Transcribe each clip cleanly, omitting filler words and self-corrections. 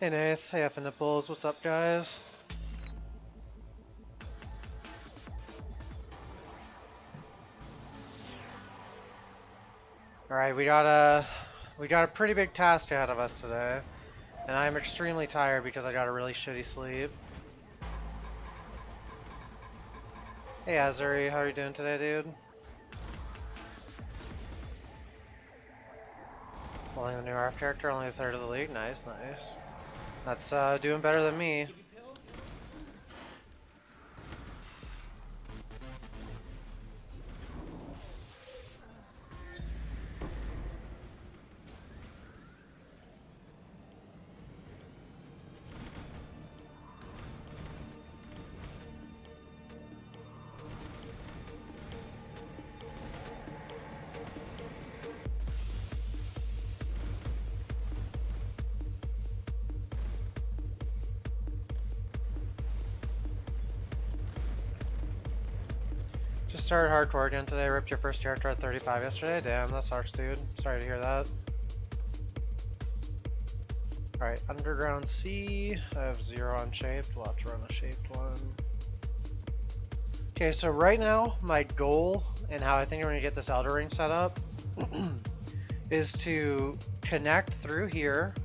Hey Nath, hey F Nipples, what's up guys? Alright, we got a pretty big task ahead of us today. And I'm extremely tired because I got a really shitty sleep. Hey Azuri, how are you doing today, dude? Pulling the new ARC character, only a third of the league. Nice, nice. That's doing better than me. Just started hardcore again today, ripped your first character at 35 yesterday. Damn, that sucks, dude. Sorry to hear that. Alright, Underground C. I have 0 on shaped. We'll have to run a shaped one. Okay, so right now, my goal and how I think I'm going to get this Elder Ring set up is to connect through here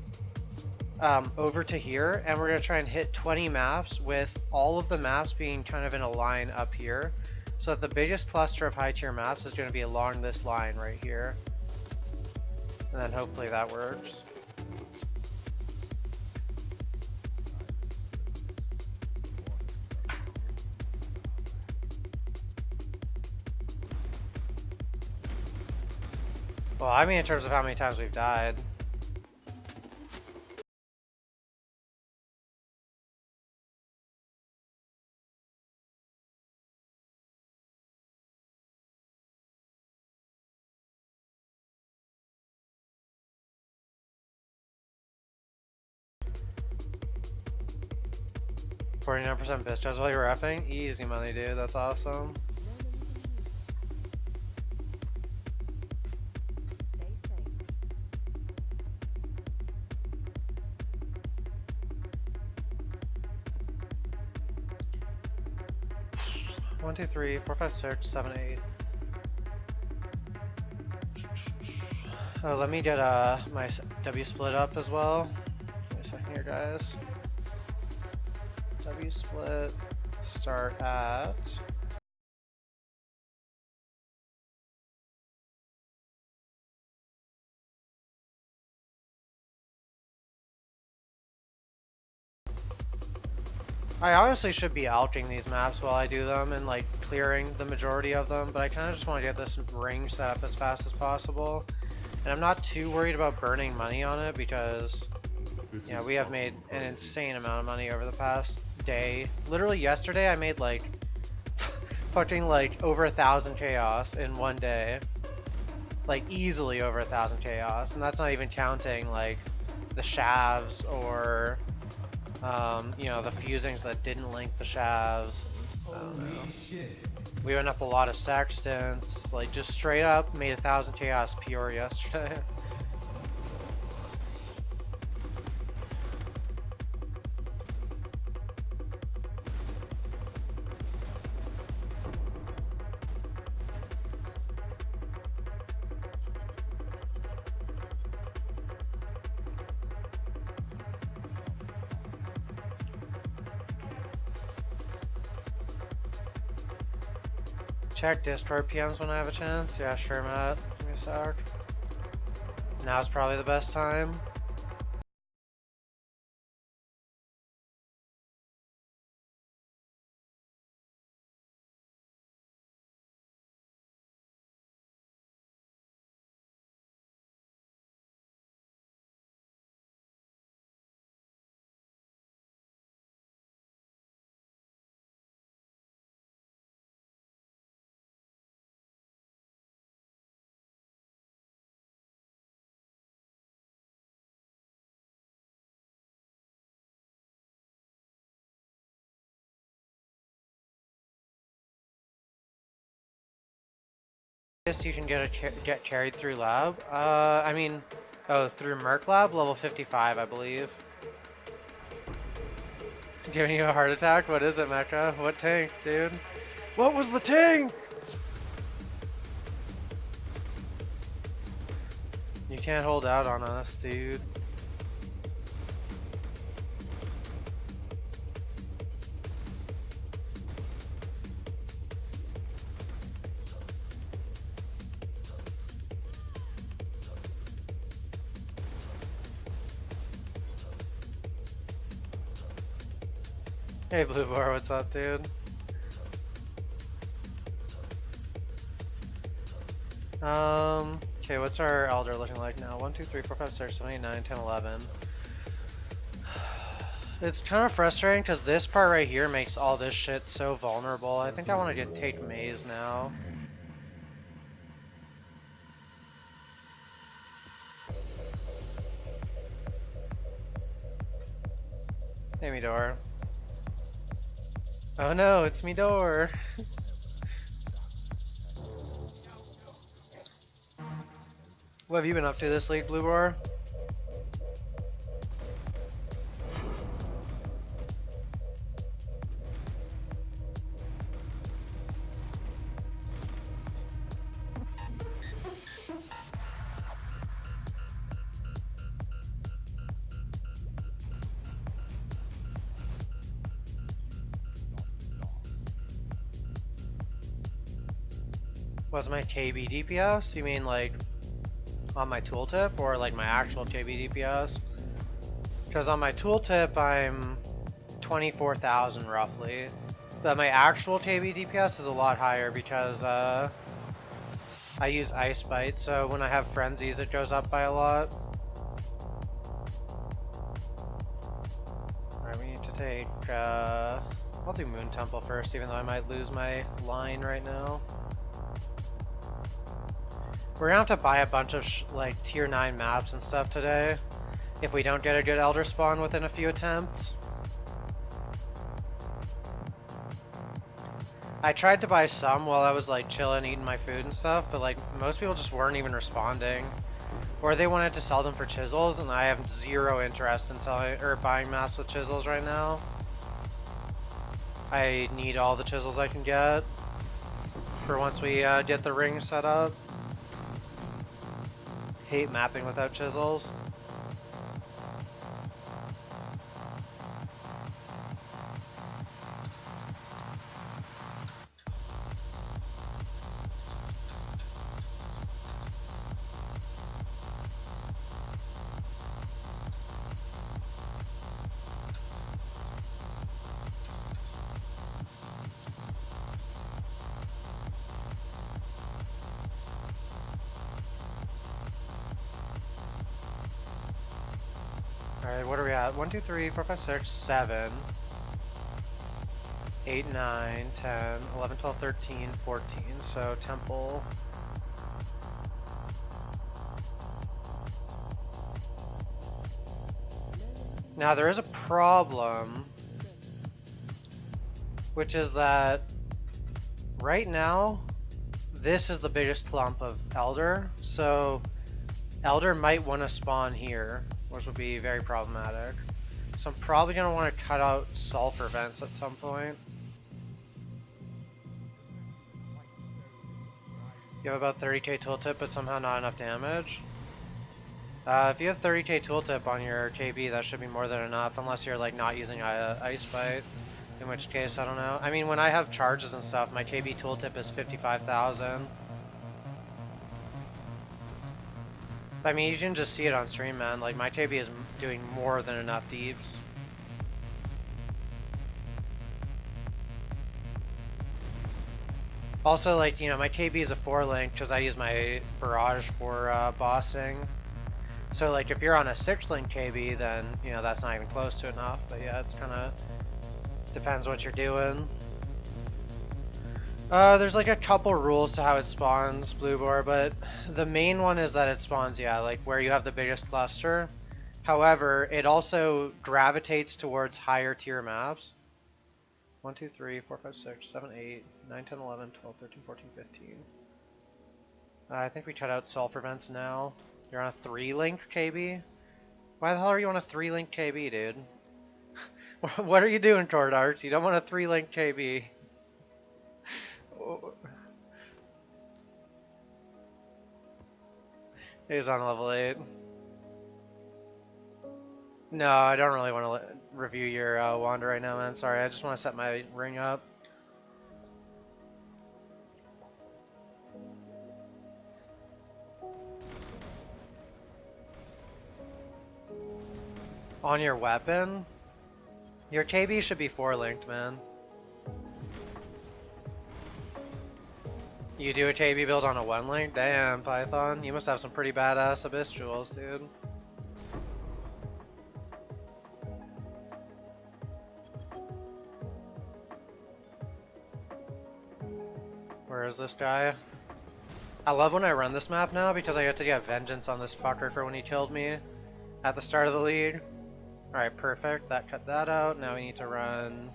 over to here, and we're going to try and hit 20 maps with all of the maps being kind of in a line up here. So that the biggest cluster of high tier maps is going to be along this line right here. And then hopefully that works. Well, I mean in terms of how many times we've died. $49% pistos while you're reffing? Easy money, dude. That's awesome. One, two, three, four, five, six, 7, 8. Oh, let me get my W split up as well. Wait a second here, guys. W split, start at... I honestly should be alching these maps while I do them and like clearing the majority of them, but I kind of just want to get this ring set up as fast as possible. And I'm not too worried about burning money on it because, you know, we have made an insane amount of money over the past day. Literally yesterday I made like fucking like over 1,000 chaos in one day. Like easily over 1,000 chaos, and that's not even counting like the shavs or you know, the fusings that didn't link the shavs. We went up a lot of sextants, like just straight up made 1,000 chaos pure yesterday. Check Discord PMs when I have a chance. Yeah, sure, Matt. Give me a sec. Now's probably the best time. You can get carried through lab. I mean, oh, through Merc lab, level 55, I believe. Giving you a heart attack? What is it, Mecha? What tank, dude? What was the tank? You can't hold out on us, dude. Hey, Blue Bar, what's up, dude? Okay, what's our Elder looking like now? 1, 2, 3, 4, 5, 6, 7, 8, 9, 10, 11. It's kind of frustrating because this part right here makes all this shit so vulnerable. I think I want to take Maze now. Hey, Midor. Oh no, it's Midor. What have you been up to this league, Blue Bar? What's my KB DPS? You mean like on my tooltip or like my actual KB DPS? Because on my tooltip I'm 24,000 roughly. But my actual KB DPS is a lot higher because I use Ice Bite, so when I have frenzies it goes up by a lot. Alright, we need to take I'll do Moon Temple first, even though I might lose my line right now. We're gonna have to buy a bunch of like tier 9 maps and stuff today if we don't get a good Elder spawn within a few attempts. I tried to buy some while I was like chilling, eating my food and stuff, but like most people just weren't even responding. Or they wanted to sell them for chisels, and I have zero interest in selling or buying maps with chisels right now. I need all the chisels I can get for once we get the ring set up. Hate mapping without chisels. Alright, what are we at? 1, 2, 3, 4, 5, 6, 7, 8, 9, 10, 11, 12, 13, 14. So, Temple. Now, there is a problem, which is that right now, this is the biggest clump of Elder. So, Elder might want to spawn here, which would be very problematic. So I'm probably going to want to cut out sulfur vents at some point. You have about 30k tooltip, but somehow not enough damage. If you have 30k tooltip on your KB, that should be more than enough, unless you're like not using Ice Bite. In which case, I don't know. I mean, when I have charges and stuff, my KB tooltip is 55,000. I mean, you can just see it on stream, man. Like, my KB is doing more than enough deeps. Also, like, you know, my KB is a 4-link because I use my barrage for bossing. So, like, if you're on a 6-link KB, then, you know, that's not even close to enough. But yeah, it's kind of depends what you're doing. There's like a couple rules to how it spawns, Blue Boar, but the main one is that it spawns, yeah, like where you have the biggest cluster. However, it also gravitates towards higher tier maps. 1, 2, 3, 4, 5, 6, 7, 8, 9, 10, 11, 12, 13, 14, 15. I think we cut out sulfur vents now. You're on a 3-link KB? Why the hell are you on a 3-link KB, dude? What are you doing, Tord Arts? You don't want a 3-link KB. He's on level 8. No, I don't really want to review your wand right now, man. Sorry, I just want to set my ring up. On your weapon? Your KB should be 4-linked, man. You do a KB build on a 1-link? Damn, Python. You must have some pretty badass Abyss jewels, dude. Where is this guy? I love when I run this map now because I get to get vengeance on this fucker for when he killed me at the start of the league. Alright, perfect. That cut that out. Now we need to run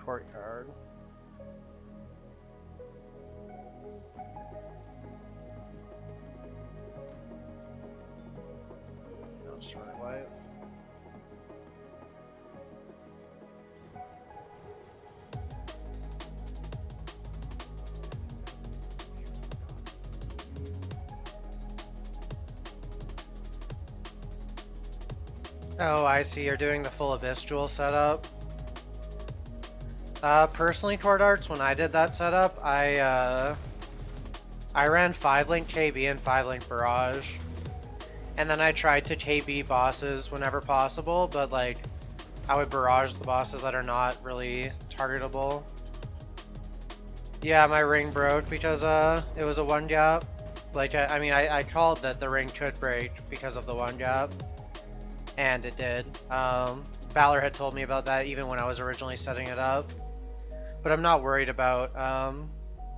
Courtyard. I'll just run it white. Oh, I see. You're doing the full Abyss Jewel setup. Personally, Tord Arts, when I did that setup, I ran 5-link KB and 5-link Barrage. And then I tried to KB bosses whenever possible, but like, I would Barrage the bosses that are not really targetable. Yeah, my ring broke because it was a 1-gap. Like, I mean, I called that the ring could break because of the 1-gap. And it did. Valor had told me about that even when I was originally setting it up. But I'm not worried about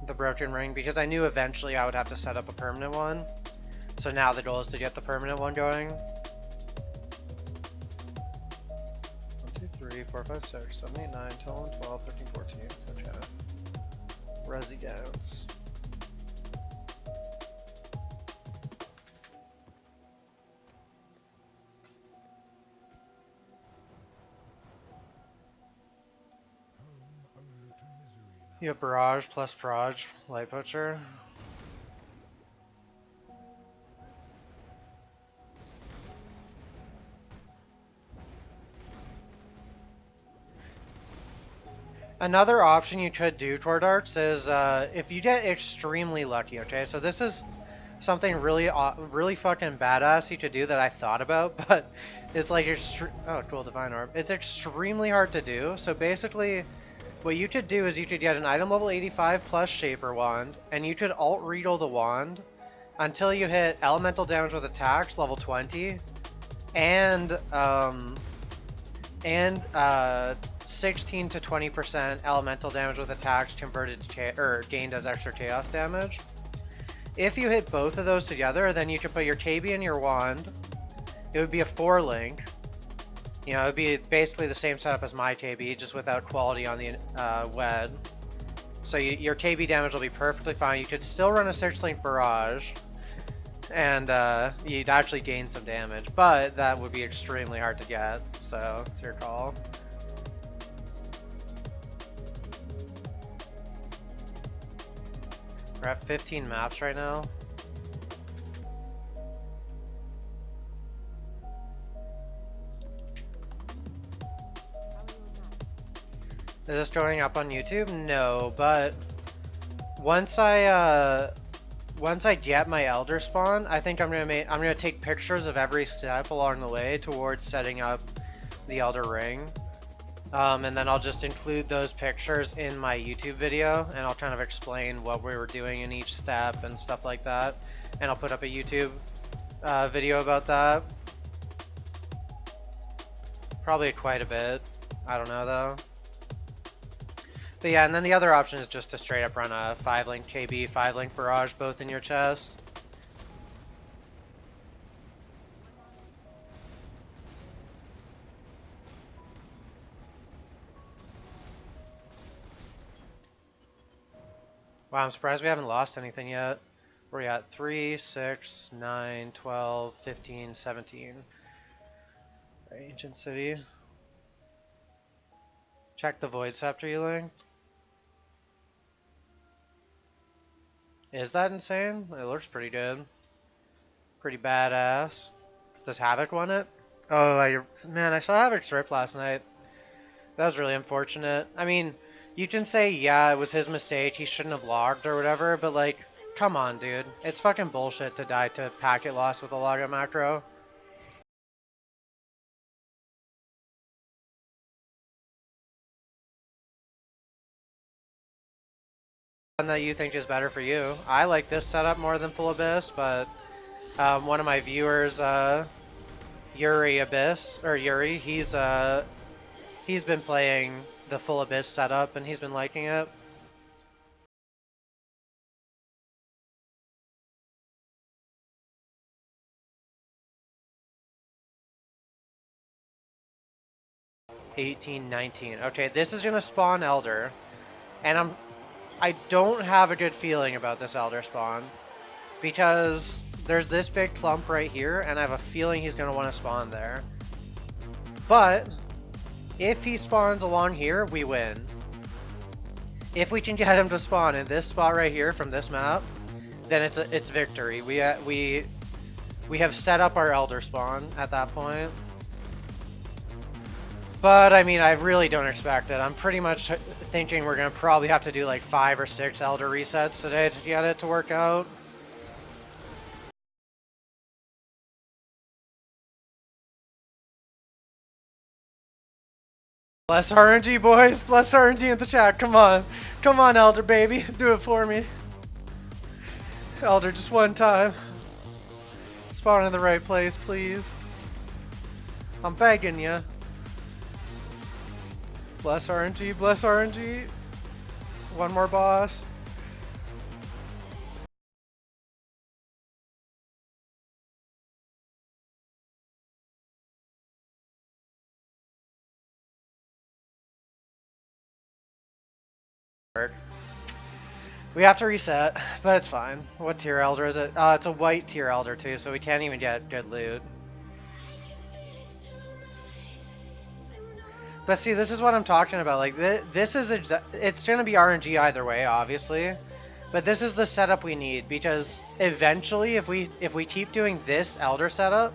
the broken ring because I knew eventually I would have to set up a permanent one. So now the goal is to get the permanent one going. 1, 2, 3, 4, 5, 6, 7, 8, 9, 10, 11, 12, 13, 14. Okay. Residence. You have Barrage plus Proj, Light Poacher. Another option you could do toward Arts is if you get extremely lucky, okay? So this is something really fucking badass you could do that I thought about, but it's like oh, cool, Divine Orb. It's extremely hard to do. So basically, what you could do is you could get an item level 85 plus Shaper Wand, and you could alt-readle the wand until you hit elemental damage with attacks level 20, and 16 to 20% elemental damage with attacks converted to or gained as extra chaos damage. If you hit both of those together, then you can put your KB in your wand. It would be a 4-link. You know, it would be basically the same setup as my KB, just without quality on the WED. So your KB damage will be perfectly fine. You could still run a 6-link Barrage, and you'd actually gain some damage, but that would be extremely hard to get, so it's your call. We're at 15 maps right now. Is this going up on YouTube? No, but once I get my Elder Spawn, I think I'm gonna take pictures of every step along the way towards setting up the Elder Ring. And then I'll just include those pictures in my YouTube video, and I'll kind of explain what we were doing in each step and stuff like that. And I'll put up a YouTube video about that. Probably quite a bit. I don't know though. But yeah, and then the other option is just to straight up run a 5-link KB, 5-link Barrage, both in your chest. Wow, I'm surprised we haven't lost anything yet. We're at 3, 6, 9, 12, 15, 17. Ancient City. Check the Void Scepter you linked. Is that insane? It looks pretty good. Pretty badass. Does Havoc want it? Oh, man, I saw Havoc's rip last night. That was really unfortunate. I mean, you can say, yeah, it was his mistake, he shouldn't have logged or whatever, but like, come on, dude. It's fucking bullshit to die to packet loss with a logout macro. One that you think is better for you. I like this setup more than Full Abyss, but one of my viewers, Yuri, he's been playing the Full Abyss setup and he's been liking it. $18.19. Okay, this is gonna spawn Elder, and I don't have a good feeling about this Elder spawn because there's this big clump right here, and I have a feeling he's gonna want to spawn there. But if he spawns along here, we win. If we can get him to spawn in this spot right here from this map, then it's victory. We have set up our Elder spawn at that point. But, I mean, I really don't expect it. I'm pretty much thinking we're going to probably have to do like 5 or 6 Elder resets today to get it to work out. Bless RNG, boys! Bless RNG in the chat, come on! Come on, Elder, baby! Do it for me! Elder, just one time. Spawn in the right place, please. I'm begging ya. Bless RNG, bless RNG. One more boss. We have to reset, but it's fine. What tier Elder is it? It's a white tier Elder too, so we can't even get good loot. But see, this is what I'm talking about. Like, this is it's gonna be RNG either way, obviously. But this is the setup we need because eventually, if we keep doing this Elder setup,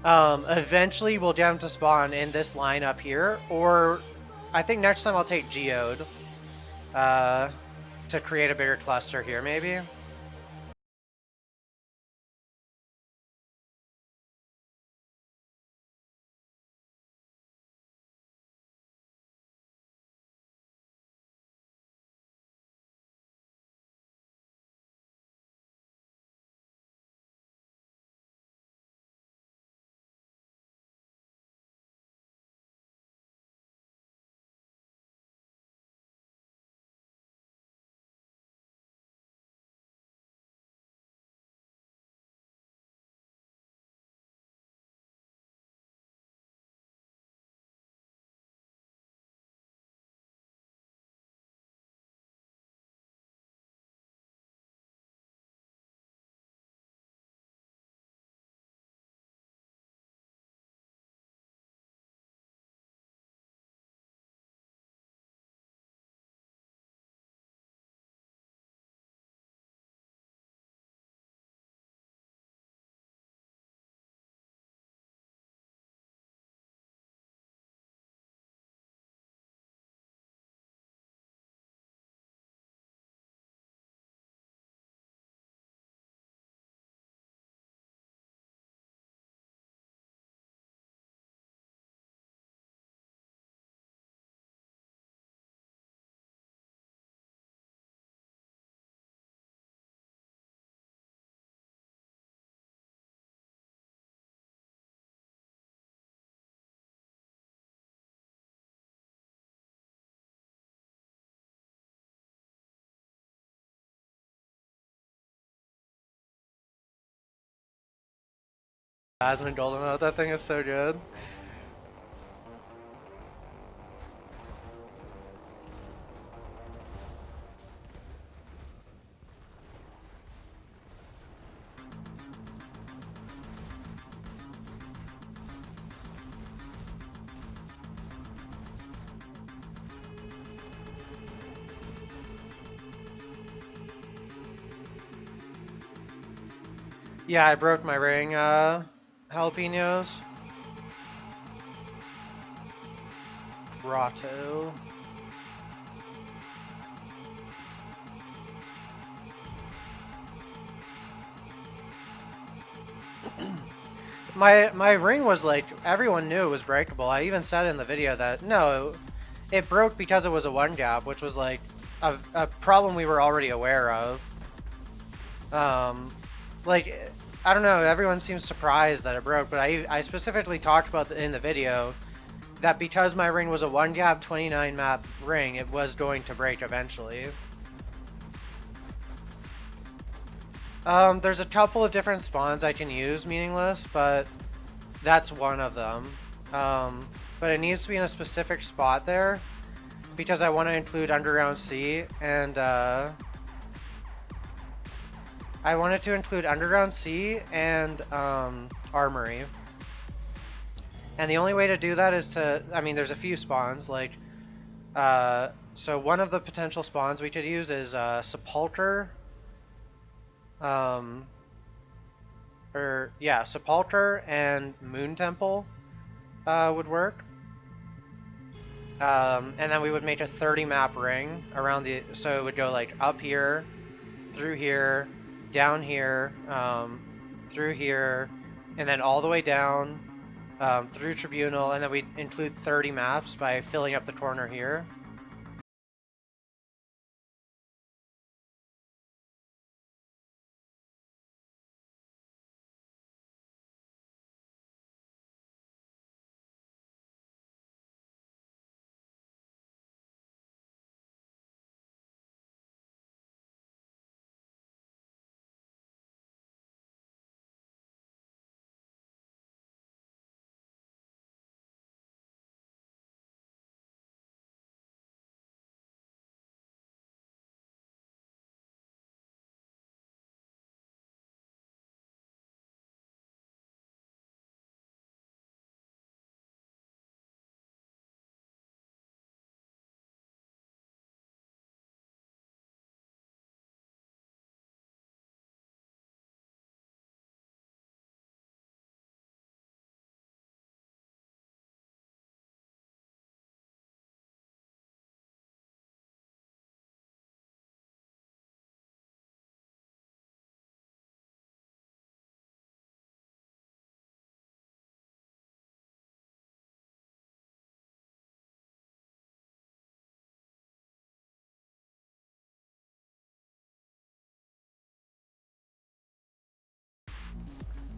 eventually we'll get him to spawn in this line up here. Or I think next time I'll take Geode to create a bigger cluster here, maybe. Asmon Golden Note, that thing is so good. Yeah, I broke my ring, jalapenos. Grotto. My ring was like, everyone knew it was breakable. I even said in the video that no, it broke because it was a one gap, which was like a problem we were already aware of. Like, I don't know, everyone seems surprised that it broke, but I specifically talked about in the video that because my ring was a one gap 29 map ring, it was going to break eventually. There's a couple of different spawns I can use meaningless, but that's one of them. But it needs to be in a specific spot there because I want to include Underground Sea and I wanted to include Underground Sea and Armory. And the only way to do that is to, I mean, there's a few spawns, like, so one of the potential spawns we could use is Sepulcher, um, yeah, Sepulcher and Moon Temple would work. And then we would make a 30 map ring around the, so it would go like up here, through here, down here, through here, and then all the way down, through Tribunal, and then we'd include 30 maps by filling up the corner here.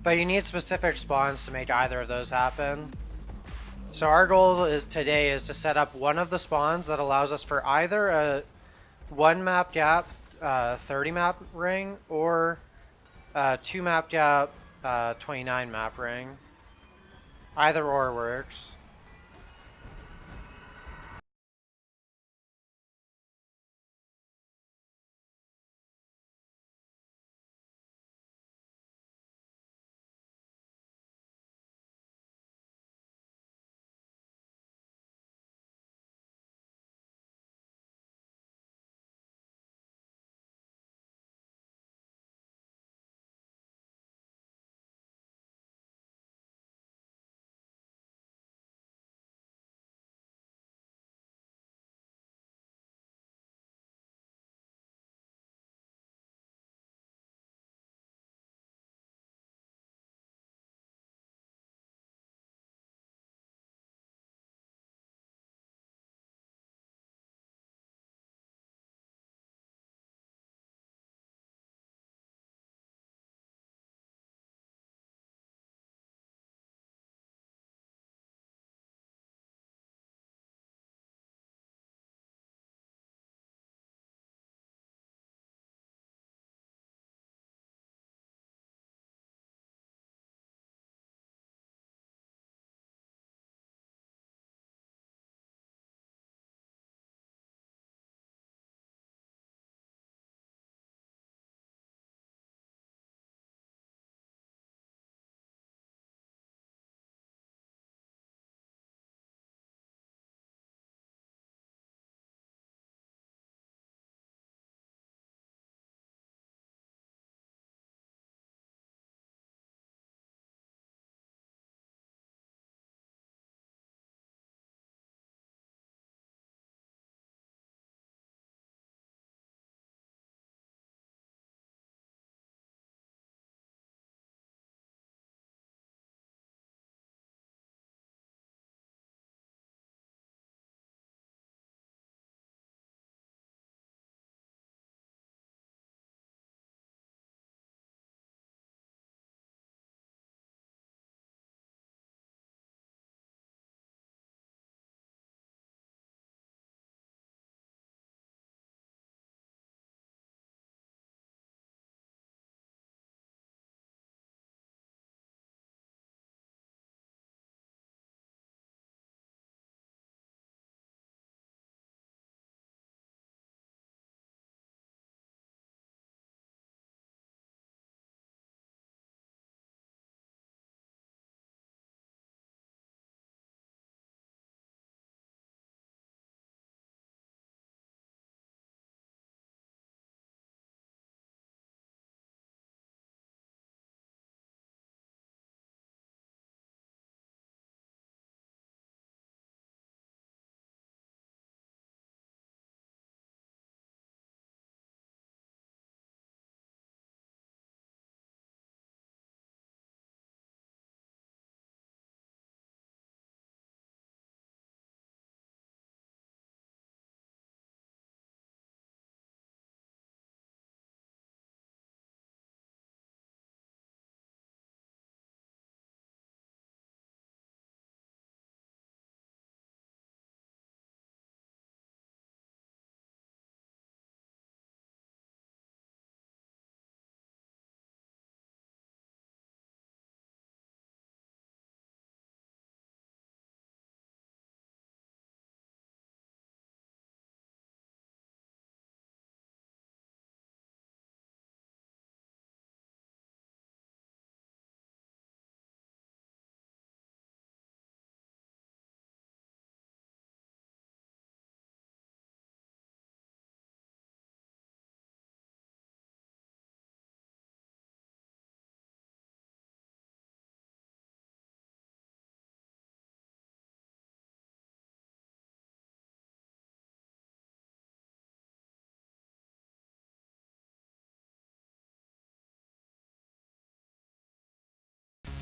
But you need specific spawns to make either of those happen. So our goal today is to set up one of the spawns that allows us for either a 1 map gap 30 map ring or a 2 map gap 29 map ring. Either or works.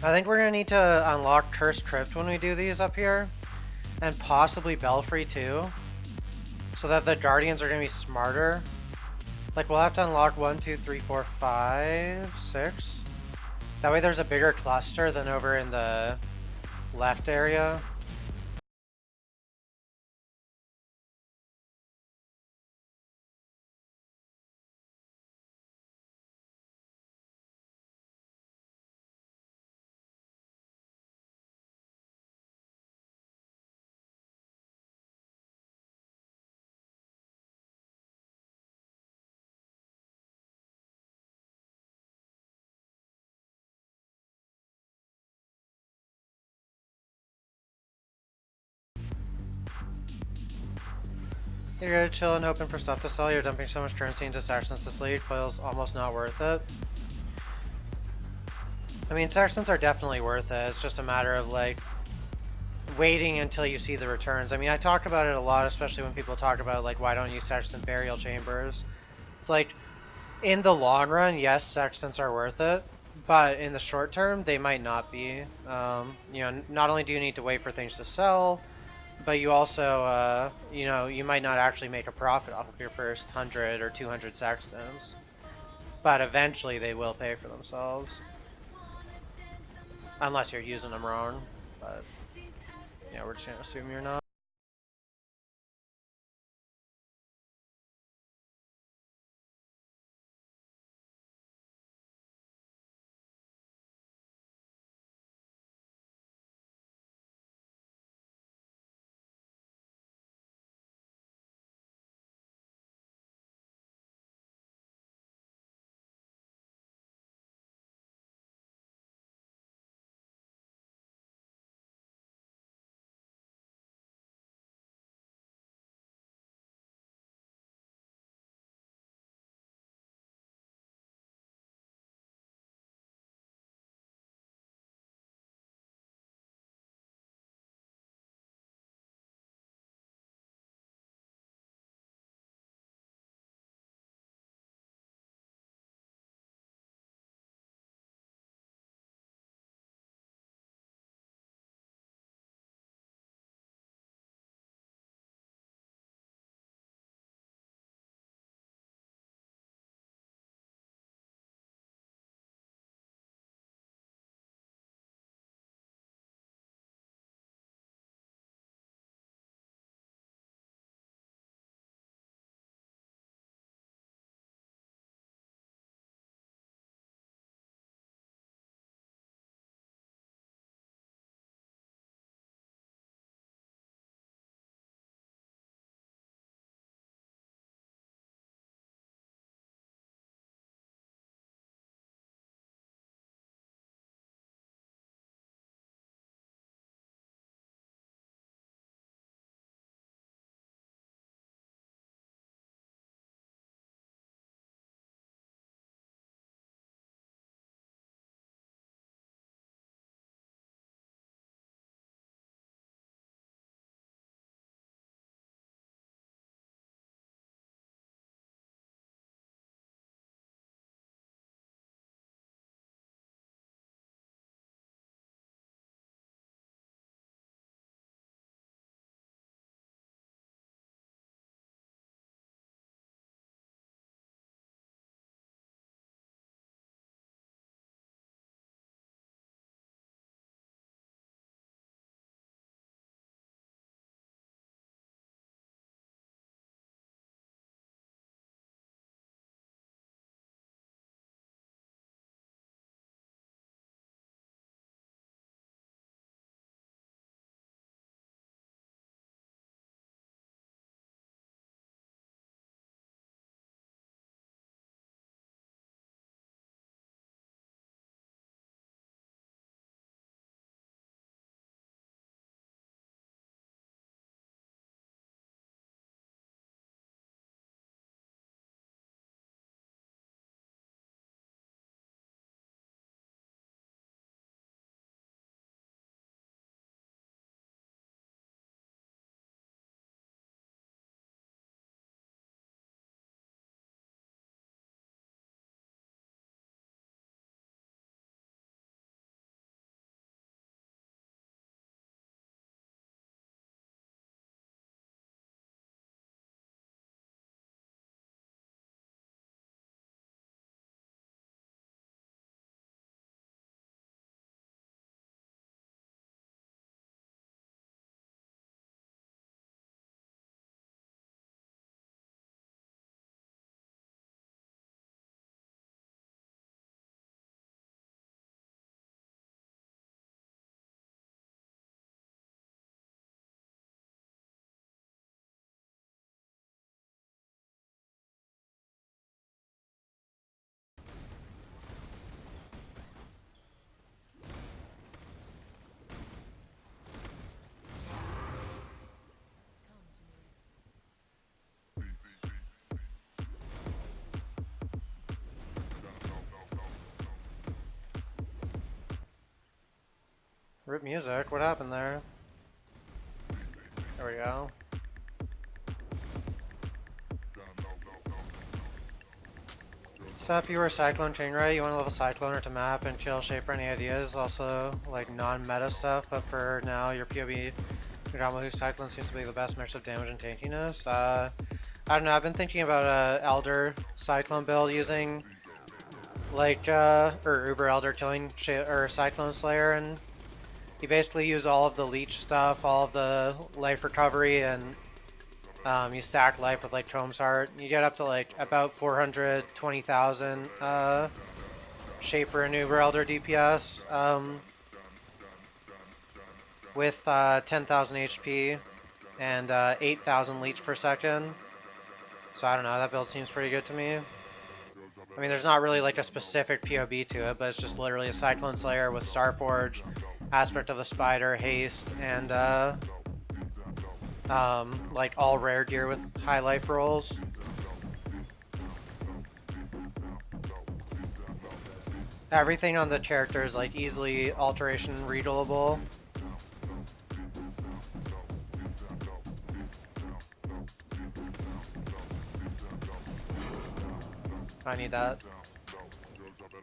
I think we're gonna need to unlock Cursed Crypt when we do these up here. And possibly Belfry too. So that the Guardians are gonna be smarter. Like we'll have to unlock 1, 2, 3, 4, 5, 6. That way there's a bigger cluster than over in the left area. You're gonna chill and open for stuff to sell. You're dumping so much currency into Sextants this league. Coil's almost not worth it. I mean, Sextants are definitely worth it. It's just a matter of like waiting until you see the returns. I mean, I talk about it a lot, especially when people talk about like why don't you Sextant burial chambers. It's like in the long run, yes, Sextants are worth it, but in the short term, they might not be. You know, not only do you need to wait for things to sell, but you also, you know, you might not actually make a profit off of your first 100 or 200 Sextants. But eventually they will pay for themselves. Unless you're using them wrong. But, yeah, we're just gonna assume you're not. Rip music, what happened there? There we go. So if you were Cyclone Chainray, you want to level Cycloner to map and kill Shaper. Any ideas? Also, like non-meta stuff, but for now, your POB Gramahu Cyclone seems to be the best mix of damage and tankiness. I don't know, I've been thinking about a Elder Cyclone build using like, or Uber Elder killing or Cyclone Slayer, and you basically use all of the leech stuff, all of the life recovery, and you stack life with like Tome's Heart. You get up to like about 420,000 Shaper and Uber Elder DPS with 10,000 HP and 8,000 leech per second. So I don't know, that build seems pretty good to me. I mean, there's not really like a specific POB to it, but it's just literally a Cyclone Slayer with Starforge, Aspect of the Spider, Haste, and like all rare gear with high life rolls. Everything on the character is like easily alteration readable. I need that.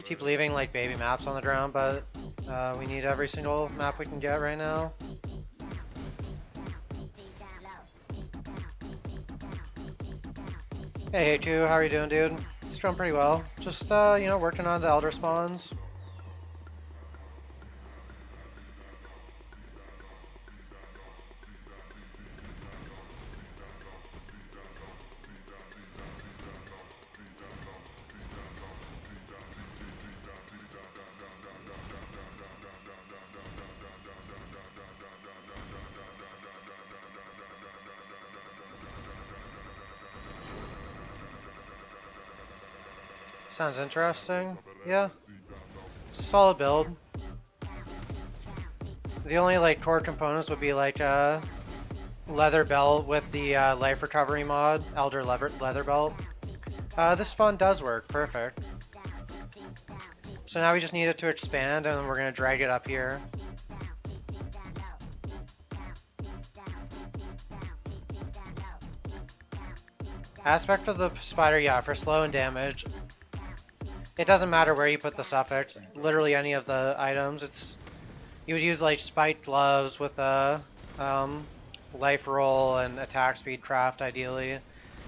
Keep leaving like baby maps on the ground, but we need every single map we can get right now. Hey H2, how are you doing, dude? It's going pretty well. Just you know, working on the Elder spawns. Sounds interesting. Yeah. It's a solid build. The only like core components would be like a leather belt with the life recovery mod, Elder leather belt. This spawn does work, perfect. So now we just need it to expand and then we're gonna drag it up here. Aspect of the Spider, yeah, for slow and damage. It doesn't matter where you put the suffix, literally any of the items. You would use like spiked gloves with a life roll and attack speed craft ideally, and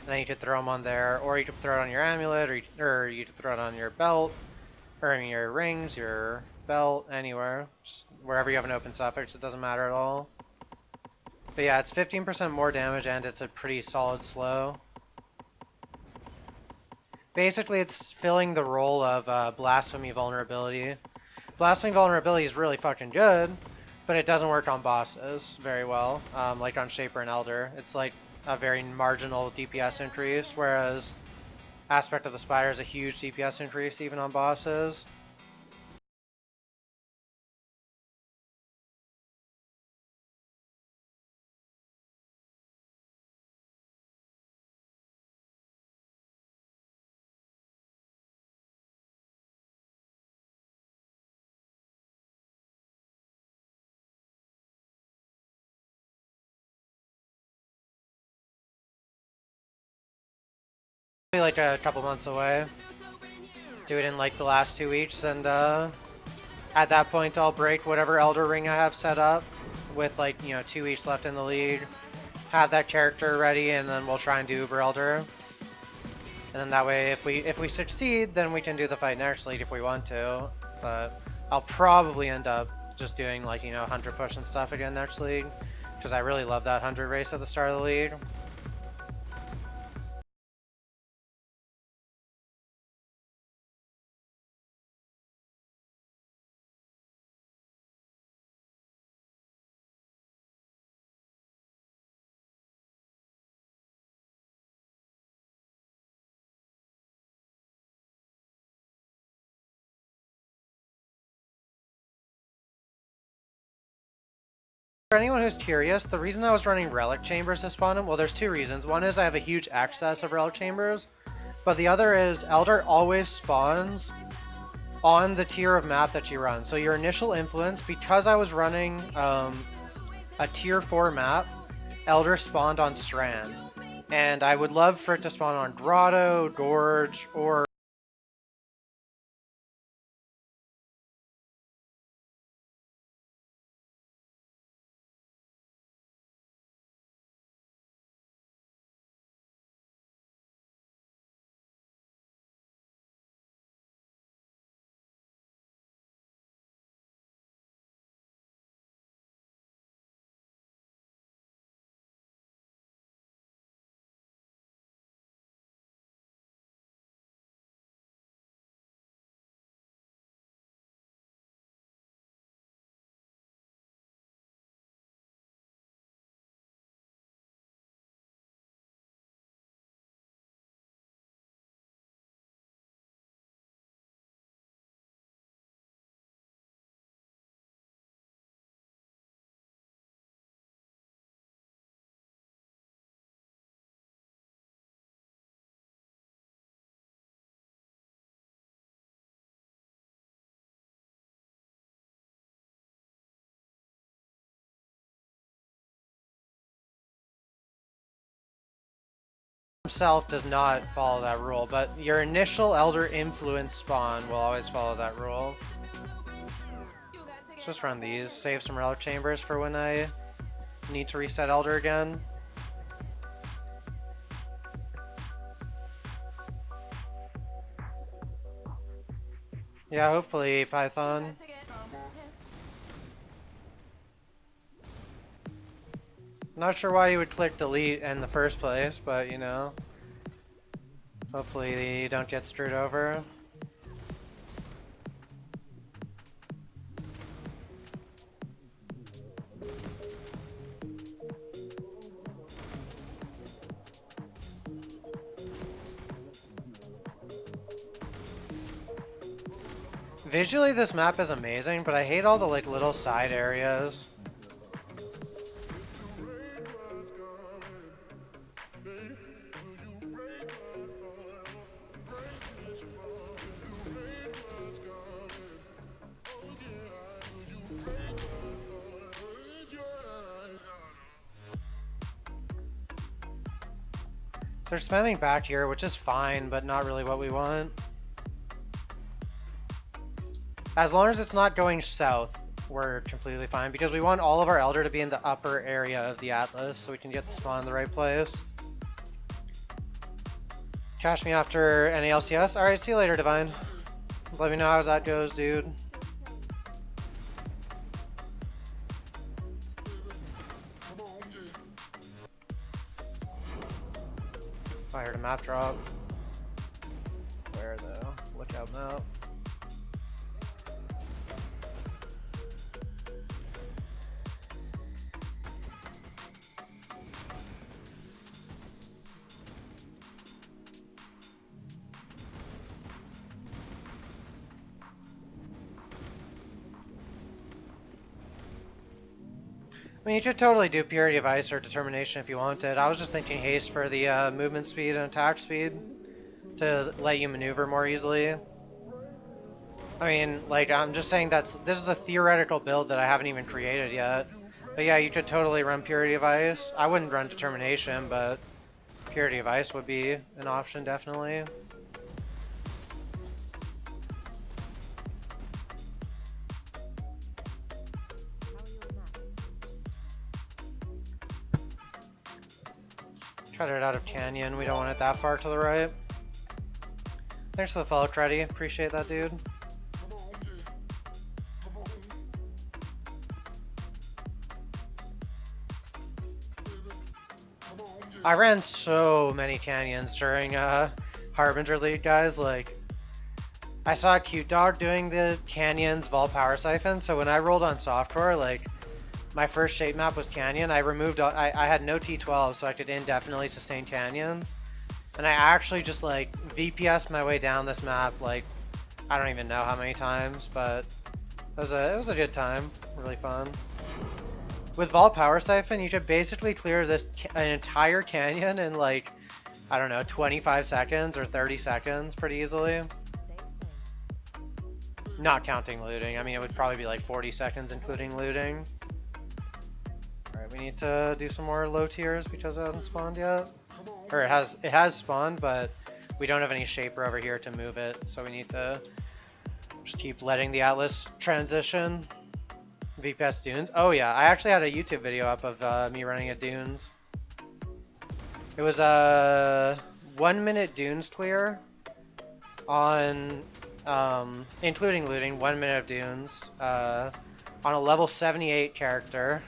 then you could throw them on there, or you could throw it on your amulet, or you could throw it on your belt, or in your rings, your belt, anywhere, just wherever you have an open suffix. It doesn't matter at all. But yeah, it's 15% more damage and it's a pretty solid slow. Basically, it's filling the role of Blasphemy Vulnerability. Blasphemy Vulnerability is really fucking good, but it doesn't work on bosses very well, like on Shaper and Elder. It's like a very marginal DPS increase, whereas Aspect of the Spider is a huge DPS increase even on bosses. Like a couple months away. Do it in like the last 2 weeks, and at that point I'll break whatever Elder Ring I have set up with like, you know, 2 weeks left in the league. Have that character ready, and then we'll try and do Uber Elder. And then that way, if we succeed, then we can do the fight next league if we want to. But I'll probably end up just doing like, you know, Hunter push and stuff again next league, because I really love that Hunter race at the start of the league. For anyone who's curious, the reason I was running Relic Chambers to spawn them, well, there's 2 reasons. One is I have a huge excess of Relic Chambers, but the other is Elder always spawns on the tier of map that you run. So your initial influence, because I was running a tier 4 map, Elder spawned on Strand. And I would love for it to spawn on Grotto, Gorge, or himself does not follow that rule, but your initial Elder influence spawn will always follow that rule. Let's just run these, save some relic chambers for when I need to reset Elder again. Yeah, hopefully, Python. Not sure why you would click delete in the first place, but you know. Hopefully you don't get screwed over. Visually this map is amazing, but I hate all the like little side areas. So they're spamming back here, which is fine, but not really what we want. As long as it's not going south, we're completely fine, because we want all of our Elder to be in the upper area of the Atlas, so we can get the spawn in the right place. Cash me after any LCS. Alright, see you later, Divine. Let me know how that goes, dude. I heard a map drop. Where though? Look out map. I mean, you could totally do Purity of Ice or Determination if you wanted. I was just thinking Haste for the movement speed and attack speed to let you maneuver more easily. I mean, like, I'm just saying this is a theoretical build that I haven't even created yet. But yeah, you could totally run Purity of Ice. I wouldn't run Determination, but Purity of Ice would be an option, definitely. Cut it out of Canyon. We don't want it that far to the right. Thanks for the follow, Cruddy. Appreciate that, dude. I ran so many canyons during Harbinger League, guys. Like, I saw Cute Dog doing the canyons Vol Power Siphon, so when I rolled on software, like, my first shape map was Canyon. I removed, I had no T12, so I could indefinitely sustain canyons. And I actually just, like, VPS'd my way down this map, like, I don't even know how many times, but it was a good time. Really fun. With Vol Power Siphon, you could basically clear an entire canyon in, like, I don't know, 25 seconds or 30 seconds pretty easily. Not counting looting. I mean, it would probably be like 40 seconds including looting. Alright, we need to do some more low tiers because it hasn't spawned yet. Or it has spawned, but we don't have any shaper over here to move it, so we need to just keep letting the Atlas transition. VPS Dunes. Oh yeah, I actually had a YouTube video up of me running at Dunes. It was a 1 minute Dunes clear on, including looting, 1 minute of Dunes, on a level 78 character,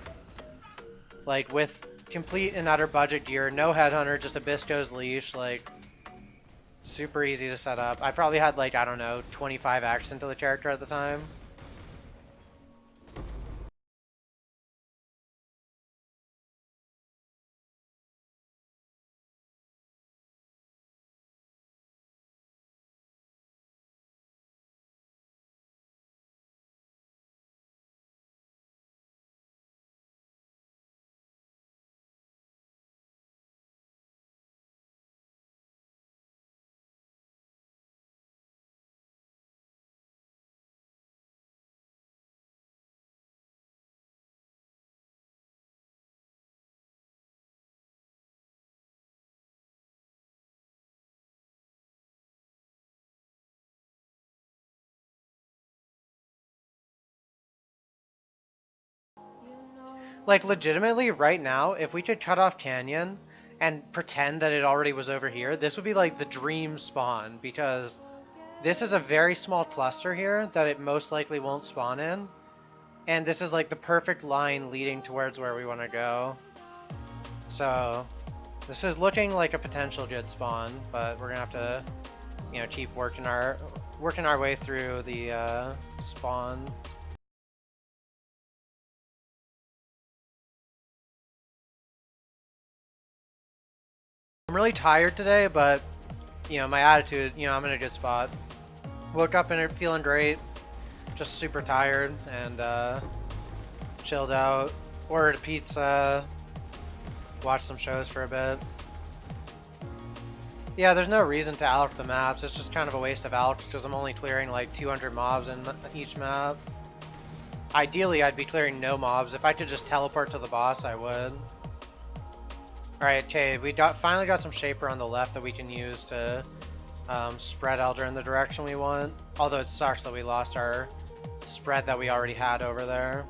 like with complete and utter budget gear, no headhunter, just Abyssco's leash, like super easy to set up. I probably had like, I don't know, 25 acts into the character at the time. Like legitimately right now, if we could cut off Canyon and pretend that it already was over here, this would be like the dream spawn, because this is a very small cluster here that it most likely won't spawn in. And this is like the perfect line leading towards where we want to go. So this is looking like a potential good spawn, but we're gonna have to, you know, keep working our way through the spawn. I'm really tired today, but you know, my attitude, you know, I'm in a good spot. Woke up and feeling great, just super tired, and chilled out, ordered a pizza, watched some shows for a bit. Yeah, there's no reason to alch the maps, it's just kind of a waste of alch because I'm only clearing like 200 mobs in each map. Ideally, I'd be clearing no mobs. If I could just teleport to the boss, I would. Alright, okay, we finally got some shaper on the left that we can use to spread Elder in the direction we want. Although it sucks that we lost our spread that we already had over there.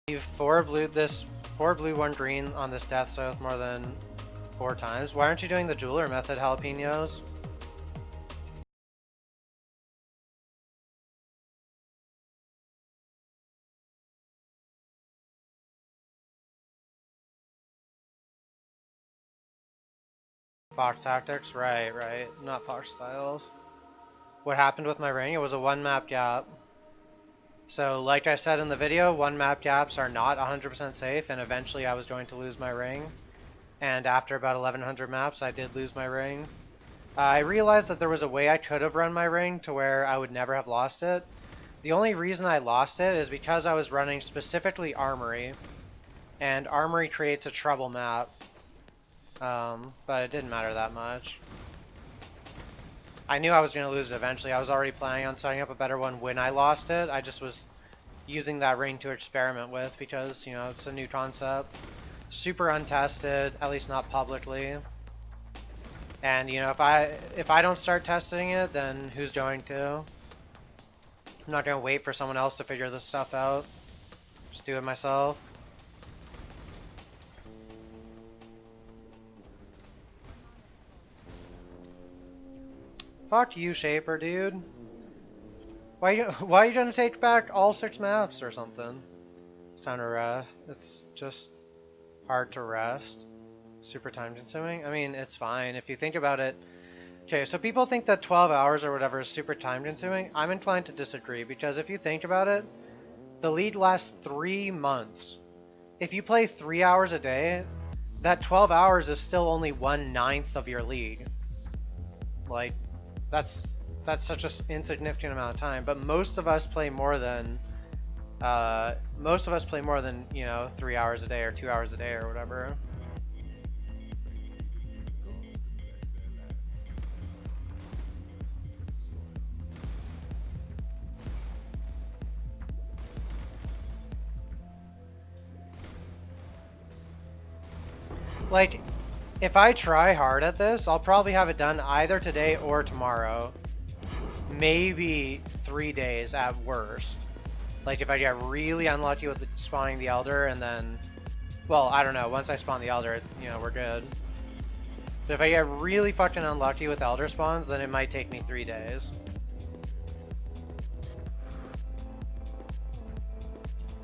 You've 4 blue, 1 green on this death south more than 4 times. Why aren't you doing the jeweler method, jalapenos? Fox tactics, right, not Fox styles. What happened with my ring? It was a 1 map gap. So like I said in the video, 1 map gaps are not 100% safe, and eventually I was going to lose my ring. And after about 1100 maps, I did lose my ring. I realized that there was a way I could have run my ring to where I would never have lost it. The only reason I lost it is because I was running specifically Armory, and Armory creates a trouble map. But it didn't matter that much. I knew I was going to lose it eventually. I was already planning on setting up a better one when I lost it. I just was using that ring to experiment with because, you know, it's a new concept. Super untested, at least not publicly. And, you know, if I don't start testing it, then who's going to? I'm not going to wait for someone else to figure this stuff out. Just do it myself. Fuck you, Shaper, dude. Why are you gonna take back all 6 maps or something? It's time to rest. It's just hard to rest. Super time consuming. I mean, it's fine if you think about it. Okay, so people think that 12 hours or whatever is super time consuming. I'm inclined to disagree because if you think about it, the league lasts 3 months. If you play 3 hours a day, that 12 hours is still only 1/9 of your league. Like, that's such an insignificant amount of time. But most of us play more than, you know, 3 hours a day or 2 hours a day or whatever. Like, if I try hard at this, I'll probably have it done either today or tomorrow. Maybe 3 days at worst. Like, if I get really unlucky with spawning the Elder and then... Well, I don't know. Once I spawn the Elder, you know, we're good. But if I get really fucking unlucky with Elder spawns, then it might take me 3 days.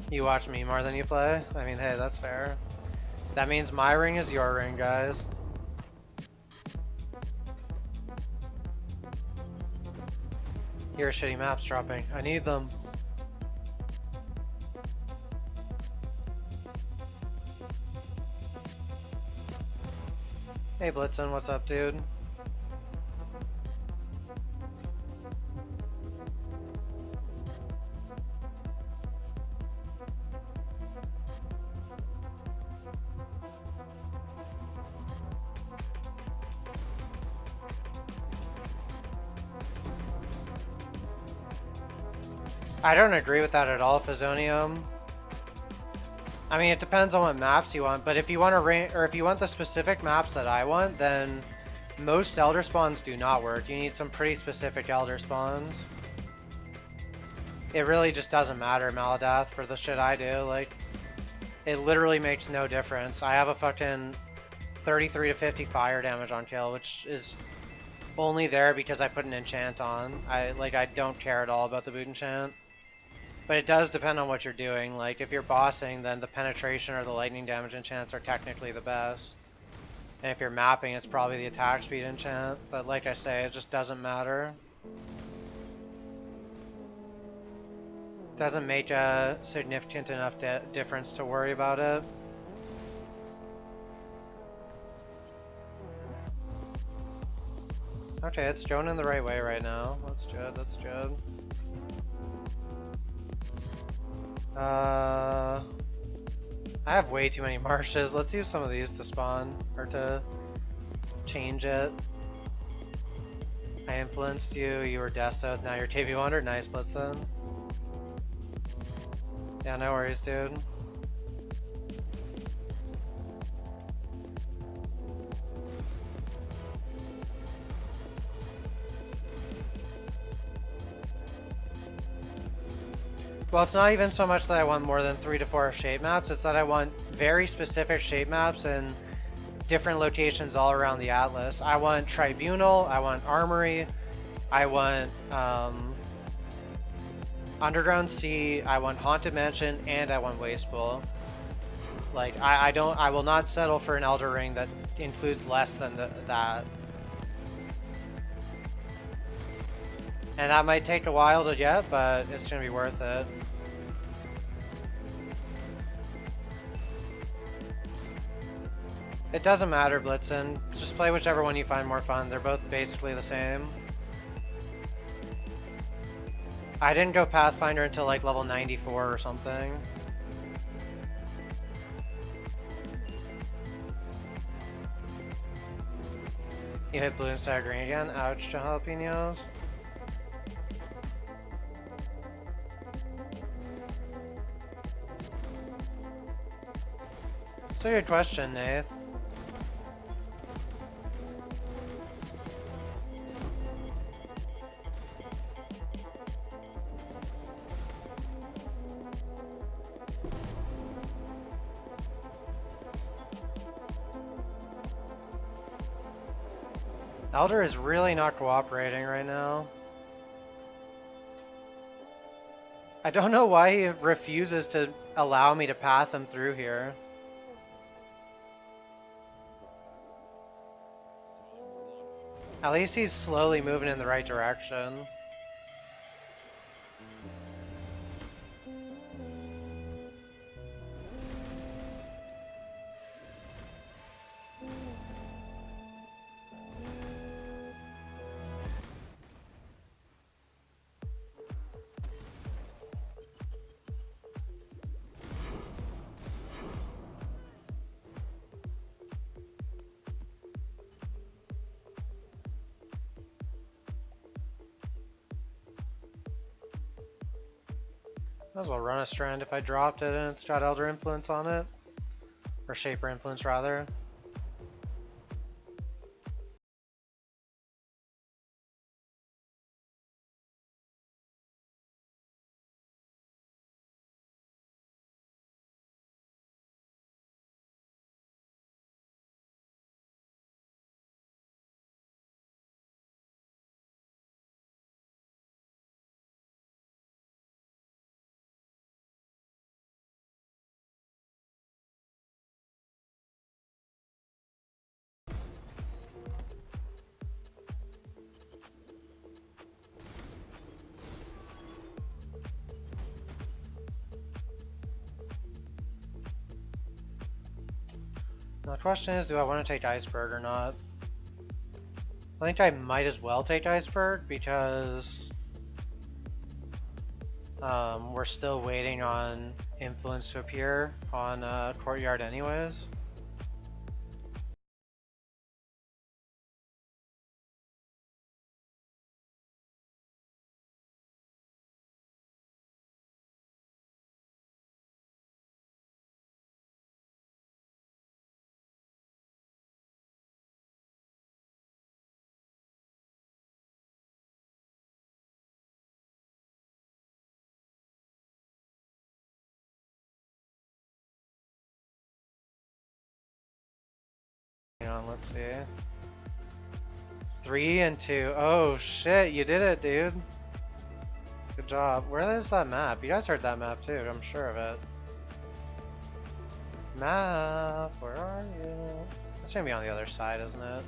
You watch me more than you play? I mean, hey, that's fair. That means my ring is your ring, guys. Here are shitty maps dropping. I need them. Hey Blitzen, what's up, dude? I don't agree with that at all, Phazonium. I mean, it depends on what maps you want, but if you want if you want the specific maps that I want, then most Elder spawns do not work. You need some pretty specific Elder spawns. It really just doesn't matter, Maladath, for the shit I do. Like, it literally makes no difference. I have a fucking 33 to 50 fire damage on kill, which is only there because I put an enchant on. I don't care at all about the boot enchant. But it does depend on what you're doing. Like, if you're bossing, then the penetration or the lightning damage enchants are technically the best. And if you're mapping, it's probably the attack speed enchant. But like I say, it just doesn't matter. It doesn't make a significant enough difference to worry about it. Okay, it's going in the right way right now. That's good, that's good. I have way too many marshes. Let's use some of these to spawn, or to change it. I influenced you, you were Death South, now you're KB Wonder. Nice, Blitzen. Yeah, no worries, dude. Well, it's not even so much that I want more than 3 to 4 shape maps, it's that I want very specific shape maps in different locations all around the atlas. I want Tribunal, I want Armory, I want Underground Sea, I want Haunted Mansion, and I want Wasteful. Like, I will not settle for an Elder Ring that includes less than that. And that might take a while to get, but it's gonna be worth it. It doesn't matter, Blitzen. Just play whichever one you find more fun. They're both basically the same. I didn't go Pathfinder until like level 94 or something. You hit blue instead of green again? Ouch, jalapenos. It's a good question, Nath. Elder is really not cooperating right now. I don't know why he refuses to allow me to path him through here. At least he's slowly moving in the right direction. Might as well run a strand if I dropped it and it's got Elder Influence on it. Or Shaper Influence, rather. The question is, do I want to take Iceberg or not? I think I might as well take Iceberg because we're still waiting on Influence to appear on Courtyard anyways. Hang on, let's see. 3 and 2. Oh shit, you did it, dude. Good job. Where is that map? You guys heard that map too, I'm sure of it. Map, where are you? It's gonna be on the other side, isn't it?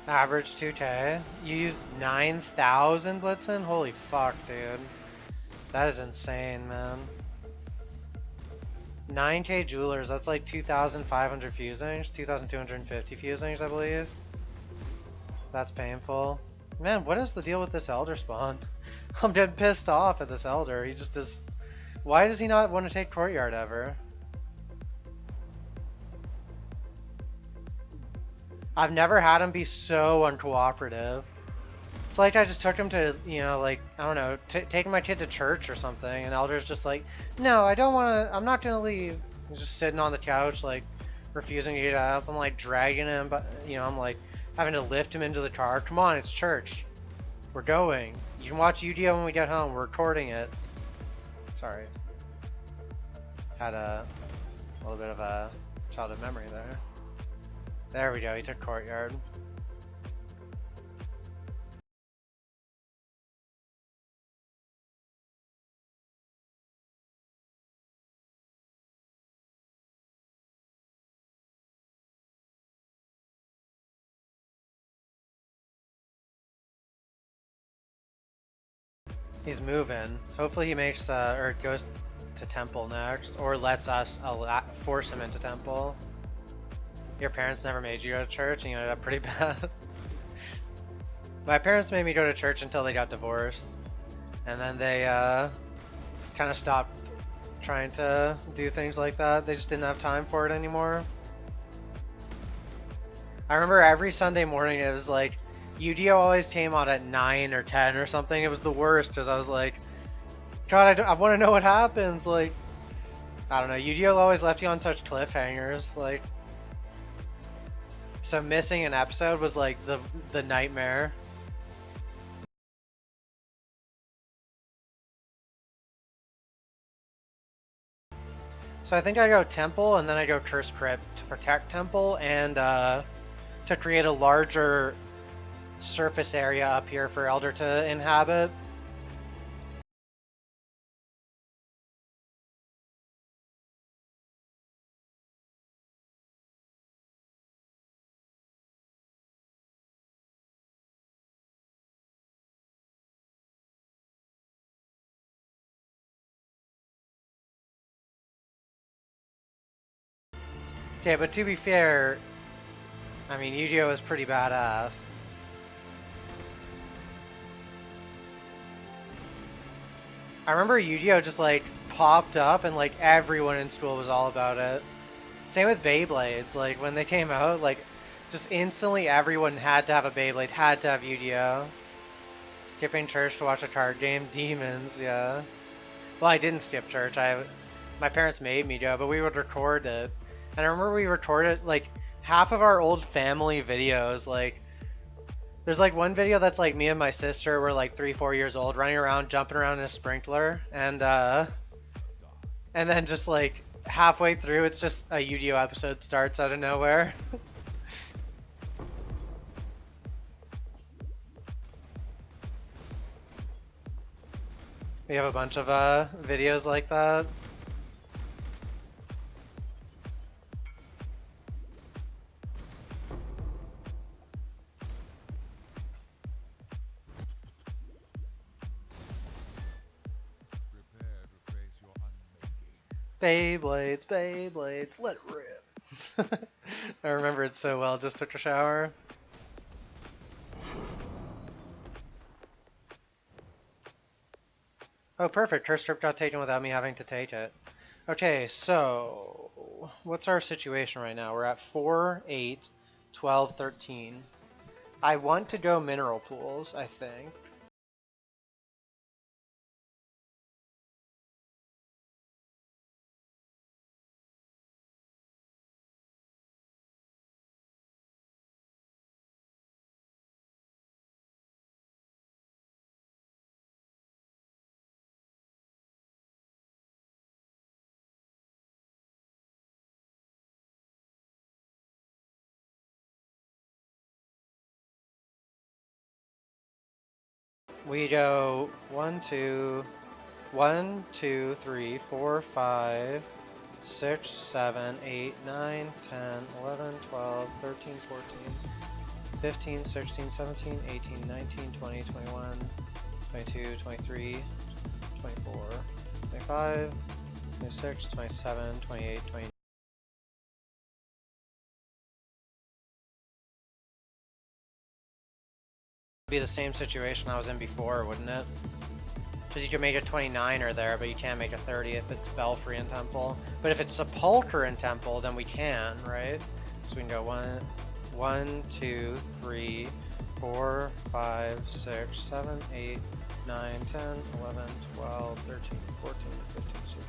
Average 2K. You use 9,000 Blitzen? Holy fuck, dude. That is insane, man. 9K jewelers, that's like 2,500 fusings, 2,250 fusings, I believe. That's painful. Man, what is the deal with this elder spawn? I'm getting pissed off at this elder. He just does. Why does he not want to take courtyard ever? I've never had him be so uncooperative. It's like I just took him to, you know, like, I don't know, taking my kid to church or something, and Elder's just like, no, I don't want to, I'm not going to leave. He's just sitting on the couch, like, refusing to get up. I'm like dragging him, but, you know, I'm like having to lift him into the car. Come on, it's church. We're going. You can watch UDO when we get home. We're recording it. Sorry. Had a little bit of a childhood memory there. There we go, he took courtyard. He's moving. Hopefully he makes, or goes to temple next, or lets us force him into temple. Your parents never made you go to church and you ended up pretty bad. My parents made me go to church until they got divorced. And then they kind of stopped trying to do things like that. They just didn't have time for it anymore. I remember every Sunday morning it was like, UDO always came on at 9 or 10 or something. It was the worst because I was like, God, I want to know what happens. Like, I don't know. UDO always left you on such cliffhangers. Like, so missing an episode was like the nightmare. So I think I go temple and then I go curse crypt to protect temple and to create a larger surface area up here for Elder to inhabit. Okay, but to be fair, I mean, Yu-Gi-Oh is pretty badass. I remember Yu-Gi-Oh just like popped up and like everyone in school was all about it. Same with Beyblades, like when they came out, like just instantly everyone had to have a Beyblade, had to have Yu-Gi-Oh. Skipping church to watch a card game, demons, yeah. Well, I didn't skip church, my parents made me go, but we would record it. And I remember we recorded like half of our old family videos, like there's like one video that's like me and my sister were like 3-4 years old running around jumping around in a sprinkler and then just like halfway through it's just a Yu-Gi-Oh episode starts out of nowhere. We have a bunch of videos like that. Beyblades, Beyblades, let it rip. I remember it so well, just took a shower. Oh perfect, her strip got taken without me having to take it. Okay, so what's our situation right now? We're at 4, 8, 12, 13. I want to go mineral pools, I think. We go 1, 2, 3, 4, 5, 6, 7, 8, 9, 10, 11, 12, 13, 14, 15, 16, 17, 18, 19, 20, 21, 22, 23, 24, 25, 26, 27, 28, 29. Be the same situation I was in before, wouldn't it? Because you could make a 29er there, but you can't make a 30 if it's Belfry and Temple. But if it's Sepulcher and Temple, then we can, right? So we can go 1, 2, 3, 4, 5, 6, 7, 8, 9, 10, 11, 12, 13, 14, 15, 16.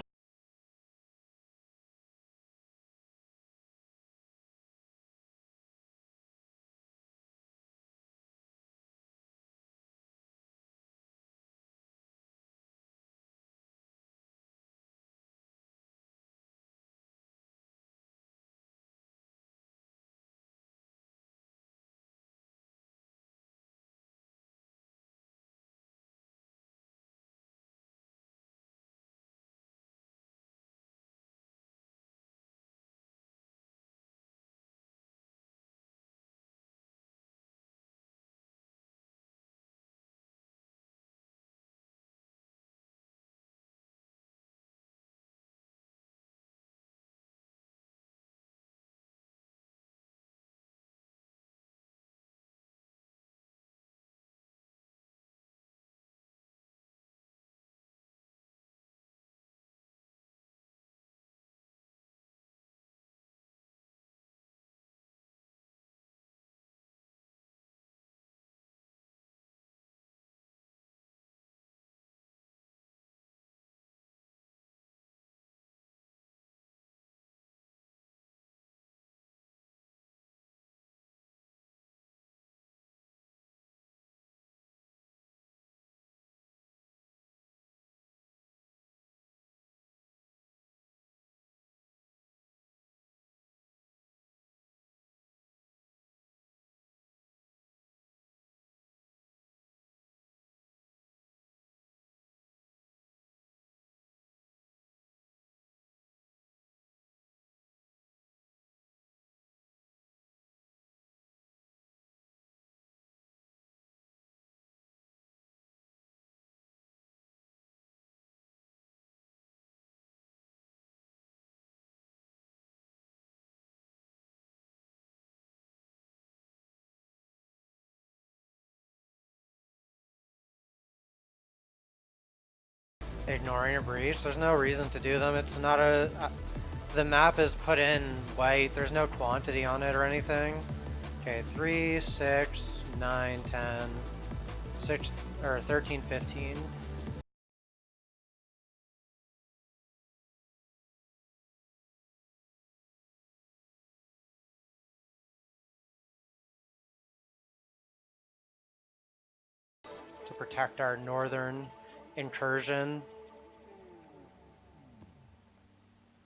Ignoring a breach, there's no reason to do them. It's not the map is put in white, there's no quantity on it or anything. Okay, 3, 6, 9, 10, 6, or 13, 15. To protect our northern incursion.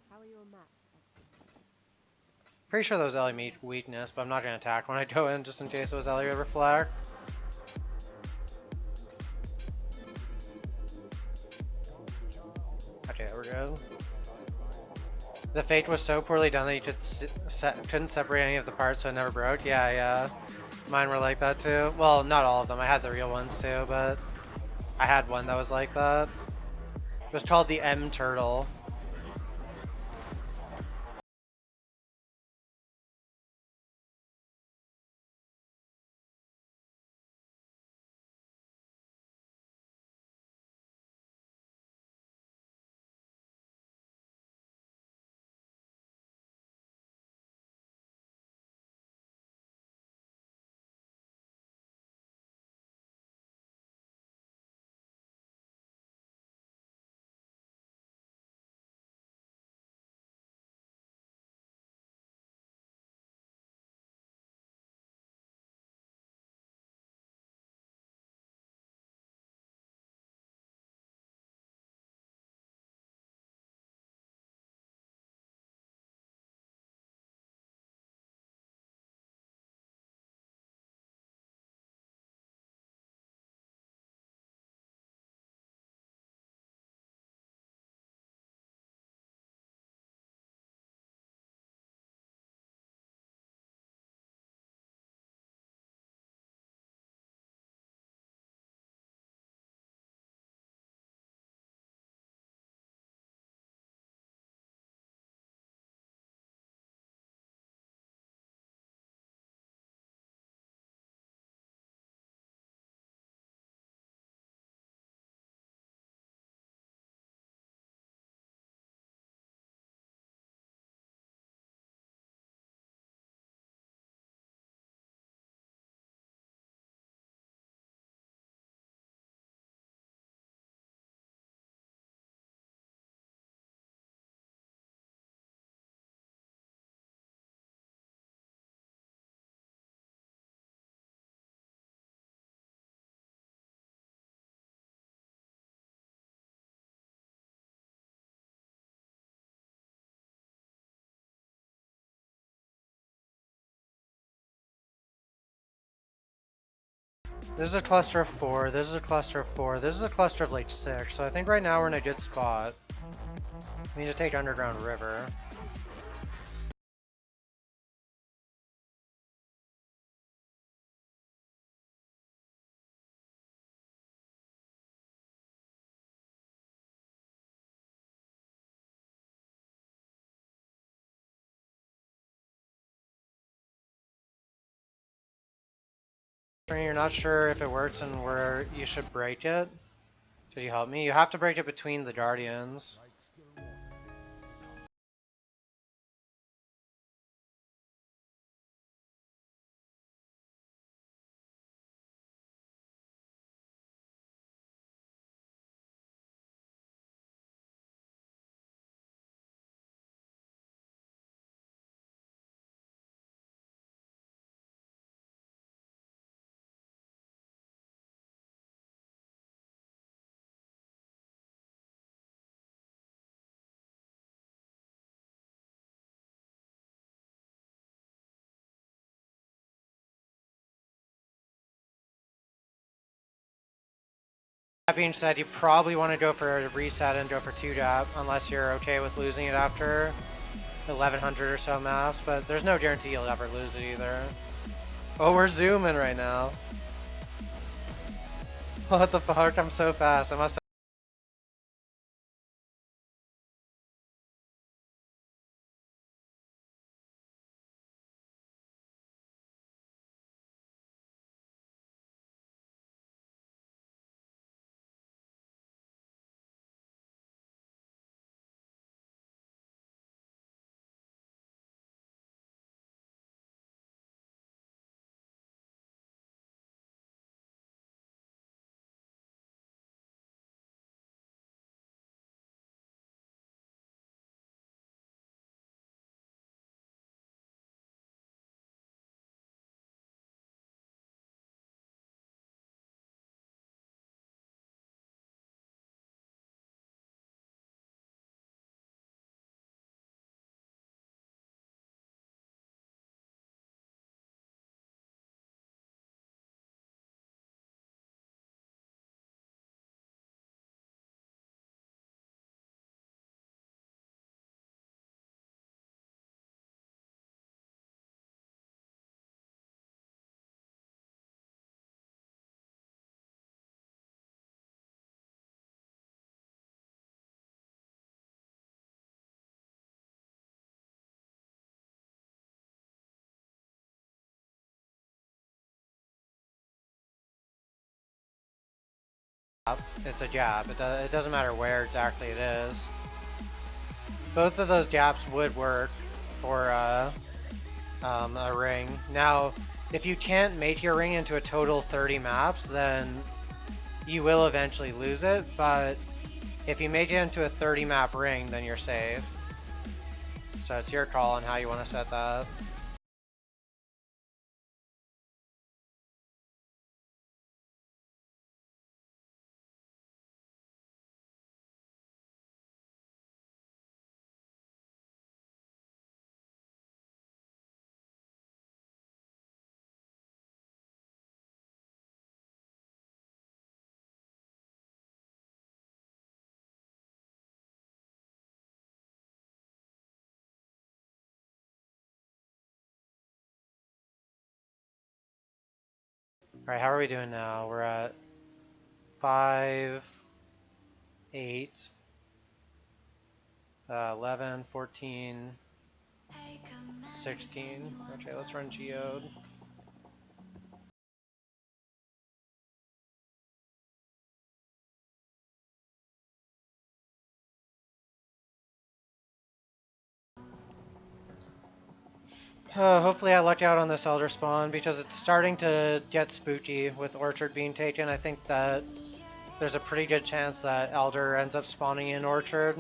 How are your maps, Sextant? Pretty sure those Ellie meet weakness, but I'm not going to attack when I go in just in case it was Ellie overflag. Okay, we're good. The fate was so poorly done that you couldn't separate any of the parts so it never broke. Yeah. Mine were like that too. Well, not all of them. I had the real ones too, but I had one that was like that. It was called the M Turtle. This is a cluster of 4, this is a cluster of 4, this is a cluster of like 6, so I think right now we're in a good spot. We need to take Underground River. You're not sure if it works and where you should break it? Could you help me? You have to break it between the Guardians. That being said, you probably want to go for a reset and go for 2-gap, unless you're okay with losing it after 1100 or so maps, but there's no guarantee you'll ever lose it either. Oh, we're zooming right now. What the fuck? I'm so fast. I must have... It's a gap. It doesn't matter where exactly it is. Both of those gaps would work for a ring. Now, if you can't make your ring into a total 30 maps, then you will eventually lose it, but if you make it into a 30 map ring, then you're safe. So it's your call on how you want to set that. Alright, how are we doing now? We're at 5, 8, 11, 14, 16. Okay, let's run Geode. Hopefully I luck out on this Elder spawn because it's starting to get spooky with Orchard being taken. I think that there's a pretty good chance that Elder ends up spawning in Orchard.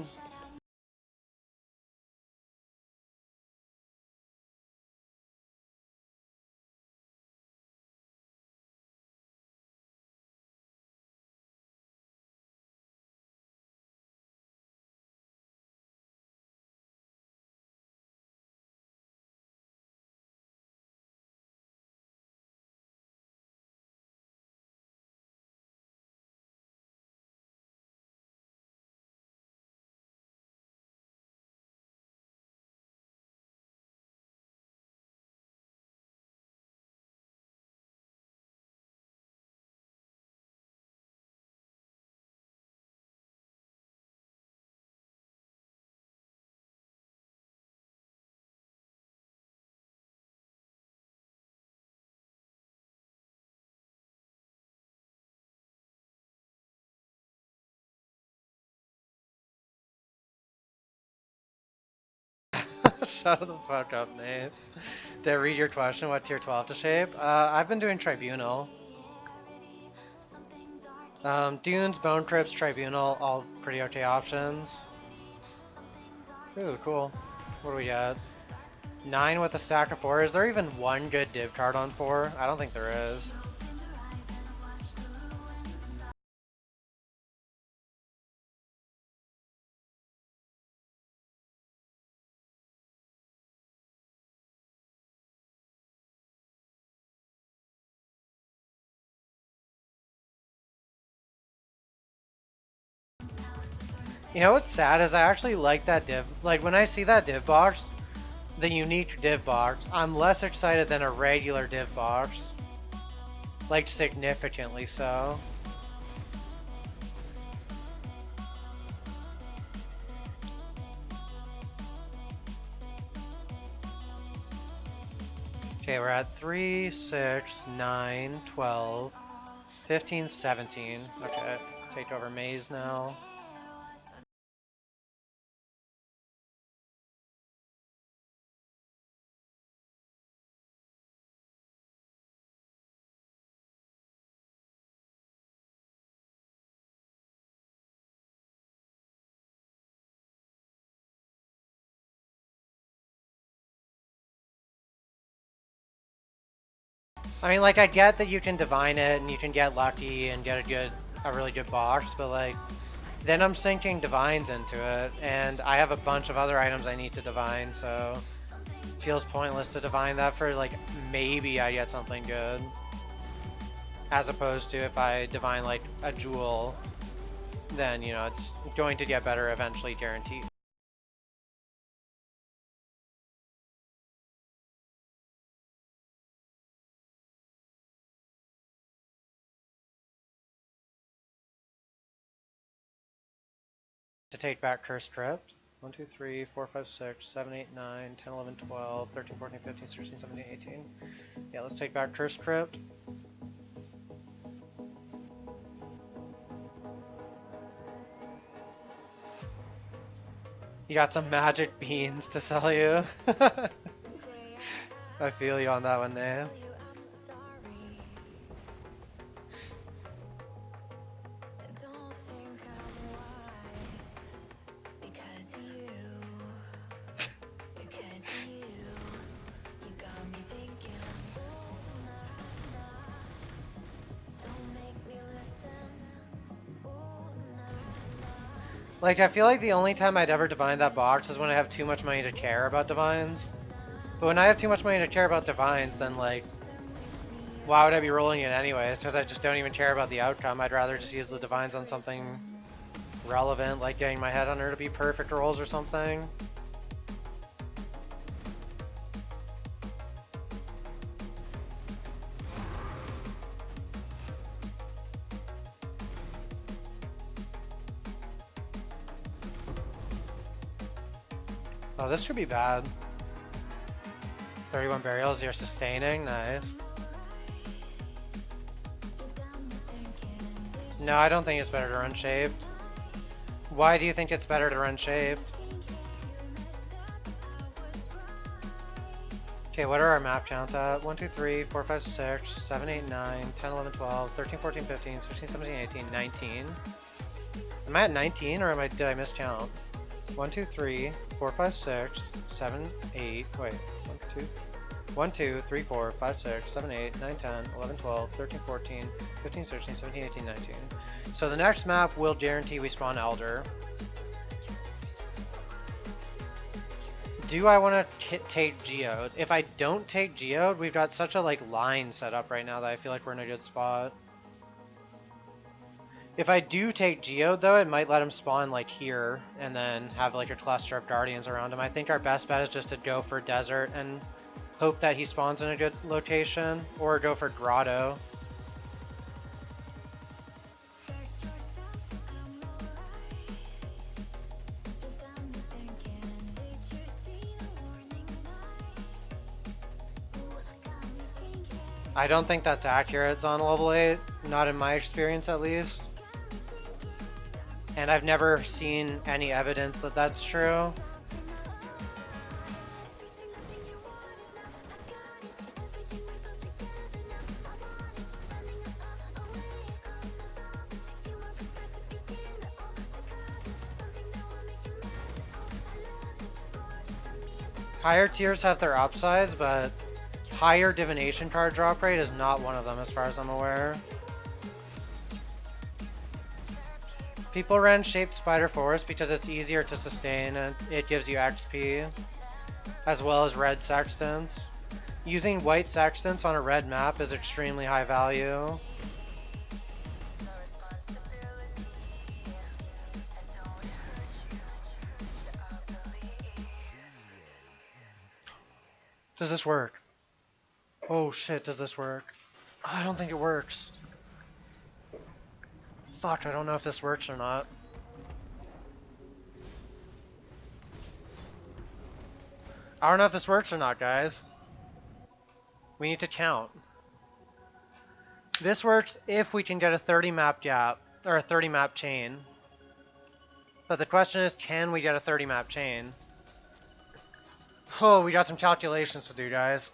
Shut the fuck up, Nate. Did I read your question? What tier 12 to shape? I've been doing Tribunal. Dunes, Bone Crypts, Tribunal, all pretty okay options. Ooh, cool. What do we got? 9 with a stack of 4. Is there even one good div card on 4? I don't think there is. You know what's sad is I actually like that div. Like when I see that div box, the unique div box, I'm less excited than a regular div box. Like significantly so. Okay, we're at 3, 6, 9, 12, 15, 17. Okay, take over Maze now. I mean, like, I get that you can divine it and you can get lucky and get a really good box, but like, then I'm sinking divines into it, and I have a bunch of other items I need to divine, so it feels pointless to divine that for like, maybe I get something good. As opposed to if I divine like a jewel, then, you know, it's going to get better eventually, guaranteed. To take back Cursed Crypt. 1, 2, 3, 4, 5, 6, 7, 8, 9, 10, 11, 12, 13, 14, 15, 16, 17, 18. Yeah, let's take back Cursed Crypt. You got some magic beans to sell you. I feel you on that one, Nate. Like, I feel like the only time I'd ever divine that box is when I have too much money to care about divines. But when I have too much money to care about divines, then like, why would I be rolling it anyways? Because I just don't even care about the outcome. I'd rather just use the divines on something relevant, like getting my head under to be perfect rolls or something. Oh, this could be bad. 31 burials, you're sustaining, nice. No, I don't think it's better to run shaped. Why do you think it's better to run shaped? Okay, what are our map counts at? 1, 2, 3, 4, 5, 6, 7, 8, 9, 10, 11, 12, 13, 14, 15, 16, 17, 18, 19. Am I at 19 or did I miscount? 1, 2, 3, 4, 5, 6, 7, 8, wait, 1, 2, 3, 4, 5, 6, 7, 8, 9, 10, 11, 12, 13, 14, 15, 16, 17, 18, 19. So the next map will guarantee we spawn Elder. Do I want to take Geode? If I don't take Geode, we've got such a like line set up right now that I feel like we're in a good spot. If I do take Geode though, it might let him spawn like here and then have like a cluster of Guardians around him. I think our best bet is just to go for Desert and hope that he spawns in a good location, or go for Grotto. I don't think that's accurate on level 8, not in my experience at least. And I've never seen any evidence that that's true. Higher tiers have their upsides, but higher divination card drop rate is not one of them as far as I'm aware. People ran Shaped Spider Forest because it's easier to sustain and it gives you XP, as well as red Sextants. Using white Sextants on a red map is extremely high value. Does this work? Oh shit, does this work? I don't think it works. Fuck, I don't know if this works or not. I don't know if this works or not, guys. We need to count. This works if we can get a 30 map gap, or a 30 map chain. But the question is, can we get a 30 map chain? Oh, we got some calculations to do, guys.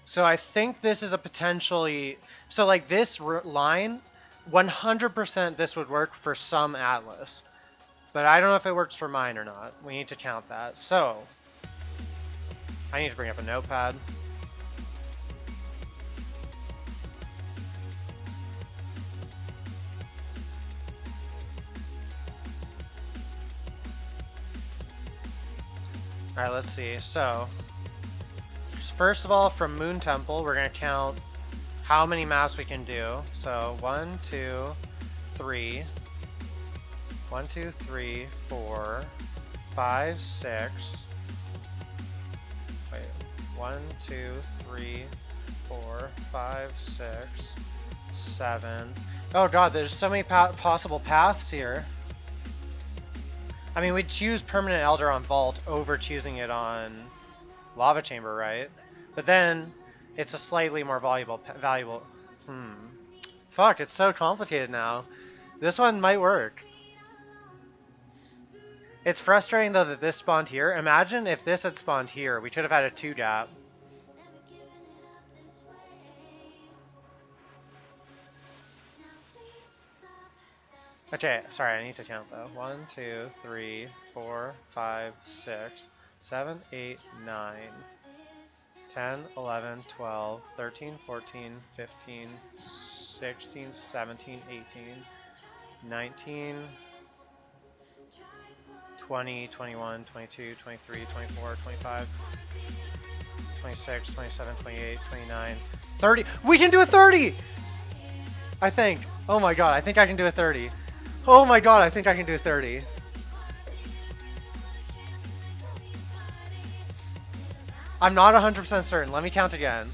So I think this is a potentially... So like this line, 100% this would work for some atlas. But I don't know if it works for mine or not. We need to count that. So, I need to bring up a notepad. Alright, let's see. So, first of all, from Moon Temple, we're going to count how many maps we can do. So, 1, 2, 3. 1, 2, 3, 4, 5, 6. Wait. 1, 2, 3, 4, 5, 6, 7. Oh god, there's so many possible paths here. I mean, we'd choose Permanent Elder on Vault over choosing it on Lava Chamber, right? But then, it's a slightly more valuable... Fuck, it's so complicated now. This one might work. It's frustrating, though, that this spawned here. Imagine if this had spawned here. We could have had a 2-gap. Okay, sorry, I need to count though. 1, 2, 3, 4, 5, 6, 7, 8, 9, 10, 11, 12, 13, 14, 15, 16, 17, 18, 19, 20, 21, 22, 23, 24, 25, 26, 27, 28, 29, 30. We can do a 30! I think. Oh my god, I think I can do a 30. Oh my god, I think I can do 30. I'm not 100% certain. Let me count again.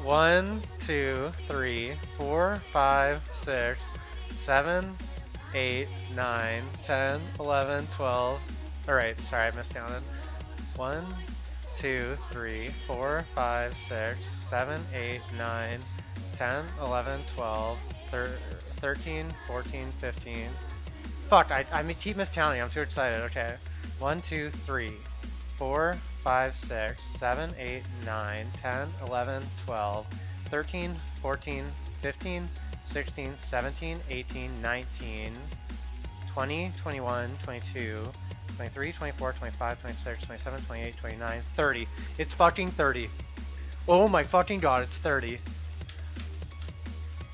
1, 2, 3, 4, 5, 6, 7, 8, 9, 10, 11, 12. Alright, sorry, I miscounted. 1, 2, 3, 4, 5, 6, 7, 8, 9, 10, 11, 12, 13, 14, 15. Fuck, I keep miscounting. I'm too excited. Okay. 1, 2, 3, 4, 5, 6, 7, 8, 9, 10, 11, 12, 13, 14, 15, 16, 17, 18, 19, 20, 21, 22, 23, 24, 25, 26, 27, 28, 29, 30. It's fucking 30. Oh my fucking god, it's 30.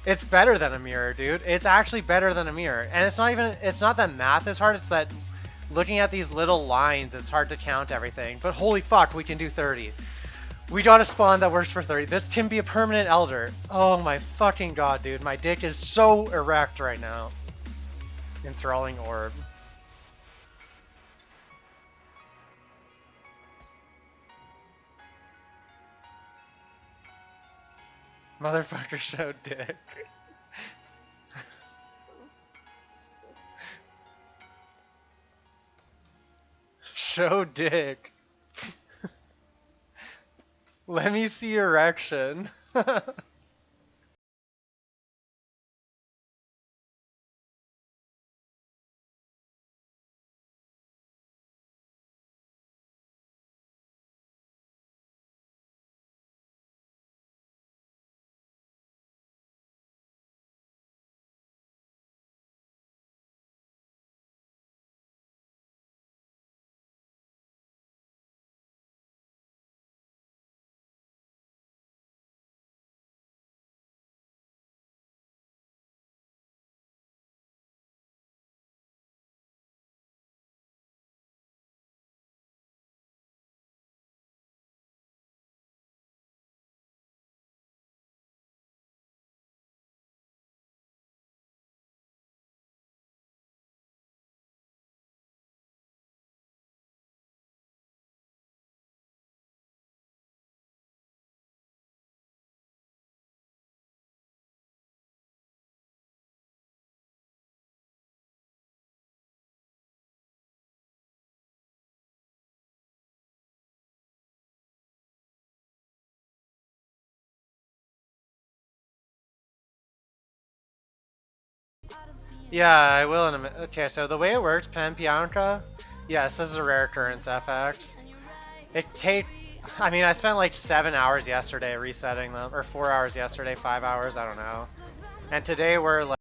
It's better than a mirror, dude. It's actually better than a mirror. And it's not that math is hard, it's that looking at these little lines, it's hard to count everything. But holy fuck, we can do 30. We got a spawn that works for 30. This can be a permanent elder. Oh my fucking god, dude. My dick is so erect right now. Enthralling orb. Motherfucker showed dick. Show dick. Let me see erection. Yeah, I will in a minute. Okay, so the way it works, Pen Pianca, yes, this is a rare occurrence FX. It take, I mean, I spent like 7 hours yesterday resetting them, or 4 hours yesterday, 5 hours, I don't know. And today we're like,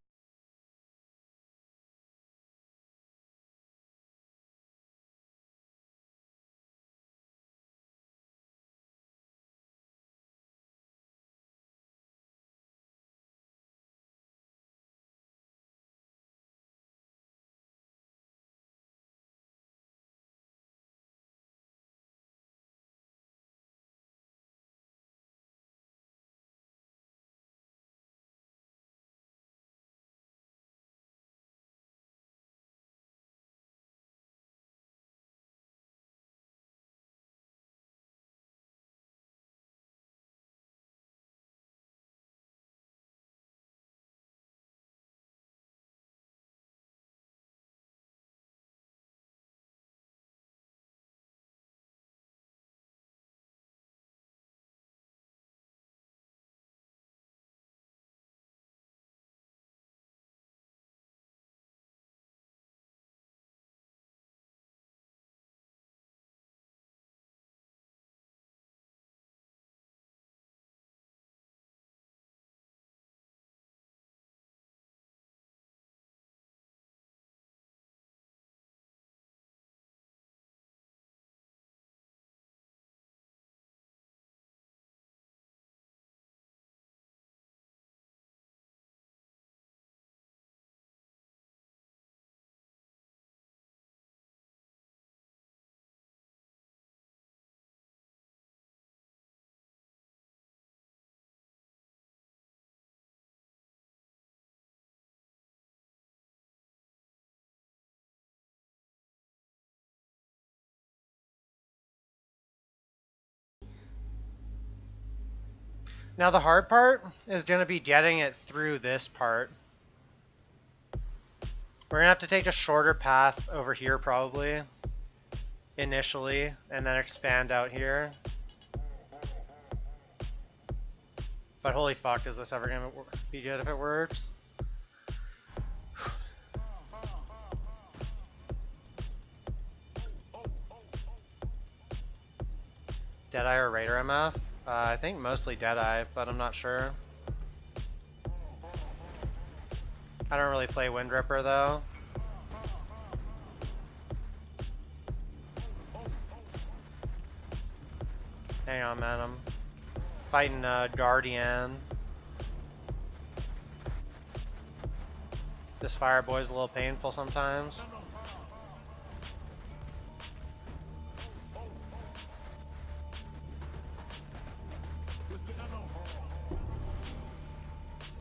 now the hard part is gonna be getting it through this part. We're gonna have to take a shorter path over here probably, initially, and then expand out here. But holy fuck, is this ever gonna be good if it works? Deadeye or Raider MF? I think mostly Deadeye, but I'm not sure. I don't really play Wind Ripper though. Hang on, man. I'm fighting Guardian. This fire boy's a little painful sometimes.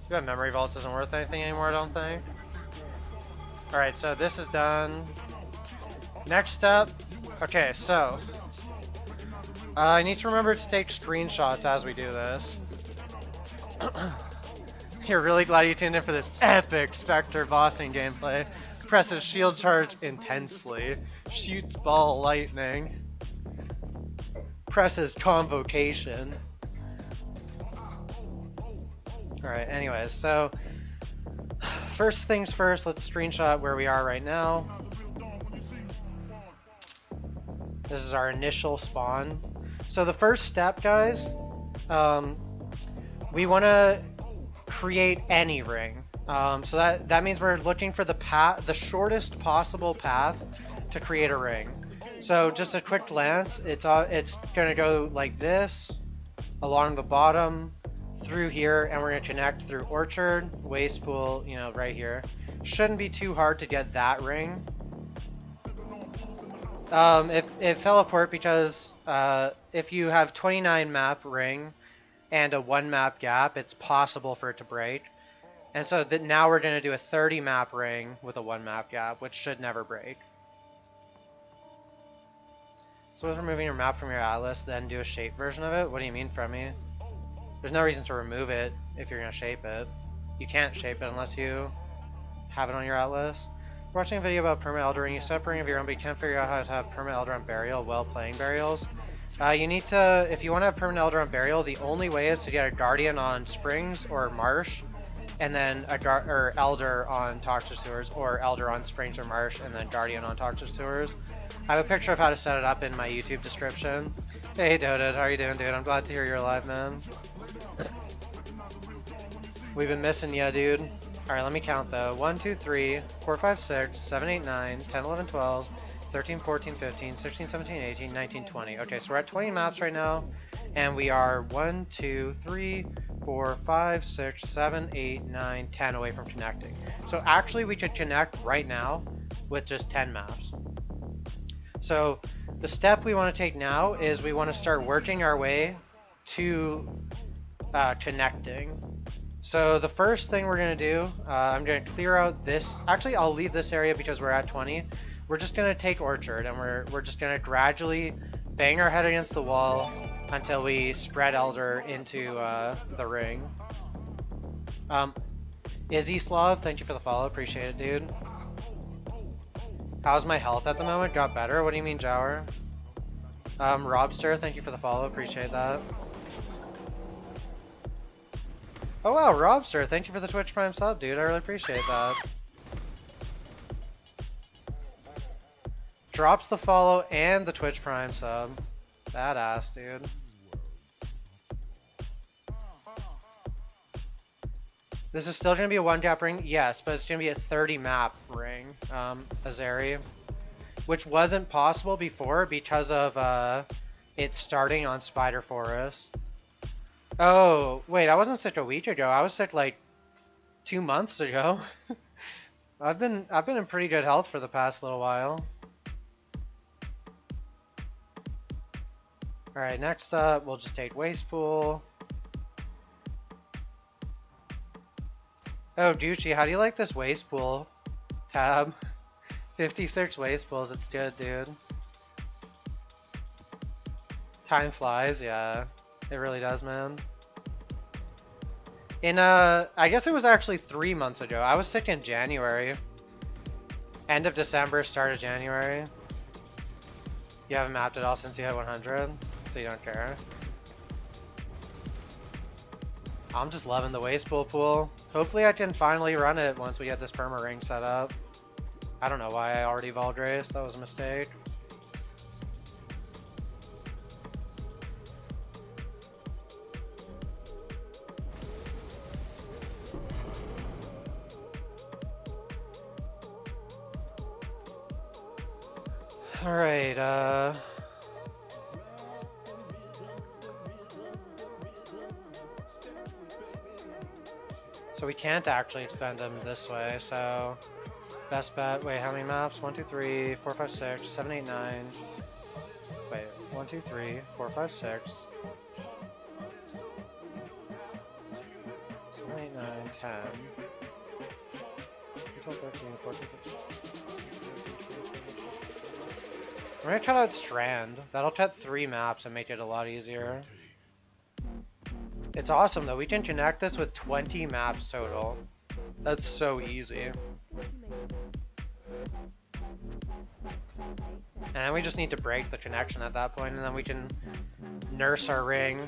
Good memory vaults isn't worth anything anymore, I don't think. Alright, so this is done. Next up, okay, so I need to remember to take screenshots as we do this. You're really glad you tuned in for this epic Spectre bossing gameplay. Presses shield charge intensely. Shoots ball lightning. Presses convocation. Alright, anyways, so first things first, let's screenshot where we are right now. This is our initial spawn. So the first step, guys, we want to create any ring. So that means we're looking for the shortest possible path to create a ring. So just a quick glance, it's gonna go like this, along the bottom, through here, and we're gonna connect through Orchard, Waste Pool, you know, right here. Shouldn't be too hard to get that ring. It fell apart because if you have 29 map ring and a 1 map gap, it's possible for it to break. And so now we're going to do a 30 map ring with a 1 map gap, which should never break. So with removing your map from your atlas, then do a shape version of it? What do you mean from me? There's no reason to remove it if you're going to shape it. You can't shape it unless you have it on your atlas. We're watching a video about perma eldering. You set up a ring of your own, but you can't figure out how to have perma elder on burial while playing burials. You need to, if you want to have permanent elder on burial, the only way is to get a guardian on springs or marsh, and then or Elder on Toxic Sewers, or Elder on Springs or Marsh, and then Guardian on Toxic Sewers. I have a picture of how to set it up in my YouTube description. Hey Doded, how are you doing, dude? I'm glad to hear you're alive, man. We've been missing ya, dude. Alright, let me count though. 1, 2, 3, 4, 5, 6, 7, 8, 9, 10, 11, 12, 13, 14, 15, 16, 17, 18, 19, 20. Okay, so we're at 20 maps right now, and we are 1, 2, 3, 4, 5, 6, 7, 8, 9, 10 away from connecting. So actually we could connect right now with just 10 maps. So the step we want to take now is we want to start working our way to connecting. So the first thing we're going to do, I'm going to clear out this. Actually, I'll leave this area because we're at 20. We're just going to take Orchard, and we're just going to gradually bang our head against the wall until we spread Elder into the ring. Izzy Slav, thank you for the follow. Appreciate it, dude. How's my health at the moment? Got better? What do you mean, Jower? Robster, thank you for the follow. Appreciate that. Oh wow, Robster, thank you for the Twitch Prime sub, dude. I really appreciate that. Drops the follow and the Twitch Prime sub. Badass, dude. This is still going to be a one-gap ring? Yes, but it's going to be a 30-map ring, Azeri. Which wasn't possible before because of it starting on Spider Forest. Oh, wait, I wasn't sick a week ago. I was sick like 2 months ago. I've been in pretty good health for the past little while. Alright, next up, we'll just take Waste Pool. Oh, Gucci, how do you like this Waste Pool tab? 56 Waste Pools, it's good, dude. Time flies, yeah. It really does, man. I guess it was actually 3 months ago. I was sick in January. End of December, start of January. You haven't mapped it all since you had 100, so you don't care. I'm just loving the Waste Pool. Hopefully I can finally run it once we get this perma ring set up. I don't know why I already Vault Race, that was a mistake. Alright, so we can't actually expend them this way, so best bet. Wait, how many maps? 1, 2, 3, 4, 5, 6, 7, 8, 9. Wait, 1, 2, 3, 4, 5, 6. 7, 8, 9, 10. 12, 13, 14, 15. I'm gonna cut out Strand. That'll cut 3 maps and make it a lot easier. It's awesome though. We can connect this with 20 maps total. That's so easy. And then we just need to break the connection at that point, and then we can nurse our ring.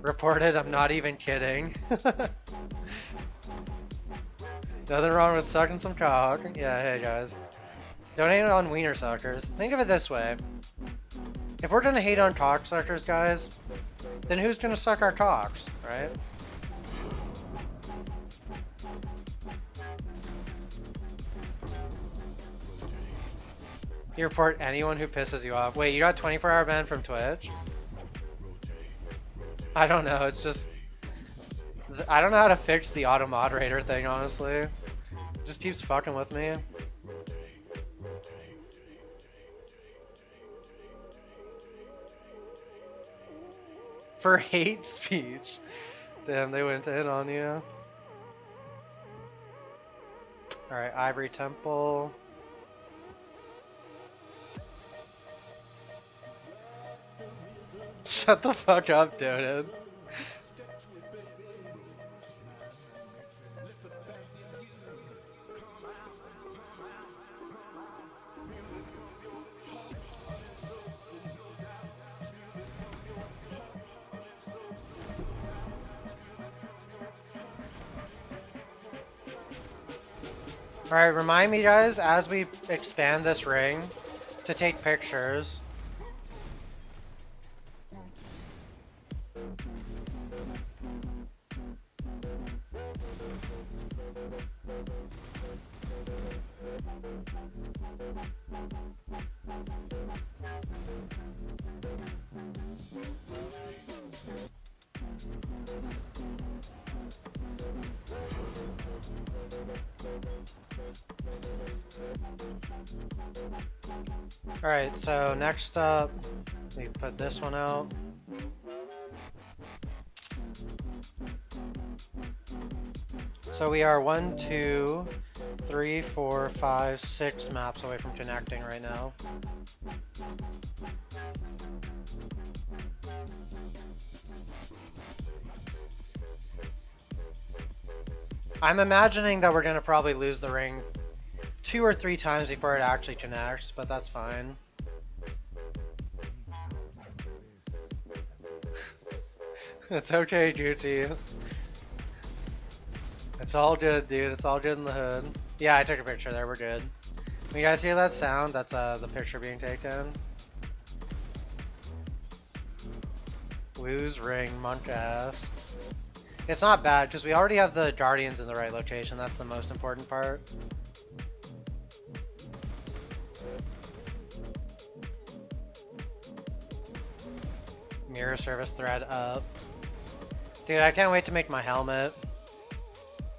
Reported, I'm not even kidding. Nothing wrong with sucking some cock. Yeah, hey guys. Donate on wiener suckers. Think of it this way. If we're gonna hate on cock suckers, guys, then who's gonna suck our cocks, right? You report anyone who pisses you off. Wait, you got 24-hour ban from Twitch? I don't know, it's just... I don't know how to fix the auto moderator thing, honestly. It just keeps fucking with me. For hate speech. Damn, they went in on you. Alright, Ivory Temple. Shut the fuck up, dude. Alright, remind me guys, as we expand this ring, to take pictures. Alright, so next up, we put this one out. So we are 1, 2, 3, 4, 5, 6 maps away from connecting right now. I'm imagining that we're gonna probably lose the ring 2 or 3 times before it actually connects, but that's fine. It's okay, Juti. It's all good, dude. It's all good in the hood. Yeah, I took a picture there. We're good. When you guys hear that sound, that's the picture being taken. Lose ring, monk ass. It's not bad, because we already have the guardians in the right location. That's the most important part. Mirror service thread up. Dude, I can't wait to make my helmet.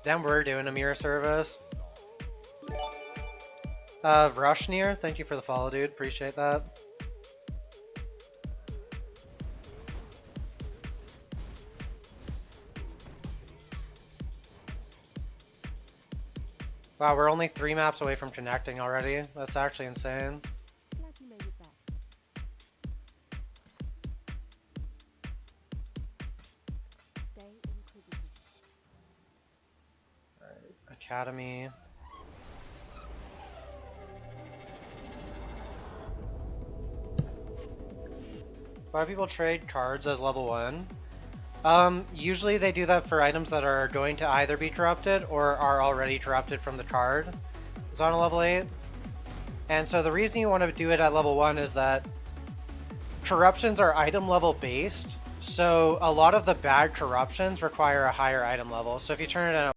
Then we're doing a mirror service. Rushnir, thank you for the follow, dude. Appreciate that. Wow, we're only 3 maps away from connecting already. That's actually insane. Glad you made it back. Stay inquisitive. Alright, Academy. Why do people trade cards as level 1? Usually they do that for items that are going to either be corrupted or are already corrupted from the card. It's on a level 8. And so the reason you want to do it at level 1 is that corruptions are item level based. So a lot of the bad corruptions require a higher item level. So if you turn it in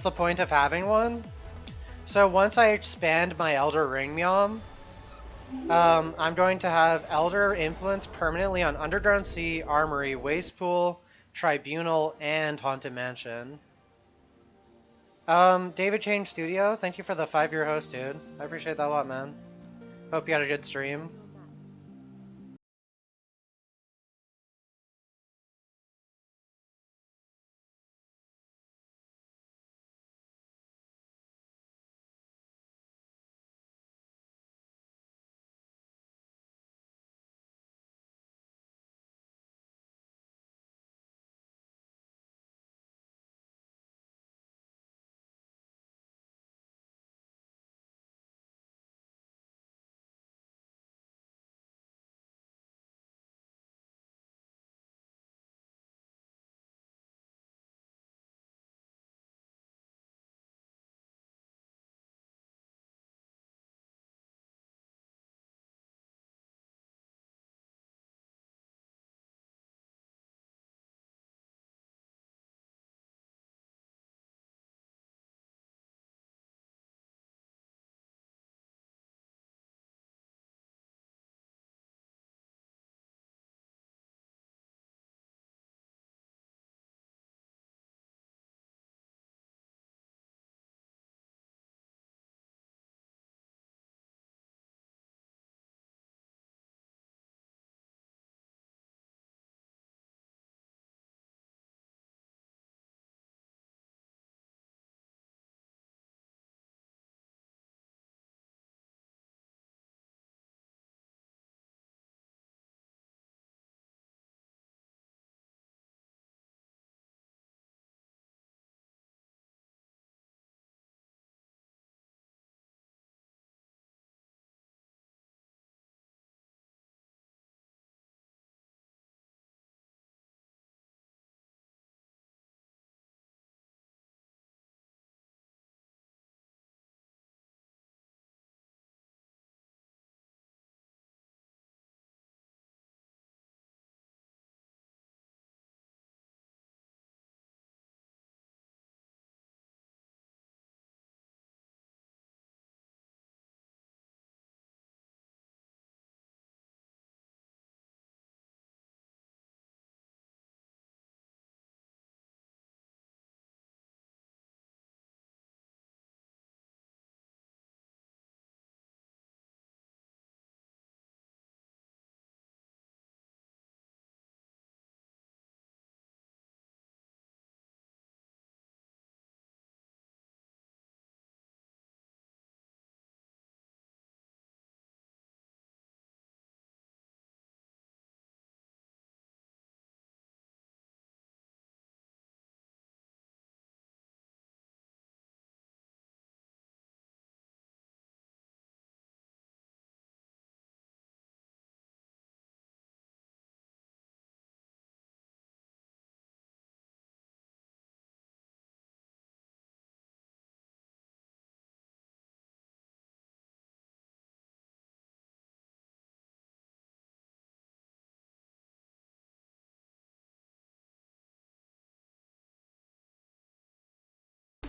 the point of having one. So once I expand my Elder Ring Meom, I'm going to have Elder Influence permanently on Underground Sea, Armory, Waste Pool, Tribunal, and Haunted Mansion. David Change Studio, thank you for the 5-year host, dude. I appreciate that a lot, man. Hope you had a good stream. Your maps.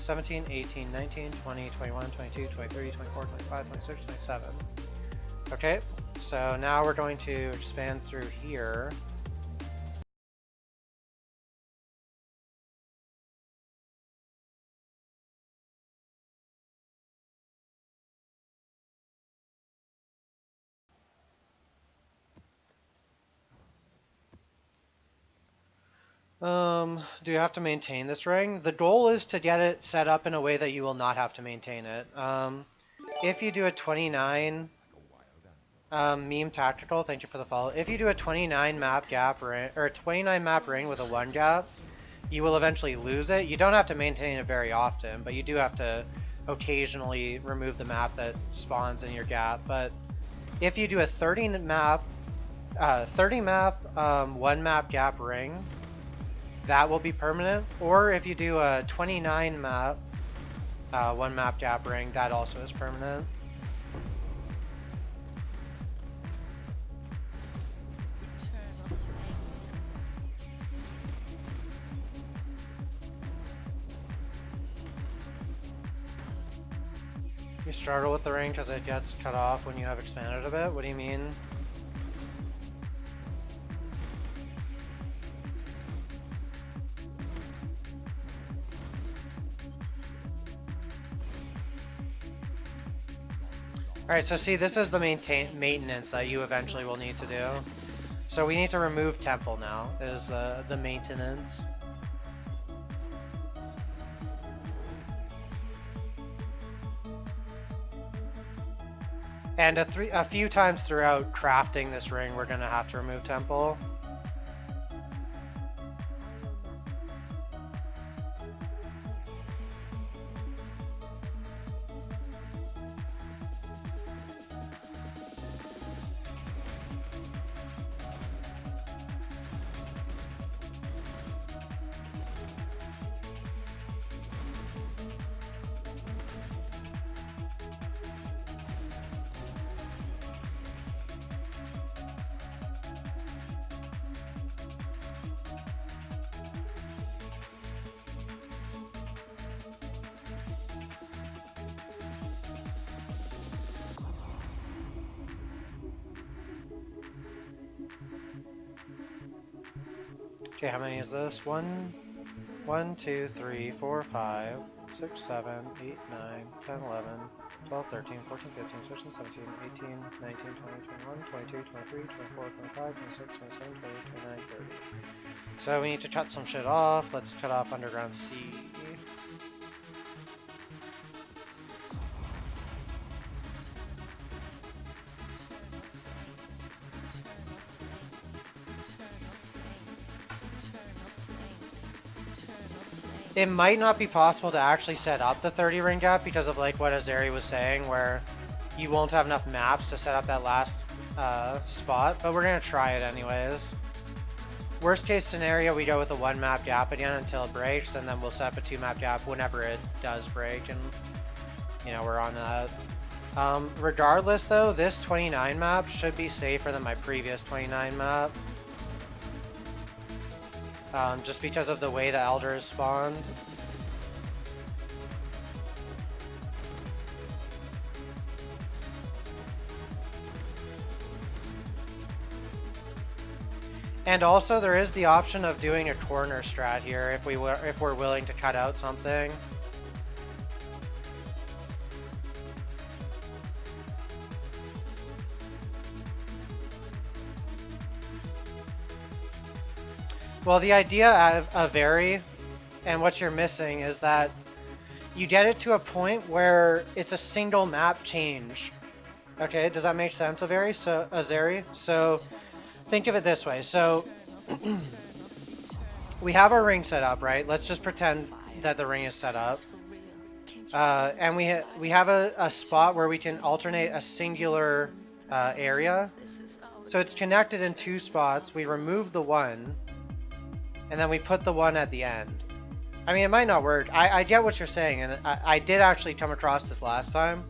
17, 18, 19, 20, 21, 22, 23, 24, 25, 26, 27. Okay, so now we're going to expand through here. Do you have to maintain this ring? The goal is to get it set up in a way that you will not have to maintain it. If you do a 29, meme tactical, thank you for the follow. If you do a 29 map gap ring, or a 29 map ring with a 1 gap, you will eventually lose it. You don't have to maintain it very often, but you do have to occasionally remove the map that spawns in your gap. But if you do a 30 map, 1 map gap ring, that will be permanent. Or if you do a 29 map, 1 map gap ring, that also is permanent. You struggle with the ring because it gets cut off when you have expanded a bit? What do you mean? Alright, so see, this is the maintenance that you eventually will need to do. So we need to remove temple now, is the maintenance. And a few times throughout crafting this ring, we're gonna have to remove temple. Okay, how many is this? 1, 2, 3, 4, 5, 6, 7, 8, 9, 10, 11, 12, 13, 14, 15, 16, 17, 18, 19, 20, 21, 22, 23, 24, 25, 26, 27, 28, 29, 30. So we need to cut some shit off. Let's cut off underground C. It might not be possible to actually set up the 30 ring gap because of like what Azeri was saying, where you won't have enough maps to set up that last spot, but we're gonna try it anyways. Worst case scenario, we go with a 1 map gap again until it breaks, and then we'll set up a 2 map gap whenever it does break, and you know, we're on that. Regardless though, this 29 map should be safer than my previous 29 map. Just because of the way the elders spawned. And also there is the option of doing a corner strat here if we're willing to cut out something. Well, the idea of Vary and what you're missing is that you get it to a point where it's a single map change. Okay, does that make sense, Azeri? So think of it this way. So we have our ring set up, right? Let's just pretend that the ring is set up. And we have a spot where we can alternate a singular area. So it's connected in 2 spots. We remove the 1. And then we put the 1 at the end. I mean, it might not work. I get what you're saying, and I did actually come across this last time.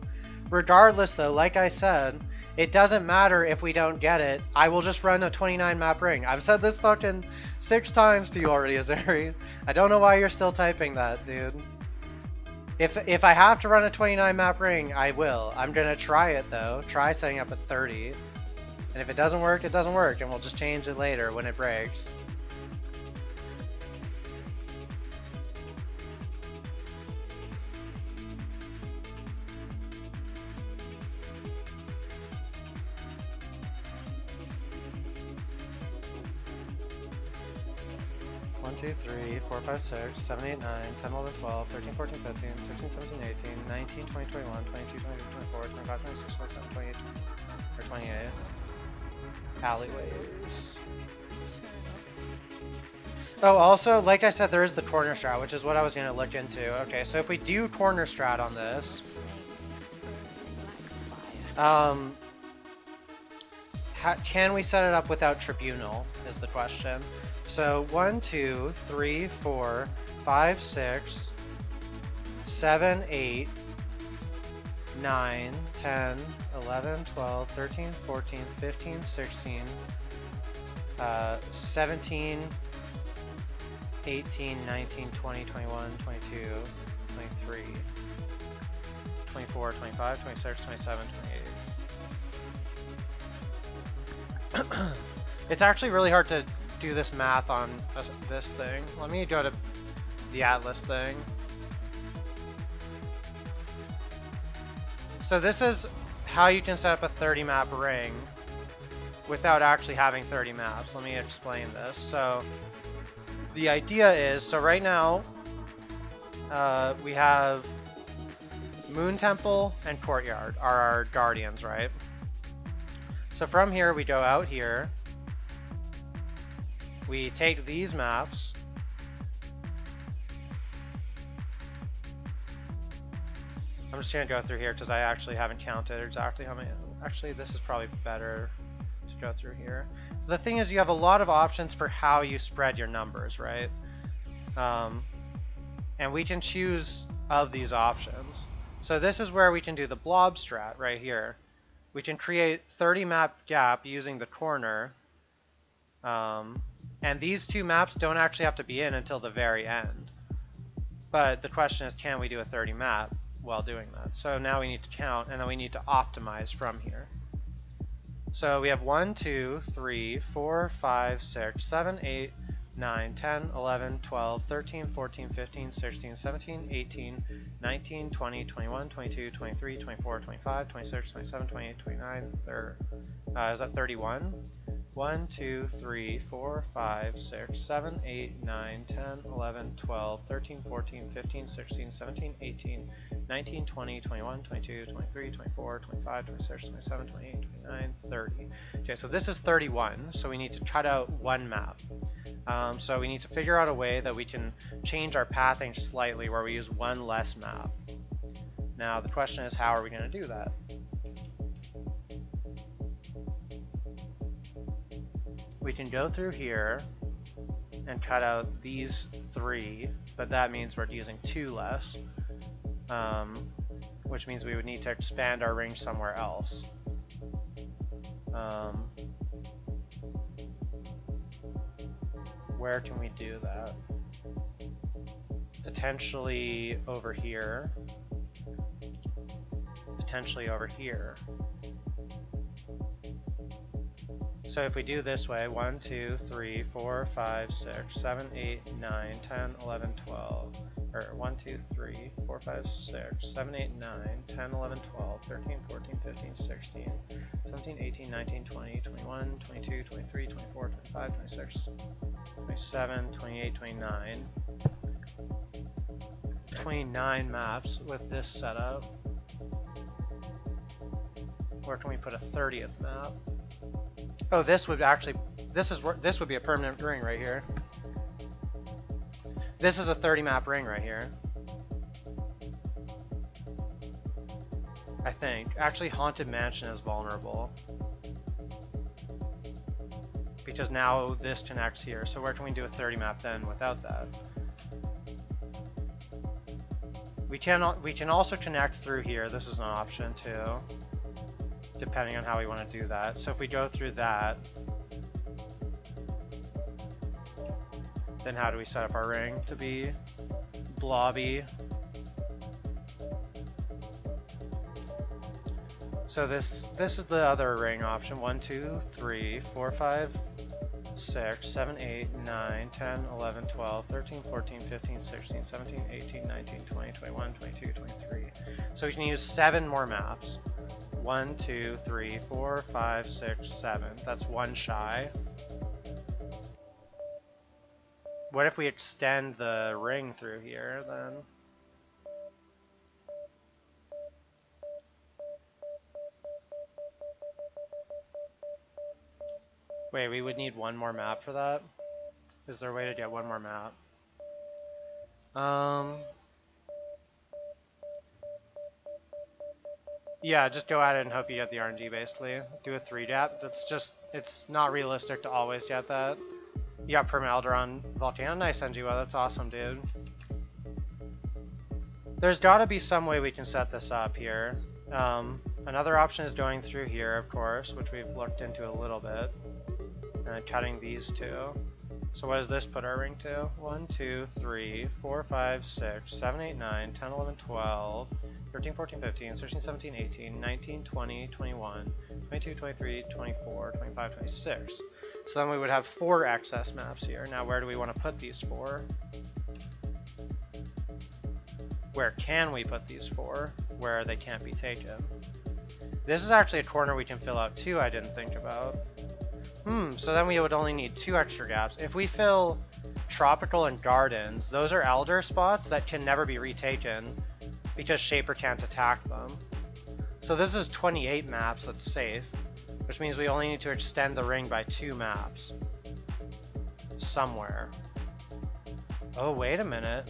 Regardless, though, like I said, it doesn't matter if we don't get it. I will just run a 29 map ring. I've said this fucking 6 times to you already, Azeri. I don't know why you're still typing that, dude. If I have to run a 29 map ring, I will. I'm gonna try it, though. Try setting up a 30. And if it doesn't work, it doesn't work, and we'll just change it later when it breaks. One, 2, 3, 4, 5, 6, 7, 8, 9, 10, 11, 12, 13, 14, 15, 16, 17, 18, 19, 20, 21, 22, 23, 24, 25, 26, 27, 28, or 28. Alleyways. Oh, also, like I said, there is the corner strat, which is what I was going to look into. Okay, so if we do corner strat on this, can we set it up without tribunal, is the question. So 1, 2, 3, 4, 5, 6, 7, 8, 9, 10, 11, 12, 13, 14, 15, 16, 17, 18, 19, 20, 21, 22, 23, 24, 25, 26, 27, 28. It's actually really hard to do this math on this thing. Let me go to the Atlas thing. So this is how you can set up a 30 map ring without actually having 30 maps. Let me explain this. So the idea is, so right now we have Moon Temple and Courtyard are our guardians, right? So from here we go out here, we take these maps, I'm just gonna go through here because I actually haven't counted exactly how many. Actually, this is probably better to go through here. So the thing is, you have a lot of options for how you spread your numbers, right? And we can choose of these options. So this is where we can do the blob strat right here. We can create 30 map gap using the corner. And these two maps don't actually have to be in until the very end. But the question is, can we do a 30 map while doing that? So now we need to count, and then we need to optimize from here. So we have 1, 2, 3, 4, 5, 6, 7, 8, 9, 10, 11, 12, 13, 14, 15, 16, 17, 18, 19, 20, 21, 22, 23, 24, 25, 26, 27, 28, 29, is that 31? 1, 2, 3, 4, 5, 6, 7, 8, 9, 10, 11, 12, 13, 14, 15, 16, 17, 18, 19, 20, 21, 22, 23, 24, 25, 26, 27, 28, 29, 30. Okay, so this is 31, so we need to cut out one map. So we need to figure out a way that we can change our pathing slightly where we use one less map. Now the question is, how are we going to do that? We can go through here and cut out these 3, but that means we're using 2 less, which means we would need to expand our ring somewhere else. Where can we do that? Potentially over here. Potentially over here. So if we do this way, 1, 2, 3, 4, 5, 6, 7, 8, 9, 10, 11, 12, or 1, 2, 3, 4, 5, 6, 7, 8, 9, 10, 11, 12, 13, 14, 15, 16, 17, 18, 19, 20, 21, 22, 23, 24, 25, 26, 27, 28, 29. 29 maps with this setup. Where can we put a 30th map? Oh, this would actually, this would be a permanent ring right here. This is a 30 map ring right here. I think. Actually, Haunted Mansion is vulnerable. Because now this connects here. So where can we do a 30 map then without that? We can also connect through here. This is an option too, depending on how we want to do that. So if we go through that, then how do we set up our ring to be blobby? So this is the other ring option. 1, 2, 3, 4, 5, 6, 7, 8, 9, 10, 11, 12, 13, 14, 15, 16, 17, 18, 19, 20, 21, 22, 23. So we can use 7 more maps. 1, 2, 3, 4, 5, 6, 7. That's 1 shy. What if we extend the ring through here then? Wait, we would need 1 more map for that? Is there a way to get 1 more map? Yeah, just go at it and hope you get the RNG basically. Do a 3 gap. That's just, it's not realistic to always get that. You got Perma Elder on Volcano. Nice NGO, that's awesome, dude. There's gotta be some way we can set this up here. Another option is going through here, of course, which we've looked into a little bit. And cutting these 2. So what does this put our ring to? 1, 2, 3, 4, 5, 6, 7, 8, 9, 10, 11, 12, 13, 14, 15, 16, 17, 18, 19, 20, 21, 22, 23, 24, 25, 26. So then we would have 4 excess maps here. Now where do we want to put these 4? Where can we put these 4? Where they can't be taken. This is actually a corner we can fill out too, I didn't think about. So then we would only need 2 extra gaps. If we fill tropical and gardens, those are elder spots that can never be retaken because Shaper can't attack them. So this is 28 maps that's safe, which means we only need to extend the ring by 2 maps. Somewhere. Oh, wait a minute.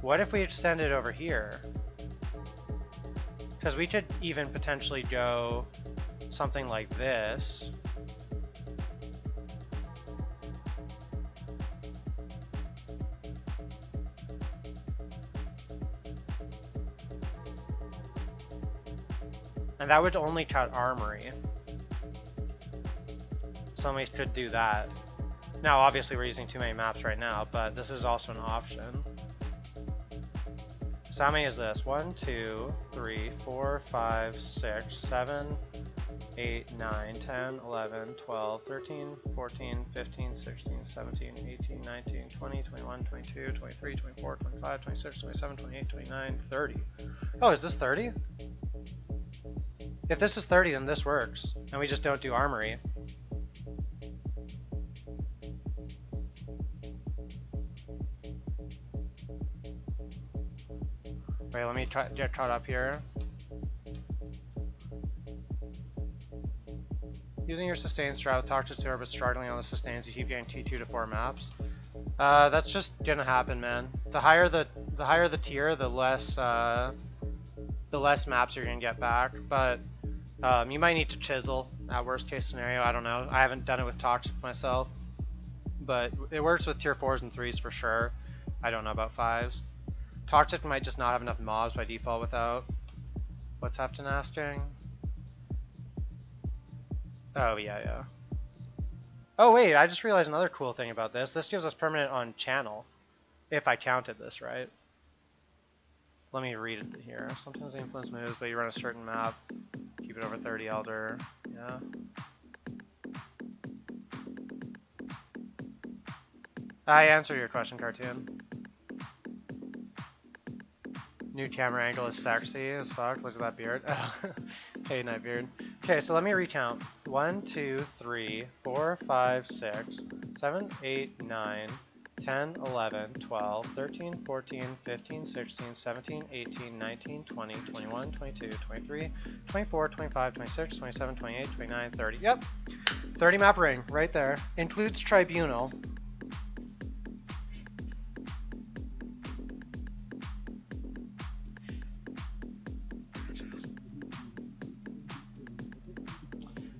What if we extend it over here? Because we could even potentially go something like this. And that would only cut armory. So we could do that. Now obviously we're using too many maps right now, but this is also an option. So how many is this? 1, 2, 3, 4, 5, 6, 7, 8, 9, 10, 11, 12, 13, 14, 15, 16, 17, 18, 19, 20, 21, 22, 23, 24, 25, 26, 27, 28, 29, 30. Oh, is this 30? If this is 30, then this works, and we just don't do armory. Wait, let me get caught up here. Using your sustain strat with Toxic Zero but struggling on the sustains, you keep getting T2 to 4 maps. That's just gonna happen, man. The higher the tier, the less maps you're gonna get back. But you might need to chisel at worst case scenario. I don't know. I haven't done it with Toxic myself, but it works with tier 4s and 3s for sure. I don't know about 5s. Toxic might just not have enough mobs by default without. What's Hepton asking? Oh, yeah. Oh, wait, I just realized another cool thing about this. This gives us permanent on channel, if I counted this right. Let me read it here. Sometimes the influence moves, but you run a certain map. Keep it over 30 elder. Yeah. I answered your question, Cartoon. New camera angle is sexy as fuck. Look at that beard. Hey, Nightbeard. Okay, so let me recount. 1, 2, 3, 4, 5, 6, 7, 8, 9, 10, 11, 12, 13, 14, 15, 16, 17, 18, 19, 20, 21, 22, 23, 24, 25, 26, 27, 28, 29, 30. Yep. 30 map ring right there. Includes Tribunal.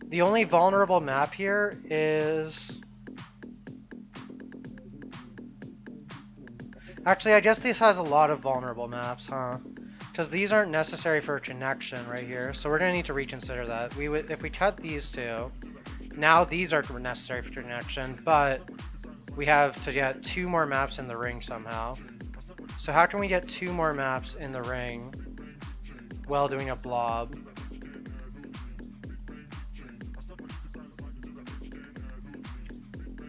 The only vulnerable map here is... Actually, I guess this has a lot of vulnerable maps, huh? Because these aren't necessary for a connection right here, so we're going to need to reconsider that. We would, if we cut these 2, now these are necessary for connection, but we have to get 2 more maps in the ring somehow. So how can we get 2 more maps in the ring while doing a blob?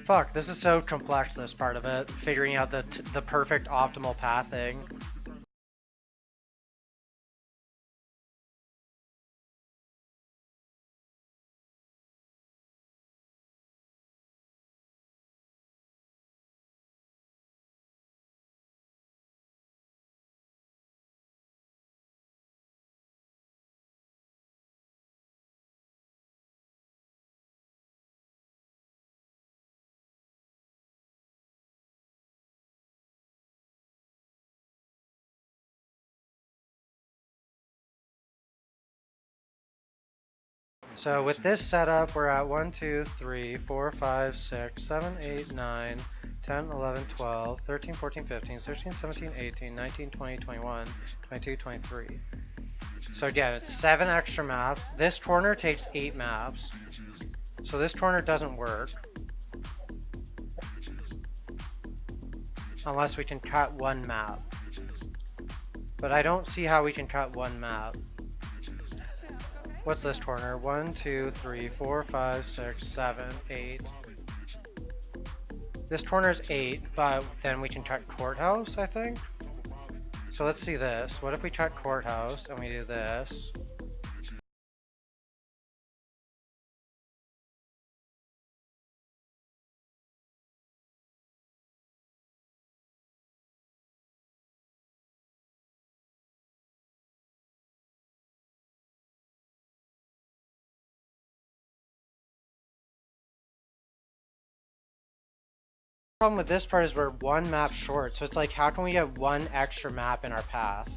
Fuck, this is so complex, this part of it. Figuring out the perfect optimal pathing. So with this setup, we're at 1, 2, 3, 4, 5, 6, 7, 8, 9, 10, 11, 12, 13, 14, 15, 16, 17, 18, 19, 20, 21, 22, 23. So again, it's 7 extra maps. This corner takes 8 maps. So this corner doesn't work. Unless we can cut 1 map. But I don't see how we can cut one map. What's this corner? 1, 2, 3, 4, 5, 6, 7, 8. This corner's 8, but then we can cut courthouse, I think? So let's see this. What if we cut courthouse and we do this? Problem with this part is we're one map short, so it's like, how can we get one extra map in our path?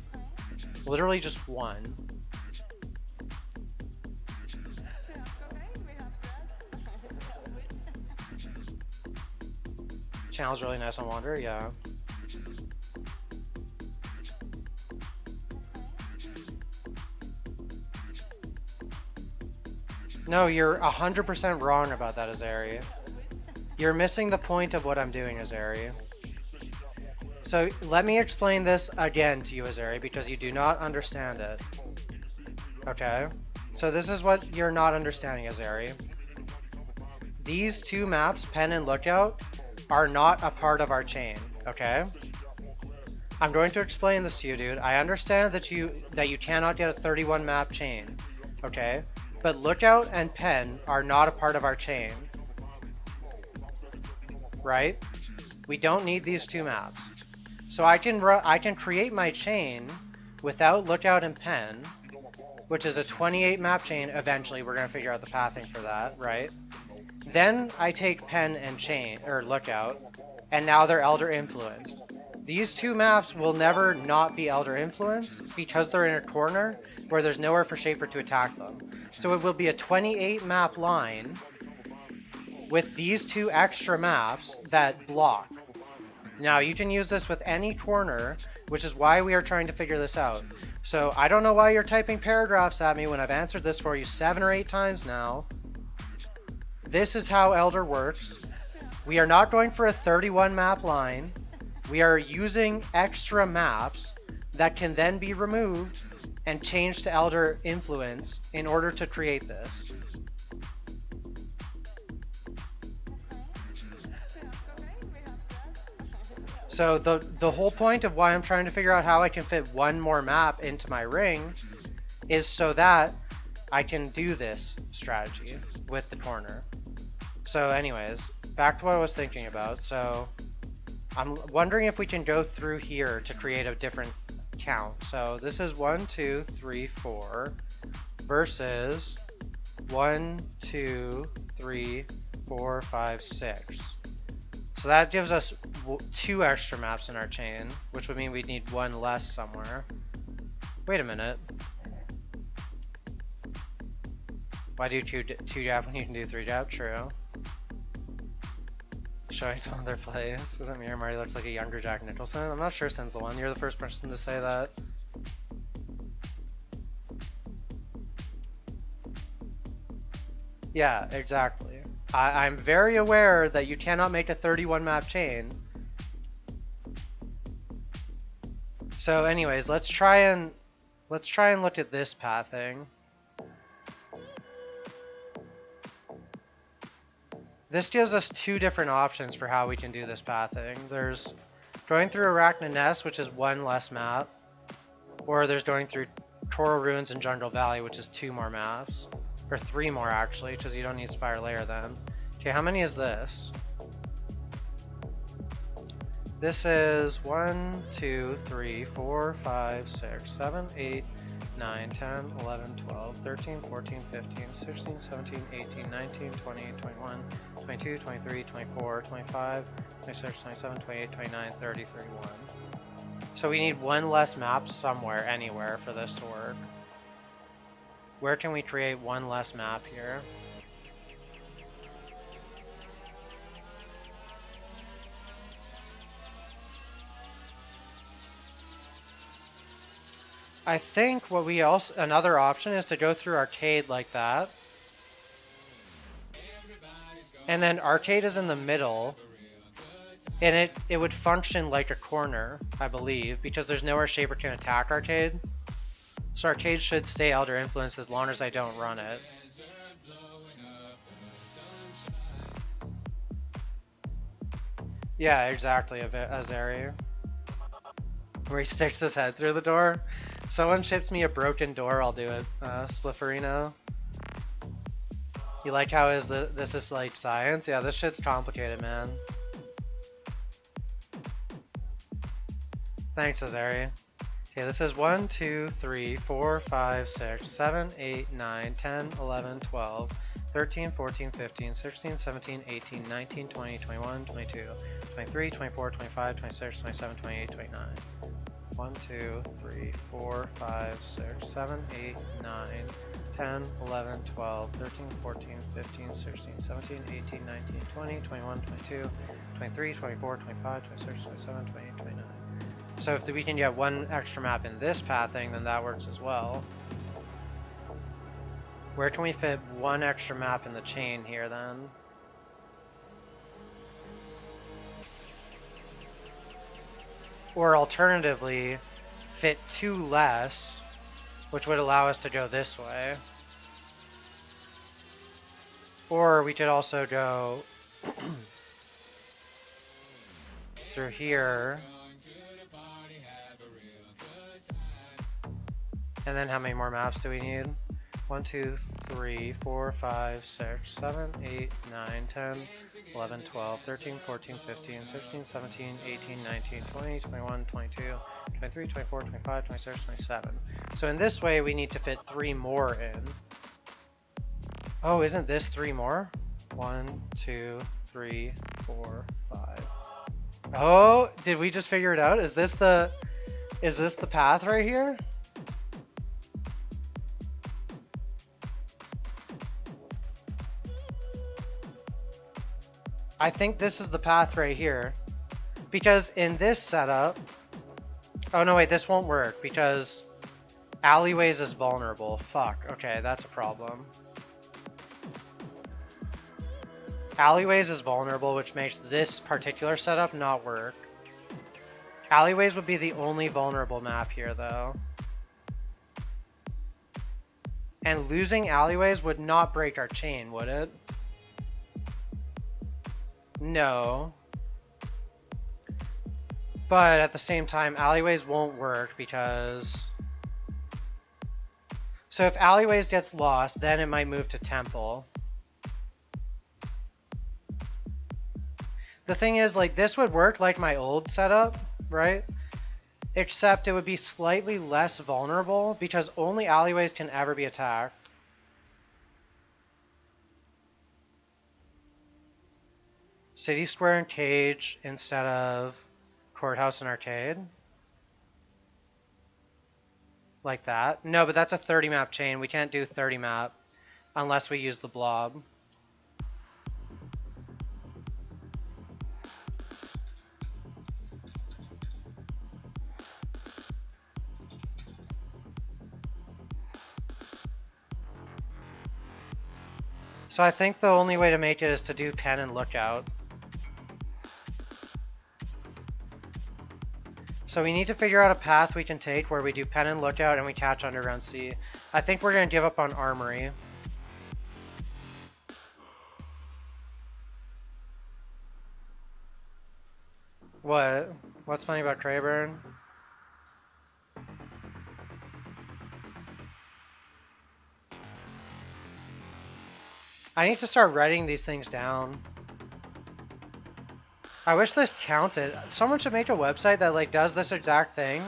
Literally just one. Channel's really nice on Wander, yeah. No, you're 100% wrong about that, Azari. You're missing the point of what I'm doing, Azari. So let me explain this again to you, Azari, because you do not understand it. Okay? So this is what you're not understanding, Azari. These two maps, Pen and Lookout, are not a part of our chain, okay? I'm going to explain this to you, dude. I understand that you cannot get a 31 map chain, okay? But Lookout and Pen are not a part of our chain. Right? We don't need these two maps. So I can create my chain without Lookout and Pen, which is a 28 map chain. Eventually, we're gonna figure out the pathing for that, right? Then I take Pen and chain or Lookout, and now they're Elder influenced. These two maps will never not be Elder influenced because they're in a corner where there's nowhere for Shaper to attack them. So it will be a 28 map line with these two extra maps that block. Now you can use this with any corner, which is why we are trying to figure this out. So I don't know why you're typing paragraphs at me when I've answered this for you 7 or 8 times now. This is how Elder works. We are not going for a 31 map line. We are using extra maps that can then be removed and changed to Elder influence in order to create this. So the whole point of why I'm trying to figure out how I can fit one more map into my ring is so that I can do this strategy with the corner. So anyways, back to what I was thinking about. So I'm wondering if we can go through here to create a different count. So this is 1, 2, 3, 4 versus 1, 2, 3, 4, 5, 6. So that gives us 2 extra maps in our chain, which would mean we'd need 1 less somewhere. Wait a minute. Why do 2 jab when you can do 3 jab? True. Showing some of their plays. Doesn't Mirror Marty looks like a younger Jack Nicholson? I'm not sure Sin's the one. You're the first person to say that. Yeah, exactly. I'm very aware that you cannot make a 31 map chain. So anyways, let's try and look at this pathing. This gives us 2 different options for how we can do this pathing. There's going through Arachna Nest, which is 1 less map, or there's going through Coral Ruins and Jungle Valley, which is 2 more maps. Or 3 more actually, because you don't need Spire Layer then. Okay, how many is this? This is 1, 2, 3, 4, 5, 6, 7, 8, 9, 10, 11, 12, 13, 14, 15, 16, 17, 18, 19, 20, 21, 22, 23, 24, 25, 26, 27, 28, 29, 30, 31. So we need 1 less map somewhere, anywhere for this to work. Where can we create 1 less map here? I think what we also, another option is to go through Arcade like that. And then Arcade is in the middle. And it would function like a corner, I believe, because there's nowhere Shaper can attack Arcade. So Arcade should stay Elder Influence as long as I don't run it. Yeah, exactly, Azeri. Where he sticks his head through the door. Someone ships me a broken door, I'll do it. Splifferino. You like how this is like science? Yeah, this shit's complicated, man. Thanks, Azeri. Okay, this is 1, 2, 3, 4, 5, 6, 7, 8, 9, 10, 11, 12, 13, 14, 15, 16, 17, 18, 19, 20, 21, 22, 23, 24, 25, 26, 27, 28, 29. 1, 2, 3, 4, 5, 6, 7, 8, 9, 10, 11, 12, 13, 14, 15, 16, 17, 18, 19, 20, 21, 22, 23, 24, 25, 26, 27, 28, 29. So if we can get one extra map in this pathing, then that works as well. Where can we fit one extra map in the chain here then? Or alternatively, fit 2 less, which would allow us to go this way. Or we could also go through here. And then how many more maps do we need? 1, 2, 3, 4, 5, 6, 7, 8, 9, 10, 11, 12, 13, 14, 15, 16, 17, 18, 19, 20, 21, 22, 23, 24, 25, 26, 27. So in this way, we need to fit 3 more in. Oh, isn't this 3 more? 1, 2, 3, 4, 5. Oh, did we just figure it out? Is this the path right here? I think this is the path right here. Because in this setup... Oh no, wait, this won't work because Alleyways is vulnerable. Fuck, okay, that's a problem. Alleyways is vulnerable, which makes this particular setup not work. Alleyways would be the only vulnerable map here, though. And losing Alleyways would not break our chain, would it? No. But at the same time, Alleyways won't work because... So if Alleyways gets lost, then it might move to Temple. The thing is, like, this would work like my old setup, right? Except it would be slightly less vulnerable because only Alleyways can ever be attacked. City Square and Cage instead of Courthouse and Arcade. Like that. No, but that's a 30 map chain. We can't do 30 map unless we use the blob. So I think the only way to make it is to do Pen and Lookout. So we need to figure out a path we can take where we do Pen and Lookout and we catch Underground Sea. I think we're going to give up on Armory. What? What's funny about Crayburn? I need to start writing these things down. I wish this counted. Someone should make a website that like does this exact thing,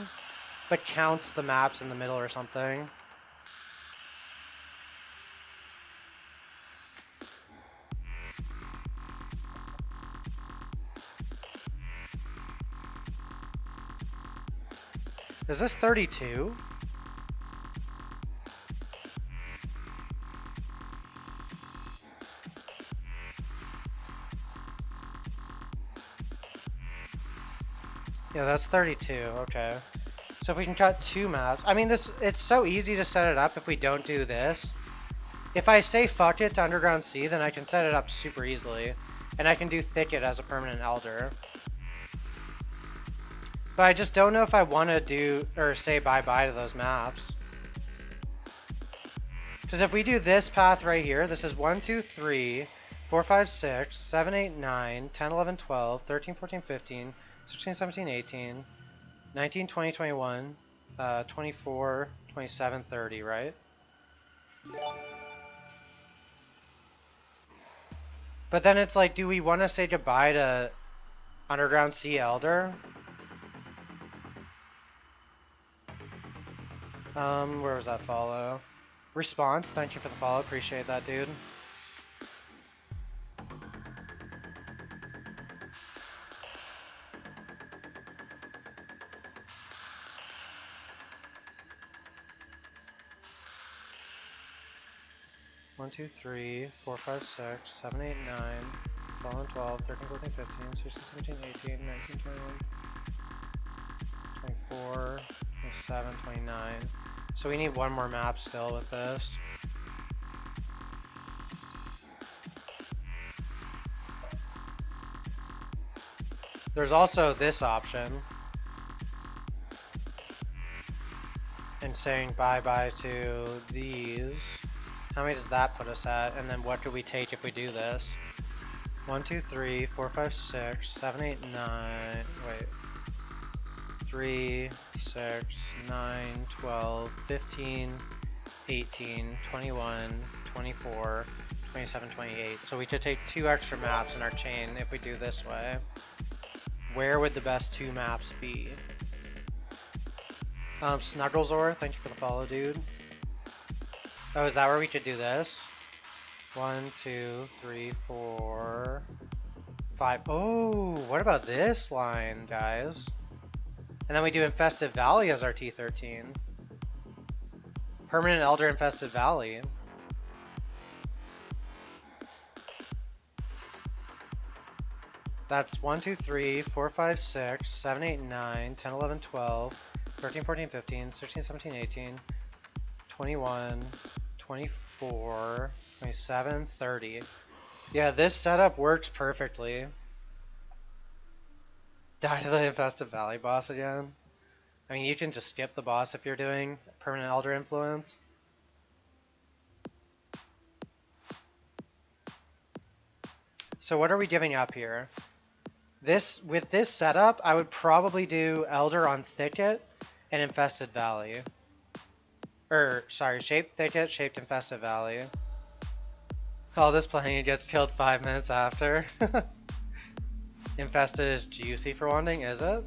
but counts the maps in the middle or something. Is this 32? Yeah, that's 32, okay. So if we can cut 2 maps, I mean it's so easy to set it up if we don't do this. If I say fuck it to Underground Sea, then I can set it up super easily. And I can do Thicket as a permanent Elder. But I just don't know if I want to do or say bye-bye to those maps. Because if we do this path right here, this is 1, 2, 3, 4, 5, 6, 7, 8, 9, 10, 11, 12, 13, 14, 15, 16, 17, 18, 19, 20, 21, 24, 27, 30, right? But then it's like, do we want to say goodbye to Underground Sea Elder? Where was that follow? Response, thank you for the follow, appreciate that, dude. One, 2, 3, 4, 5, 6, 7, 8, 9, 12, 12, 13, 14, 15, 16, 17, 18, 19, 21, 24, 27, 29. So we need one more map still with this. There's also this option. And saying bye-bye to these. How many does that put us at? And then what do we take if we do this? 1, 2, 3, 4, 5, 6, 7, 8, 9. Wait. 3, 6, 9, 12, 15, 18, 21, 24, 27, 28. So we could take 2 extra maps in our chain if we do this way. Where would the best 2 maps be? Snugglesor, thank you for the follow, dude. Oh, is that where we could do this? 1, 2, 3, 4, 5. Oh, what about this line, guys? And then we do Infested Valley as our T13. Permanent Elder Infested Valley. That's 1, 2, 3, 4, 5, 6, 7, 8, 9, 10, 11, 12, 13, 14, 15, 16, 17, 18, 21, 24, 27, 30. Yeah, this setup works perfectly. Die to the Infested Valley boss again. I mean, you can just skip the boss if you're doing Permanent Elder Influence. So what are we giving up here? With this setup, I would probably do Elder on Thicket and Infested Valley. Sorry, Shaped Thicket, Shaped Infested Valley. Oh, this playing gets killed 5 minutes after. Infested is juicy for one thing, is it?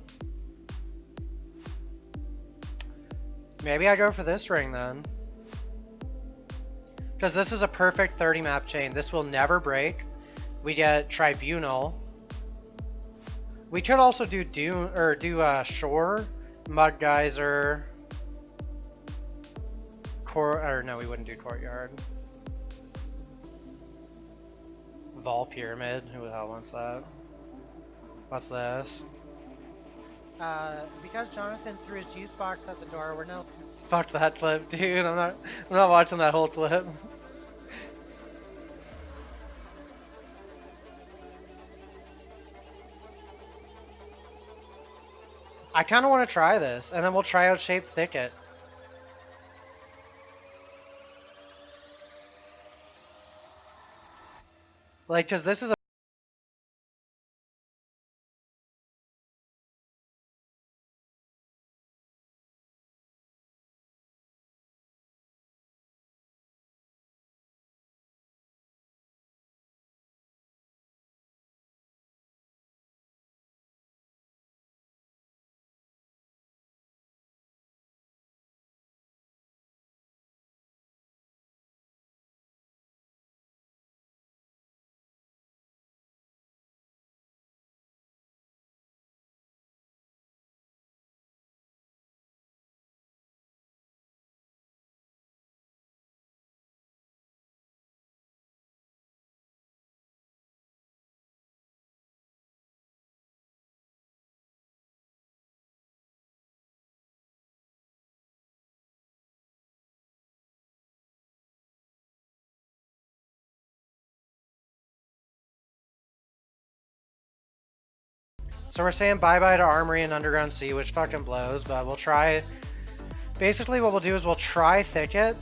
Maybe I go for this ring then. Because this is a perfect 30 map chain. This will never break. We get Tribunal. We could also do Shore, Mud Geyser, no, we wouldn't do Courtyard. Vol Pyramid, who the hell wants that? What's this? Because Jonathan threw his juice box at the door, we're no. Fuck that clip, dude. I'm not watching that whole clip. I kind of want to try this, and then we'll try out Shaped Thicket. Like, cause this is a So we're saying bye-bye to Armory and Underground C, which fucking blows, but we'll try. Basically what we'll do is we'll try Thicket.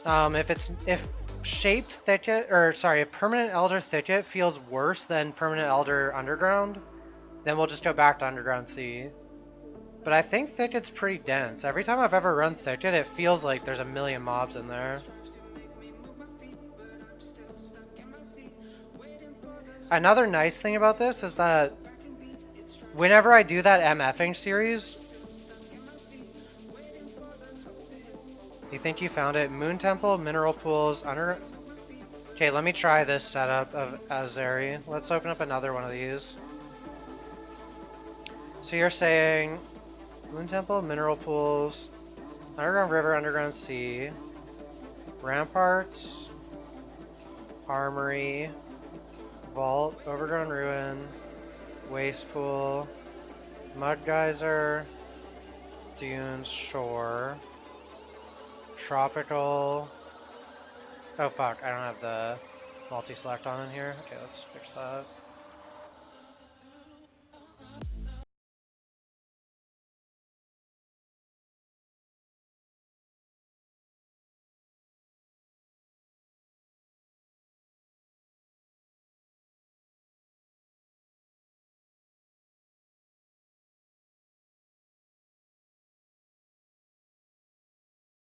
If shaped Thicket, or sorry, if Permanent Elder Thicket feels worse than Permanent Elder Underground, then we'll just go back to Underground C. But I think Thicket's pretty dense. Every time I've ever run Thicket, it feels like there's a million mobs in there. Another nice thing about this is that whenever I do that MFing series, you think you found it? Moon Temple, Mineral Pools, under... Okay, let me try this setup of Azeri. Let's open up another one of these. So you're saying Moon Temple, Mineral Pools, Underground River, Underground Sea, Ramparts, Armory, Vault, Overgrown Ruin, Waste Pool, Mud Geyser, Dunes, Shore, Tropical. Oh fuck, I don't have the multi-select on in here. Okay, let's fix that.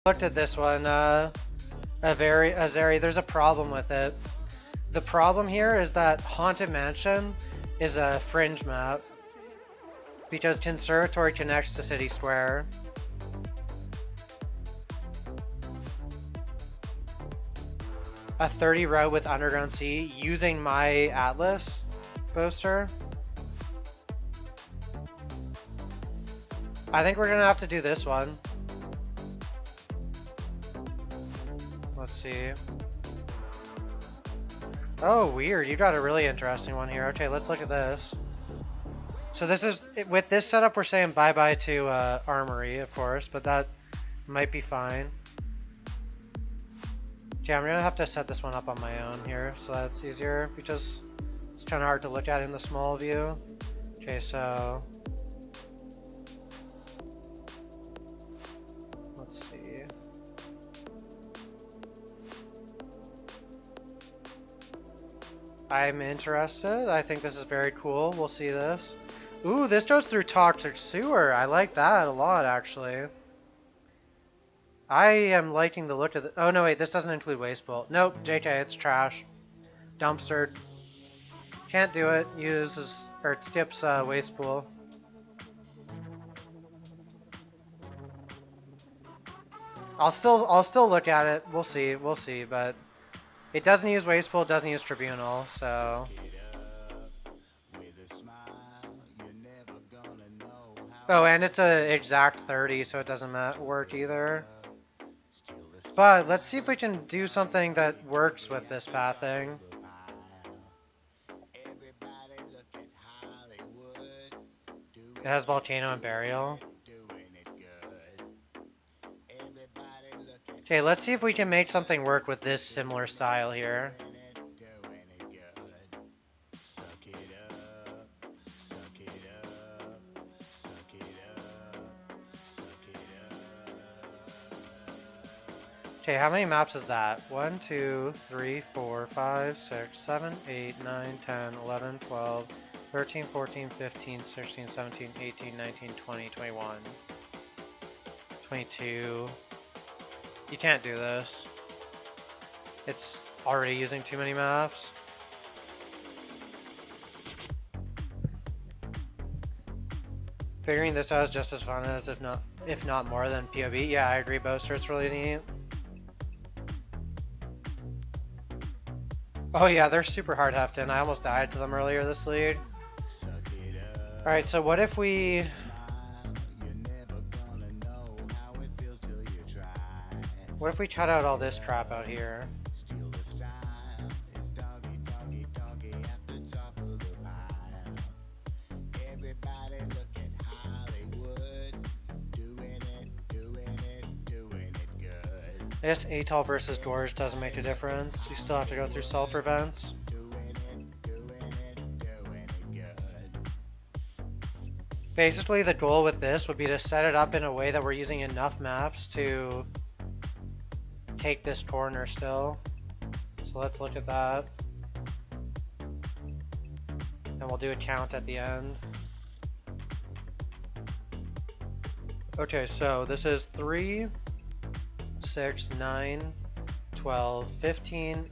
Looked at this one, Azeri, there's a problem with it. The problem here is that Haunted Mansion is a fringe map because Conservatory connects to City Square. A 30 route with Underground Sea using my Atlas booster. I think we're gonna have to do this one. Let's see. Oh, weird. You got a really interesting one here. Okay, let's look at this. So this is, with this setup, we're saying bye-bye to Armory, of course, but that might be fine. Okay, I'm gonna have to set this one up on my own here, so that's easier, because it's kind of hard to look at in the small view. Okay, so... let's see. I'm interested. I think this is very cool. We'll see this. Ooh, this goes through Toxic Sewer. I like that a lot, actually. I am liking the look of the... oh, no, wait. This doesn't include Waste Pool. Nope, JK, it's trash. Dumpster. Can't do it. Uses... or it skips Waste Pool. I'll still look at it. We'll see, but... it doesn't use Waste Pool, it doesn't use Tribunal, so... oh, and it's a exact 30, so it doesn't work either. But let's see if we can do something that works with this pathing. It has Volcano and Burial. Okay, let's see if we can make something work with this similar style here. Okay, how many maps is that? 1, 2, 3, 4, 5, 6, 7, 8, 9, 10, 11, 12, 13, 14, 15, 16, 17, 18, 19, 20, 21, 22. You can't do this. It's already using too many maps. Figuring this out is just as fun as, if not more than POV. Yeah, I agree, Boaster, it's really neat. Oh yeah, they're super hard hefting. I almost died to them earlier this league. Alright, so what if we... what if we cut out all this crap out here? I guess ATOL versus doors doesn't make a difference. You still have to go through self-events. Basically, the goal with this would be to set it up in a way that we're using enough maps to take this corner still. So let's look at that. And we'll do a count at the end. Okay, so this is 3, 6, 9, 12, 15,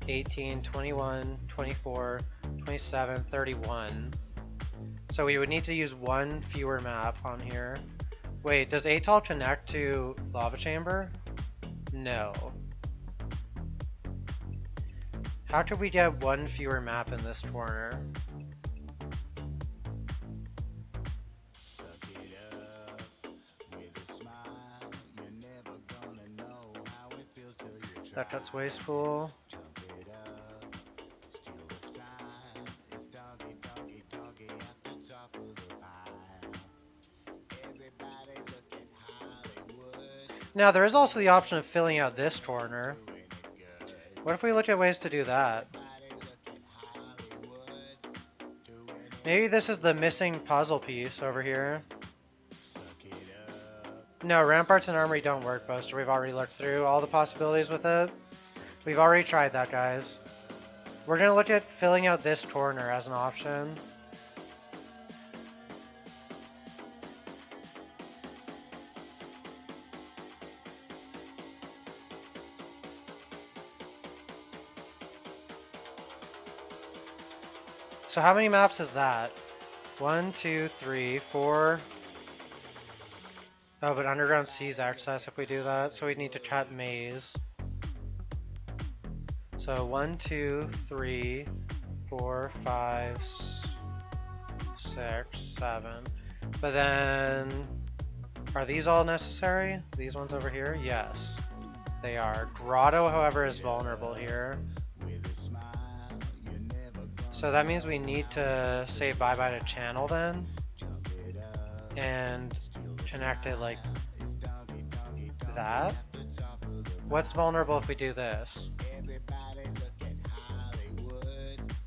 18, 21, 24, 27, 31. So we would need to use one fewer map on here. Wait, does Atoll connect to Lava Chamber? No. How could we get one fewer map in this corner? That's wasteful. Now there is also the option of filling out this corner. What if we look at ways to do that? Maybe this is the missing puzzle piece over here. No, ramparts and armory don't work, Boaster. We've already looked through all the possibilities with it. We've already tried that, guys. We're gonna look at filling out this corner as an option. So how many maps is that? 1, 2, 3, 4. Oh, but underground sees access if we do that, so we need to cut maze. So 1, 2, 3, 4, 5, 6, 7. But then, are these all necessary? These ones over here? Yes, they are. Grotto, however, is vulnerable here. So that means we need to say bye-bye to channel then. And connect it like that. What's vulnerable if we do this?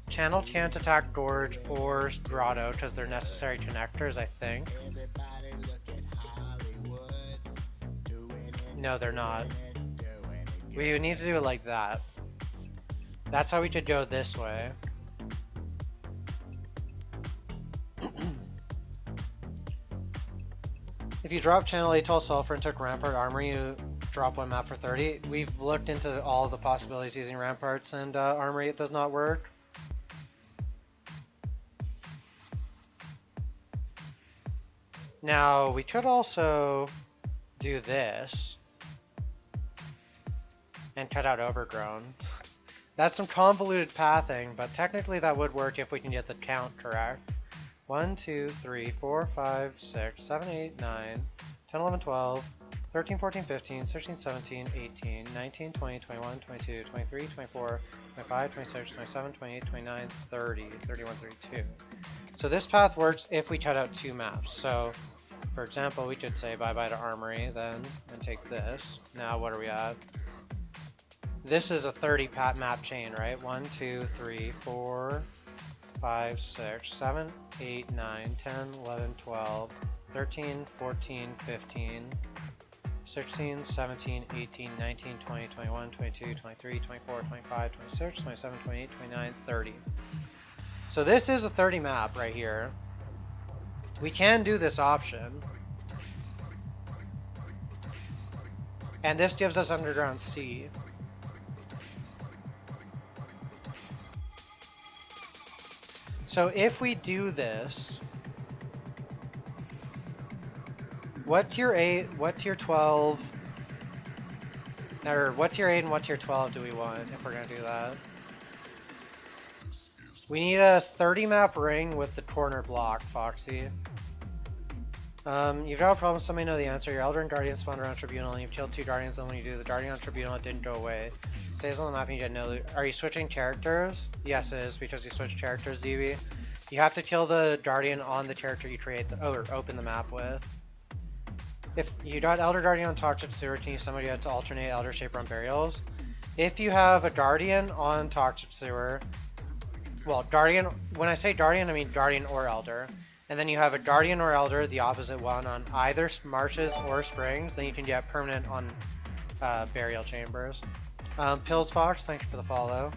Channel can't attack Gorge or Grotto because they're necessary connectors, I think. No, they're not. We would need to do it like that. That's how we could go this way. If you drop Channel Atoll Sulfur and took Rampart Armory, you drop one map for 30. We've looked into all the possibilities using Ramparts and Armory. It does not work. Now, we could also do this and cut out Overgrown. That's some convoluted pathing, but technically that would work if we can get the count correct. 1, 2, 3, 4, 5, 6, 7, 8, 9, 10, 11, 12, 13, 14, 15, 16, 17, 18, 19, 20, 21, 22, 23, 24, 25, 26, 27, 28, 29, 30, 31, 32. So this path works if we cut out two maps. So, for example, we could say bye-bye to Armory then, and take this. Now what are we at? This is a 30 map chain, right? 1, 2, 3, 4, 5, 6, 7, 8, 9, 10, 11, 12, 13, 14, 15, 16, 17, 18, 19, 20, 21, 22, 23, 24, 25, 26, 27, 28, 29, 30. So this is a 30 map right here. We can do this option. And this gives us Underground C. So if we do this, what tier 8, what tier 12, or what tier 8 and what tier 12 do we want if we're going to do that? We need a 30 map ring with the corner block, Foxy. You've got a problem, somebody know the answer. Your Elder and Guardian spawned around Tribunal and you've killed two Guardians, and when you do, the Guardian on Tribunal didn't go away. Stays on the map and you get no loot. Are you switching characters? Yes, it is, because you switched characters, ZB. You have to kill the Guardian on the character you create or open the map with. If you got Elder Guardian on Toxic Sewer, can you somebody have to alternate Elder Shaper on Burials? If you have a Guardian on Toxic Sewer, well, Guardian, when I say Guardian, I mean Guardian or Elder. and then you have a Guardian or Elder, the opposite one, on either marshes or springs, then you can get permanent on burial chambers. Pills Fox, thank you for the follow.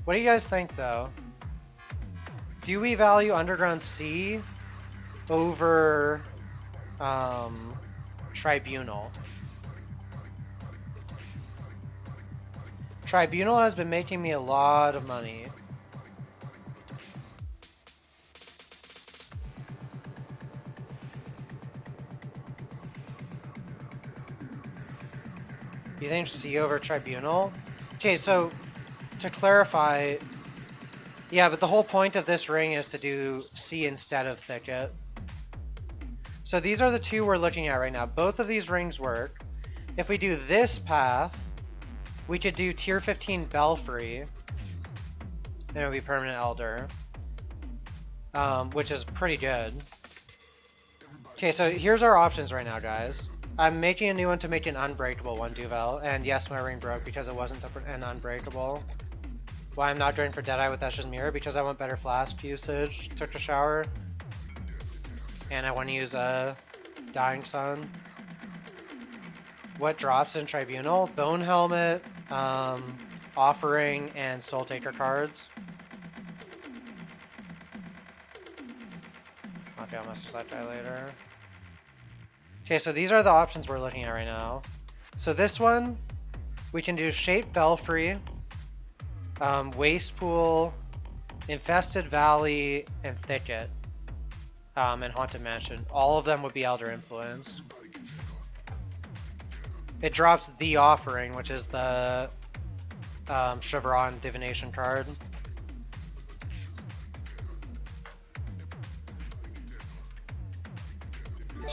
What do you guys think, though? Do we value Underground Sea over Tribunal? Tribunal has been making me a lot of money. You think C over Tribunal? Okay, so to clarify, yeah, but the whole point of this ring is to do C instead of Thicket. So these are the two we're looking at right now. Both of these rings work. If we do this path, we could do tier 15 Belfry, and it would be permanent Elder, which is pretty good. Okay, so here's our options right now, guys. I'm making a new one to make an unbreakable one, Duvel, and yes, my ring broke because it wasn't an unbreakable. Why I'm not going for Deadeye with Esh's Mirror? Because I want better flask usage. Took a shower. And I want to use a Dying Sun. What drops in Tribunal? Bone Helmet, Offering, and Soul Taker cards. Okay, I'll message that guy later. Okay, so these are the options we're looking at right now. So this one, we can do Shape Belfry, Waste Pool, Infested Valley, and Thicket, and Haunted Mansion. All of them would be Elder influenced. It drops the Offering, which is the Chevron Divination card.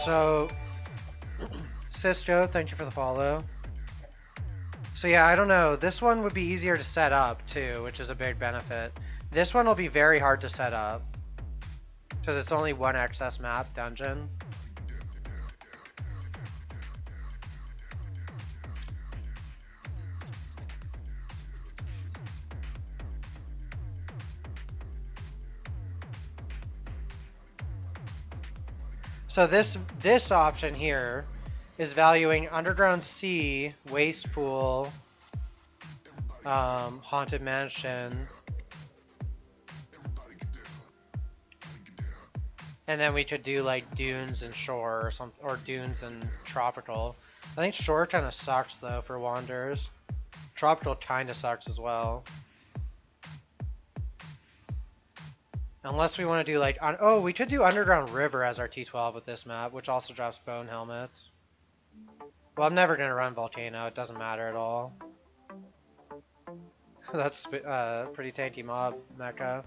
So, Cisco, thank you for the follow. So yeah, I don't know. This one would be easier to set up too, which is a big benefit. This one will be very hard to set up because it's only one excess map dungeon. So this option here is valuing Underground Sea, Waste Pool, Haunted Mansion, and then we could do like Dunes and Shore or something, or Dunes and Tropical. I think Shore kind of sucks though for Wanderers. Tropical kind of sucks as well. Unless we want to do like, oh, we could do Underground River as our T12 with this map, which also drops Bone Helmets. Well, I'm never going to run Volcano, it doesn't matter at all. That's pretty tanky mob, Mecha.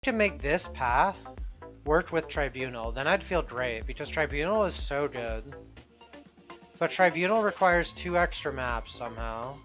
To make this path work with Tribunal, then I'd feel great, because Tribunal is so good. But Tribunal requires 2 extra maps somehow.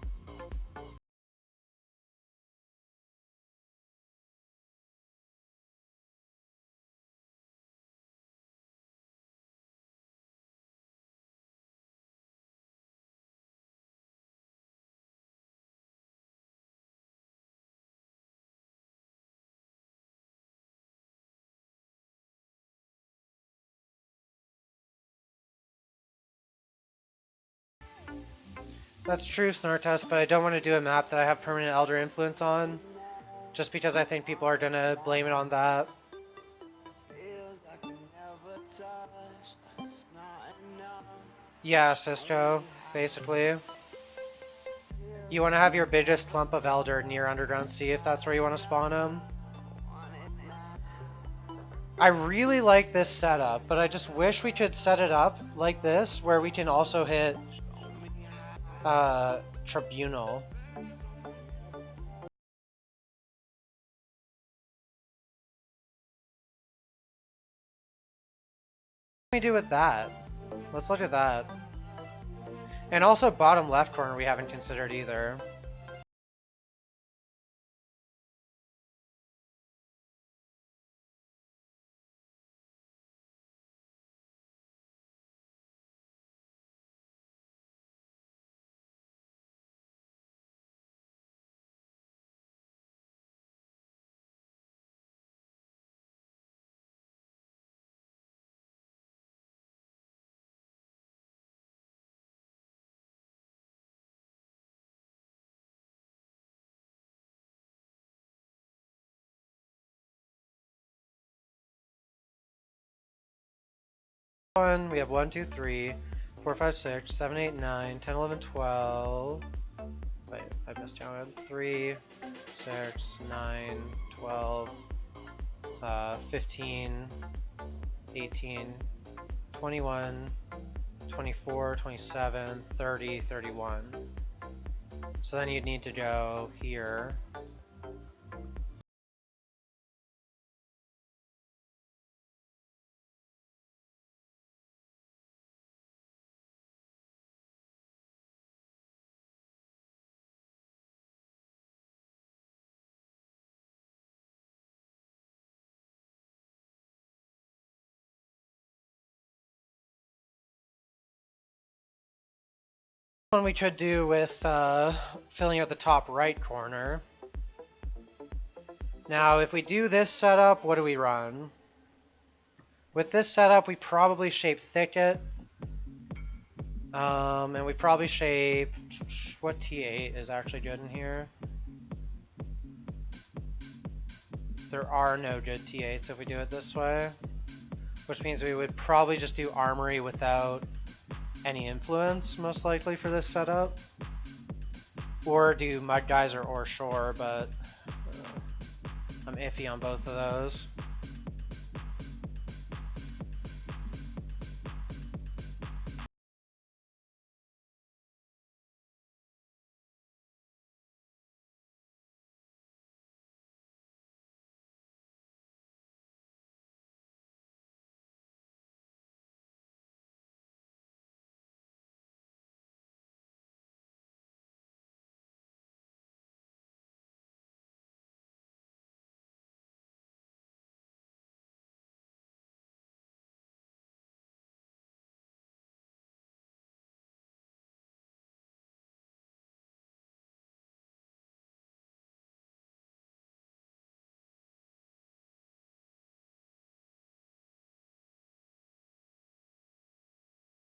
That's true, Snortest, but I don't want to do a map that I have permanent Elder influence on, just because I think people are gonna blame it on that. Yeah, Cisco, basically. You want to have your biggest clump of Elder near Underground Sea if that's where you want to spawn them. I really like this setup, but I just wish we could set it up like this, where we can also hit Tribunal. What do we do with that? Let's look at that. And also bottom left corner we haven't considered either. 1, we have 1, 2, 3, 4, 5, 6, 7, 8, 9, 10, 11, 12. Wait, I miscounted. 3, 6, 9, 12, 15, 18, 21, 24, 27, 30, 31. So then you'd need to go here. One we could do with filling out the top right corner. Now, if we do this setup, what do we run? With this setup, we probably shape thicket. And we probably shape... What T8 is actually good in here? There are no good T8s if we do it this way. Which means we would probably just do armory without any influence, most likely, for this setup. Or do mud geyser or shore, but I'm iffy on both of those.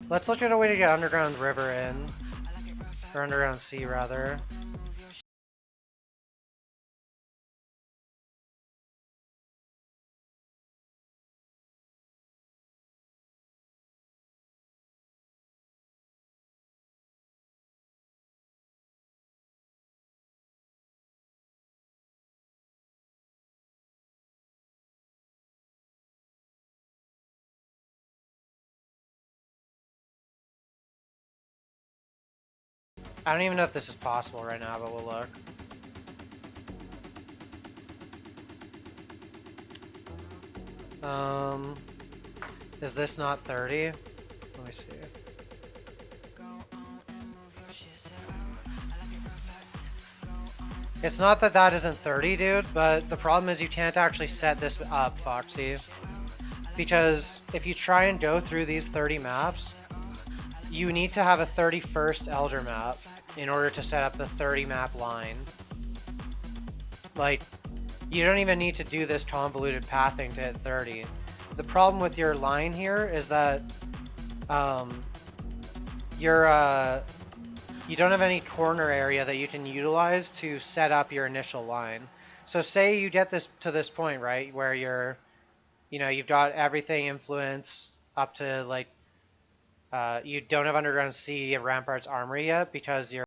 Let's look at a way to get underground river in. Or underground sea, rather. I don't even know if this is possible right now, but we'll look. Is this not 30? Let me see. It's not that that isn't 30, dude, but the problem is you can't actually set this up, Foxy. Because if you try and go through these 30 maps, you need to have a 31st Elder map in order to set up the 30 map line. Like, you don't even need to do this convoluted pathing to hit 30. The problem with your line here is that you don't have any corner area that you can utilize to set up your initial line. So say you get this to this point, right, where you've got everything influenced up to like, you don't have Underground Sea and Ramparts Armory yet because you're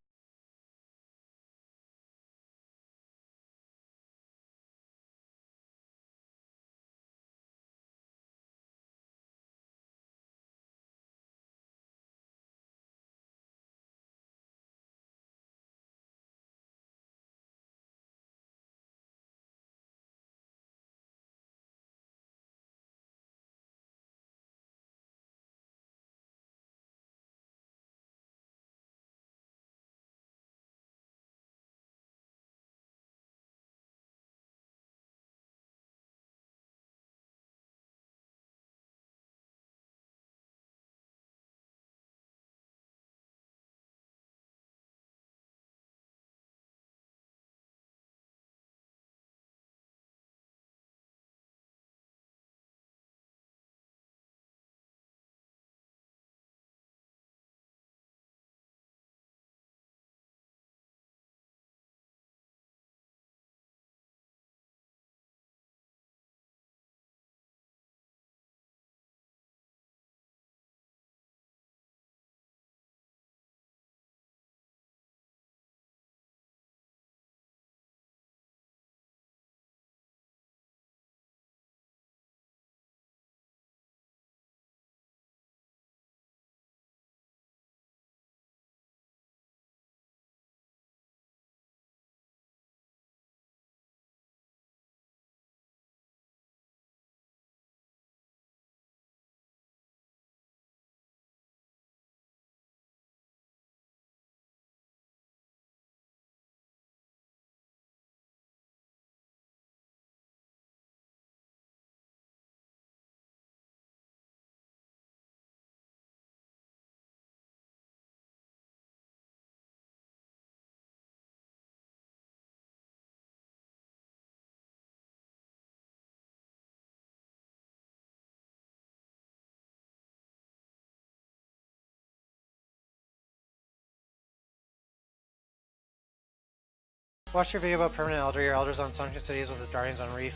Watch your video about permanent elder. Your elder's on Sunken Cities with his guardians on Reef,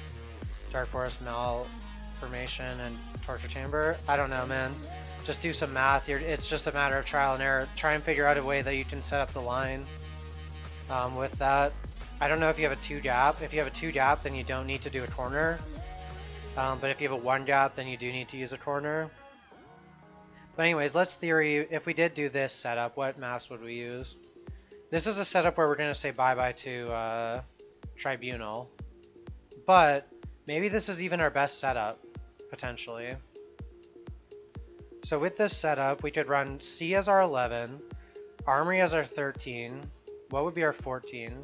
Dark Forest, Malformation, and Torture Chamber. I don't know, man. Just do some math. It's just a matter of trial and error. Try and figure out a way that you can set up the line with that. I don't know if you have a 2 gap. If you have a 2 gap, then you don't need to do a corner. But if you have a 1 gap, then you do need to use a corner. But anyways, let's theory. If we did do this setup, what maps would we use? This is a setup where we're going to say bye-bye to Tribunal. But maybe this is even our best setup, potentially. So with this setup, we could run C as our 11, Armory as our 13. What would be our 14?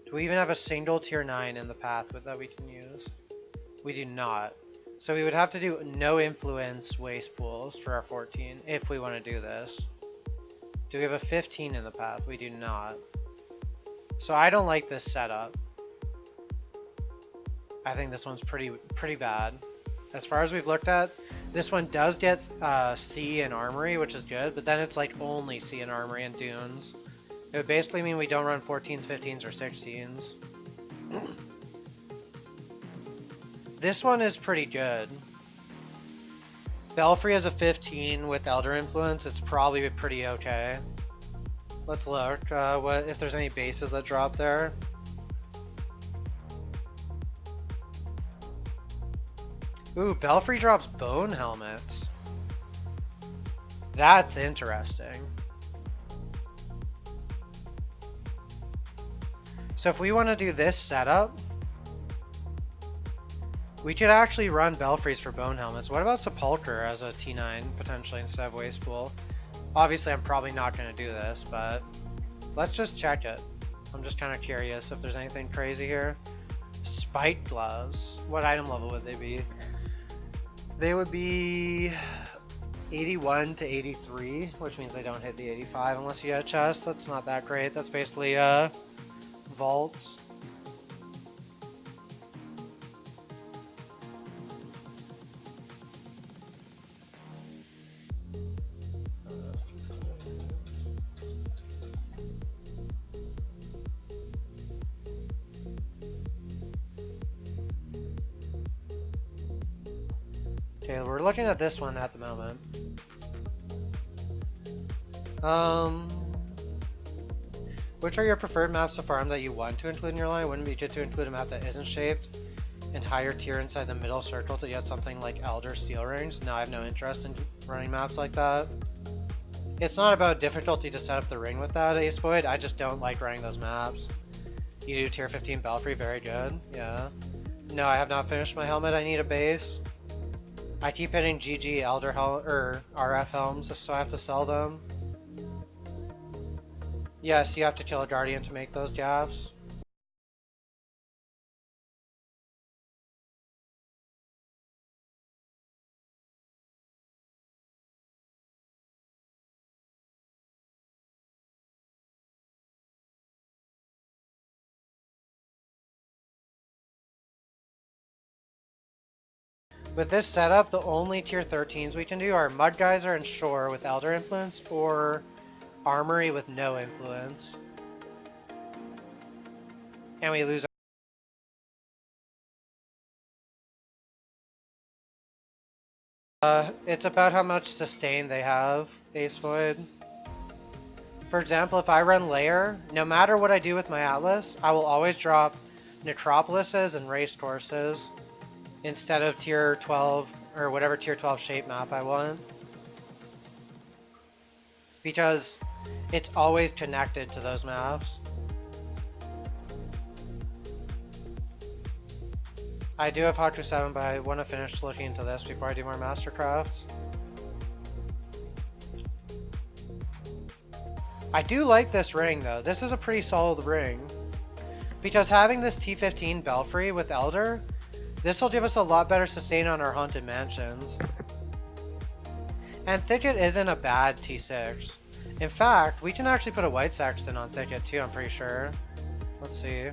Do we even have a single tier 9 in the path that we can use? We do not. So we would have to do no influence waste pools for our 14 if we want to do this. Do we have a 15 in the path? We do not. So I don't like this setup. I think this one's pretty bad. As far as we've looked at, this one does get C and Armory, which is good, but then it's like only C and Armory and Dunes. It would basically mean we don't run 14s, 15s, or 16s. This one is pretty good. Belfry has a 15 with Elder Influence. It's probably pretty okay. Let's look. What if there's any bases that drop there? Ooh, Belfry drops bone helmets. That's interesting. So if we want to do this setup, we could actually run Belfries for bone helmets. What about Sepulcher as a T9 potentially instead of Waste Pool? Obviously I'm probably not going to do this, but let's just check it. I'm just kind of curious if there's anything crazy here. Spike gloves. What item level would they be? They would be 81 to 83, which means they don't hit the 85 unless you get a chest. That's not that great. That's basically vaults. Okay, we're looking at this one at the moment. Which are your preferred maps to farm that you want to include in your line? Wouldn't it be good to include a map that isn't shaped and higher tier inside the middle circle to get something like Elder Steel Rings? No, I have no interest in running maps like that. It's not about difficulty to set up the ring with that, Ace Void. I just don't like running those maps. You do tier 15 Belfry, very good. Yeah. No, I have not finished my helmet. I need a base. I keep hitting GG Elder or RF helms, so I have to sell them. Yes, you have to kill a guardian to make those gaps. With this setup, the only tier 13s we can do are Mud Geyser and Shore with Elder Influence, or Armory with no influence. And we lose. It's about how much sustain they have, Ace Void. For example, if I run Lair, no matter what I do with my Atlas, I will always drop Necropolises and Racecourses instead of tier 12 or whatever tier 12 shape map I want. Because it's always connected to those maps. I do have Haku 7, but I want to finish looking into this before I do more Mastercrafts. I do like this ring though. This is a pretty solid ring. Because having this T15 Belfry with Elder, this will give us a lot better sustain on our Haunted Mansions. And Thicket isn't a bad T6. In fact, we can actually put a White Sextant on Thicket too, I'm pretty sure. Let's see.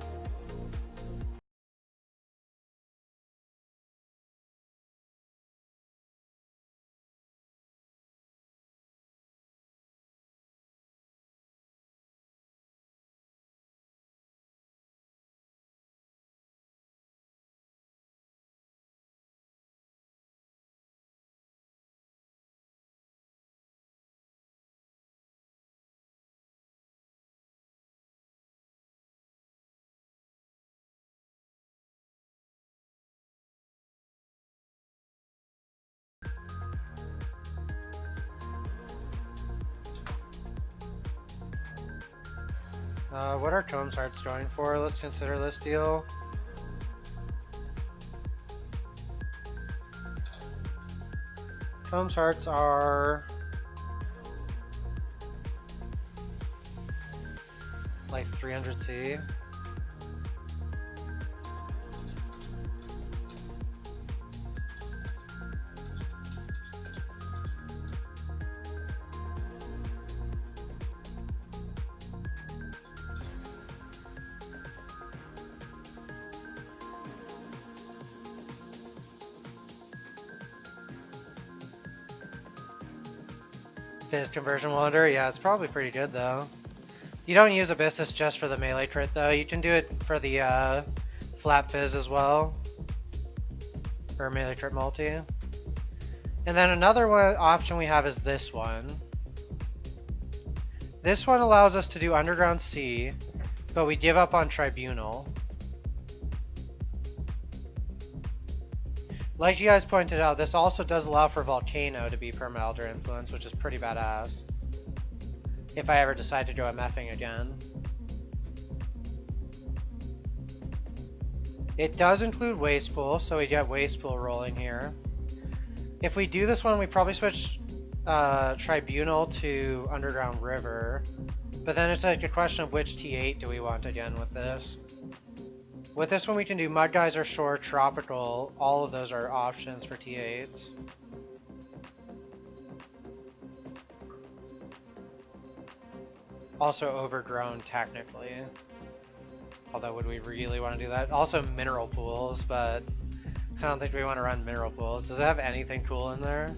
What are Combs Hearts going for? Let's consider this deal. Combs Hearts are like 300C. Fizz conversion wonder, yeah, it's probably pretty good though. You don't use Abyssus just for the melee crit though, you can do it for the flat fizz as well. For melee crit multi. And then another option we have is this one. This one allows us to do Underground C, but we give up on Tribunal. Like you guys pointed out, this also does allow for Volcano to be perma-Elder Influence, which is pretty badass. If I ever decide to go MFing again. It does include Waste Pool, so we get Waste Pool rolling here. If we do this one, we probably switch Tribunal to Underground River. But then it's like a question of which T8 do we want again with this. With this one we can do Mud Geyser, Shore, Tropical. All of those are options for T8s. Also Overgrown technically. Although would we really want to do that? Also Mineral Pools, but I don't think we want to run Mineral Pools. Does it have anything cool in there?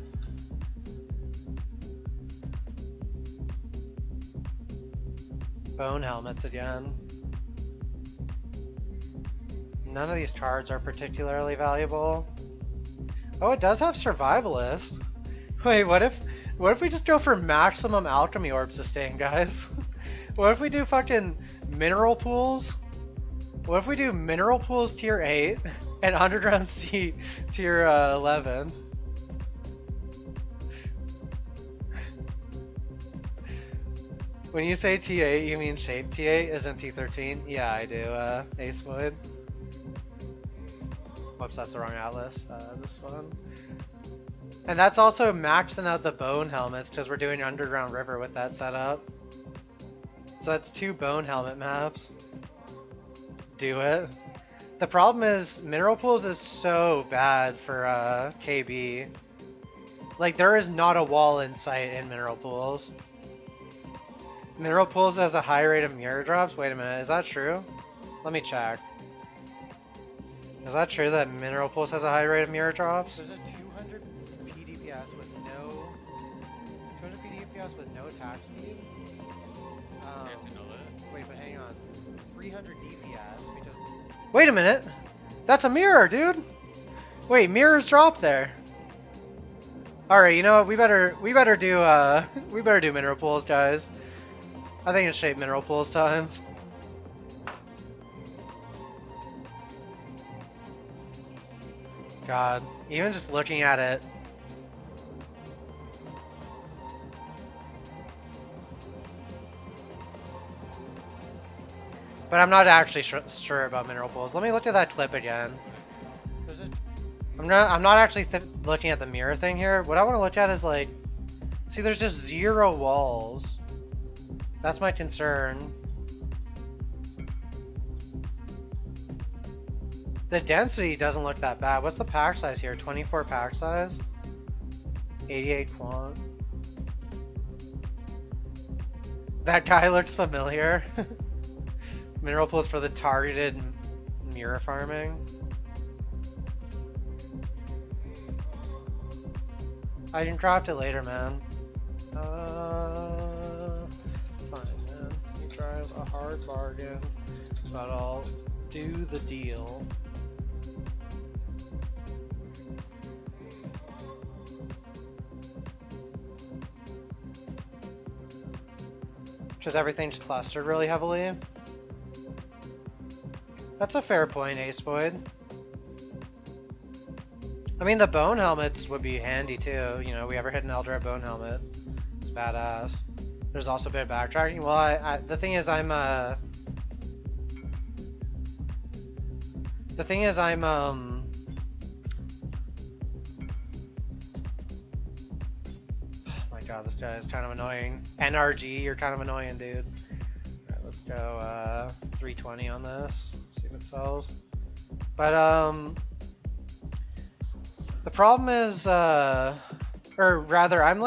Bone Helmets again. None of these cards are particularly valuable. Oh, it does have Survivalist. Wait, what if we just go for maximum Alchemy Orb Sustain, guys? What if we do fucking Mineral Pools? What if we do Mineral Pools tier 8 and Underground Sea tier 11? When you say T8, you mean Shape T8, isn't T13? Yeah, I do, Ace Void. Whoops, that's the wrong atlas. This one. And that's also maxing out the Bone Helmets because we're doing Underground River with that setup. So that's 2 Bone Helmet maps. Do it. The problem is Mineral Pools is so bad for KB. Like there is not a wall in sight in Mineral Pools. Mineral Pools has a high rate of mirror drops? Wait a minute, is that true? Let me check. Is that true that Mineral Pools has a high rate of mirror drops? There's a 200 PDPS with no 200 PDPS with no attack speed. Wait, but hang on. 300 DPS because. Wait a minute. That's a mirror, dude. Wait, mirrors drop there. All right, you know what? We better do Mineral Pools, guys. I think it's Shape Mineral Pools times. God, even just looking at it. But I'm not actually sure about Mineral Pools. Let me look at that clip again. I'm not actually looking at the mirror thing here. What I want to look at is like, see, there's just 0 walls. That's my concern. The density doesn't look that bad. What's the pack size here? 24 pack size? 88 quant. That guy looks familiar. Mineral Pools for the targeted mirror farming. I can craft it later, man. Fine, man. You drive a hard bargain, but I'll do the deal. Because everything's clustered really heavily. That's a fair point, Ace Void. I mean, the Bone Helmets would be handy too. You know, we ever hit an Eldred Bone Helmet. It's badass. There's also a bit of backtracking. Well, the thing is, I'm The thing is, I'm oh my god, this guy is kind of annoying. NRG, you're kind of annoying, dude. Alright, let's go 320 on this. See if it sells. But the problem is or rather, I'm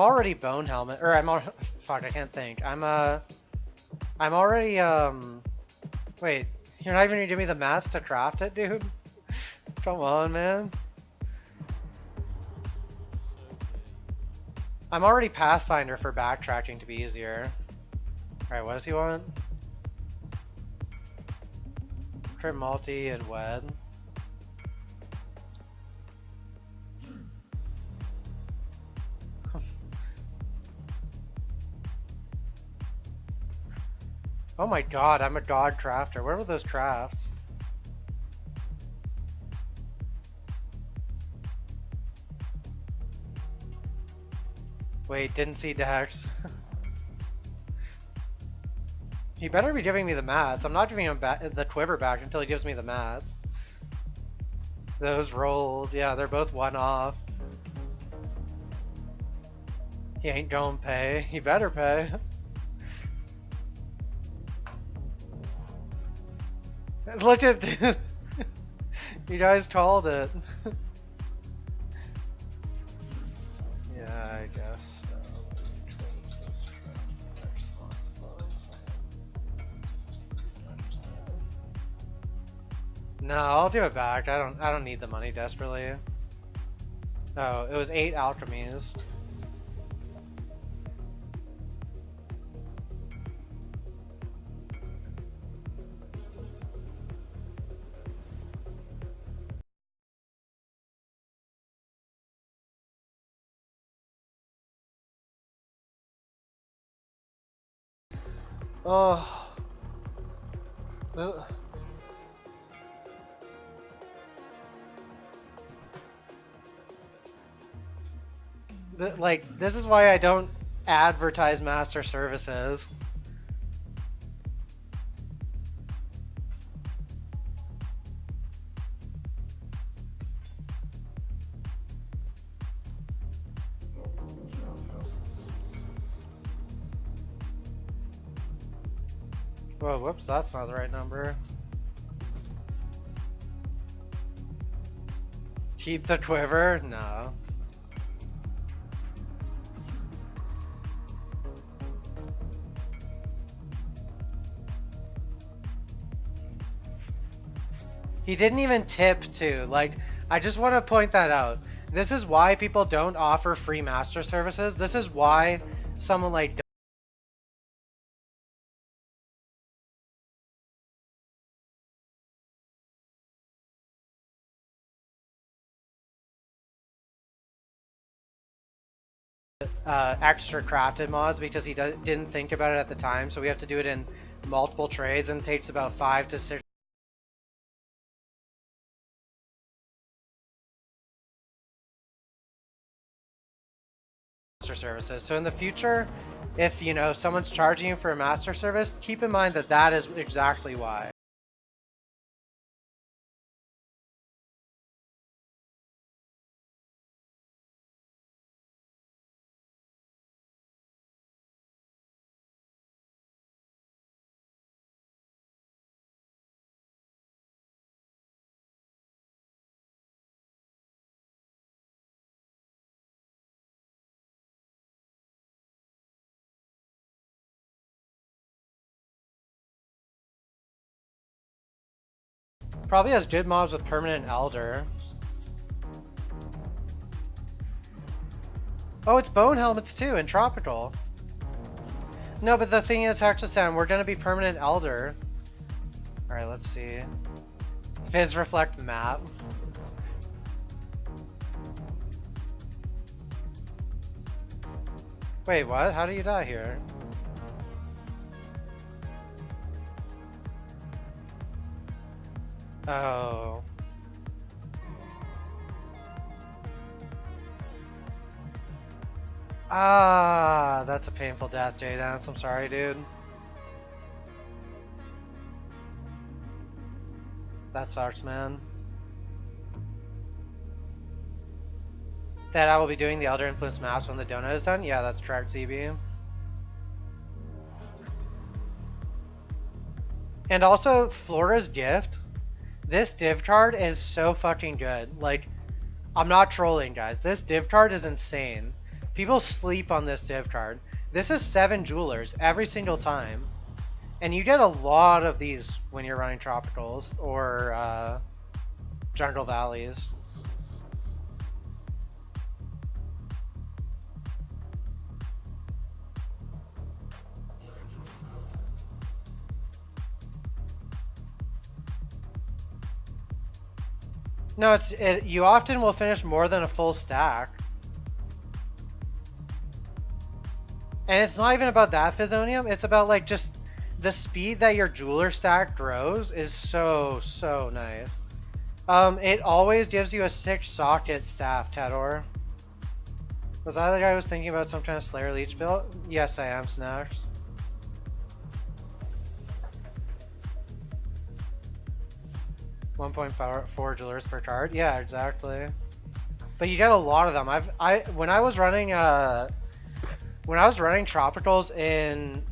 already bone helmet, or fuck, I can't think. I'm already wait, you're not even gonna give me the mats to craft it, dude? Come on, man. I'm already Pathfinder for backtracking to be easier. Alright, what does he want? Crit multi and wed. Oh my god, I'm a god crafter. Where were those crafts? Wait, didn't see Dex. He better be giving me the mats. I'm not giving him the quiver back until he gives me the mats. Those rolls, yeah, they're both one off. He ain't gonna pay. He better pay. Look at dude. You guys called it. Yeah, I guess. No, I'll do it back. I don't need the money desperately. Oh, it was 8 alchemies. Oh. Like, this is why I don't advertise master services. Whoa, whoops, that's not the right number. Keep the quiver? No. He didn't even tip too. Like, I just want to point that out. This is why people don't offer free master services. This is why someone like extra crafted mods, because he didn't think about it at the time. So we have to do it in multiple trades, and it takes about 5 to 6 master services. So in the future, if you know someone's charging you for a master service, keep in mind that that is exactly why. Probably has good mobs with permanent elder. Oh, it's bone helmets too, and tropical. No, but the thing is, Hexasam, we're gonna be permanent elder. Alright, let's see. Fizz reflect map. Wait, what? How do you die here? Oh. Ah, that's a painful death, J-Dance. I'm sorry, dude. That sucks, man. That I will be doing the Elder Influence maps when the donut is done? Yeah, that's correct, ZB. And also, Flora's Gift. This div card is so fucking good. Like, I'm not trolling, guys. This div card is insane. People sleep on this div card. This is 7 jewelers every single time. And you get a lot of these when you're running Tropicals or Jungle Valleys. No, you often will finish more than a full stack. And it's not even about that Physonium, it's about like just the speed that your jeweler stack grows is so nice. It always gives you a 6 socket staff, Tedor. Was that the guy who was thinking about some kind of Slayer Leech build? Yes, I am, Snacks. $1.4 jewelers per card. Yeah, exactly. But you get a lot of them. When I was running Tropicals in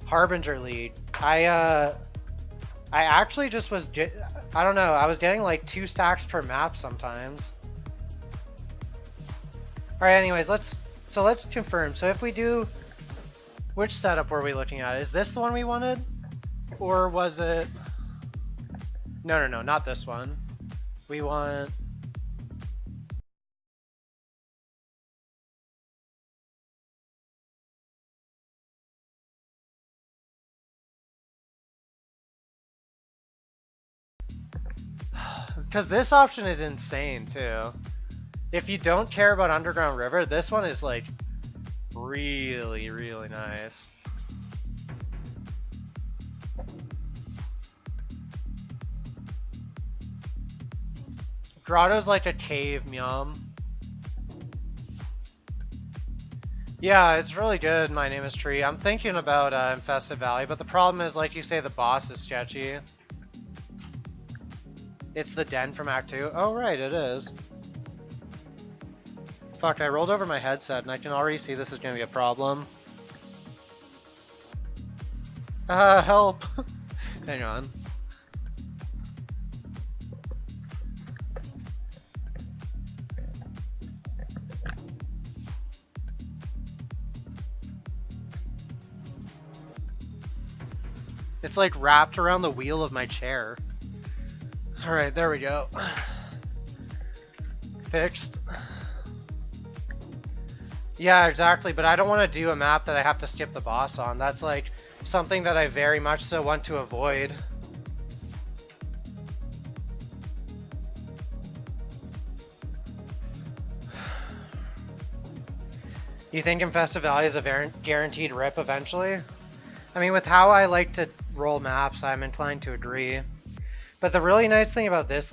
Harbinger League, I actually just was I don't know, I was getting like 2 stacks per map sometimes. Alright, anyways, let's confirm. So if we do, which setup were we looking at? Is this the one we wanted? Or was it... No, not this one. We want... Because this option is insane too. If you don't care about Underground River, this one is like really nice. Grotto's like a cave, Myum. Yeah, it's really good. My name is Tree. I'm thinking about Infested Valley, but the problem is, like you say, the boss is sketchy. It's the den from Act 2. Oh, right, it is. Fuck, I rolled over my headset and I can already see this is gonna be a problem. Help! Hang on. It's like wrapped around the wheel of my chair. Alright, there we go. Fixed. Yeah, exactly, but I don't want to do a map that I have to skip the boss on. That's like something that I very much so want to avoid. You think Infested Valley is a guaranteed rip eventually? I mean, with how I like to roll maps, I'm inclined to agree. But the really nice thing about this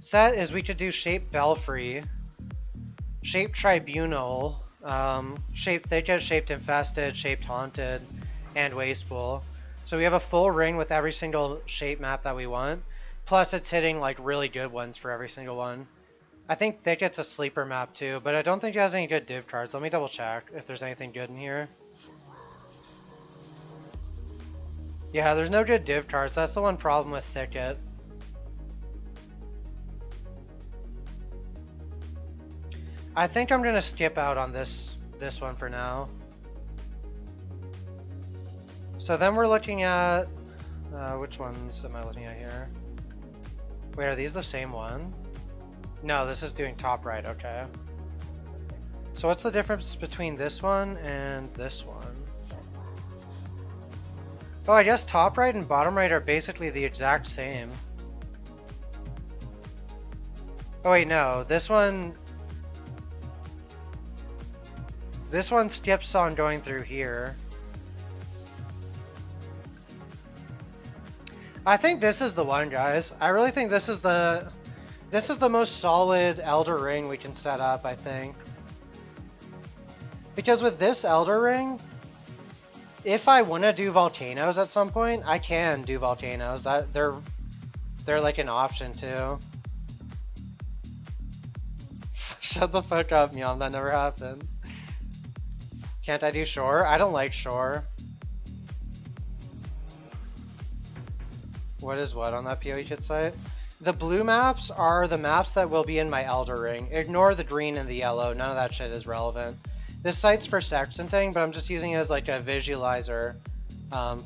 set is we could do Shaped Belfry, Shaped Tribunal, Shaped Thicket, Shaped Infested, Shaped Haunted, and Wasteful. So we have a full ring with every single shape map that we want. Plus it's hitting like really good ones for every single one. I think Thicket's a sleeper map too, but I don't think it has any good div cards. Let me double check if there's anything good in here. Yeah, there's no good div cards. That's the one problem with Thicket. I think I'm gonna skip out on this one for now. So then we're looking at which ones am I looking at here? Wait, are these the same one? No, this is doing top right. Okay. So what's the difference between this one and this one? Oh, I guess top right and bottom right are basically the exact same. Oh wait, no. This one skips on going through here. I think this is the one, guys. I really think this is the most solid Elder Ring we can set up, I think. Because with this Elder Ring, If I want to do volcanoes at some point, I can do volcanoes. That they're like an option too. Shut the fuck up, Meowm. That never happened. Can't I do shore? I don't like shore. What is what on that PoE kit site? The blue maps are the maps that will be in my Elder Ring. Ignore the green and the yellow. None of that shit is relevant. This site's for Sextanting, but I'm just using it as like a visualizer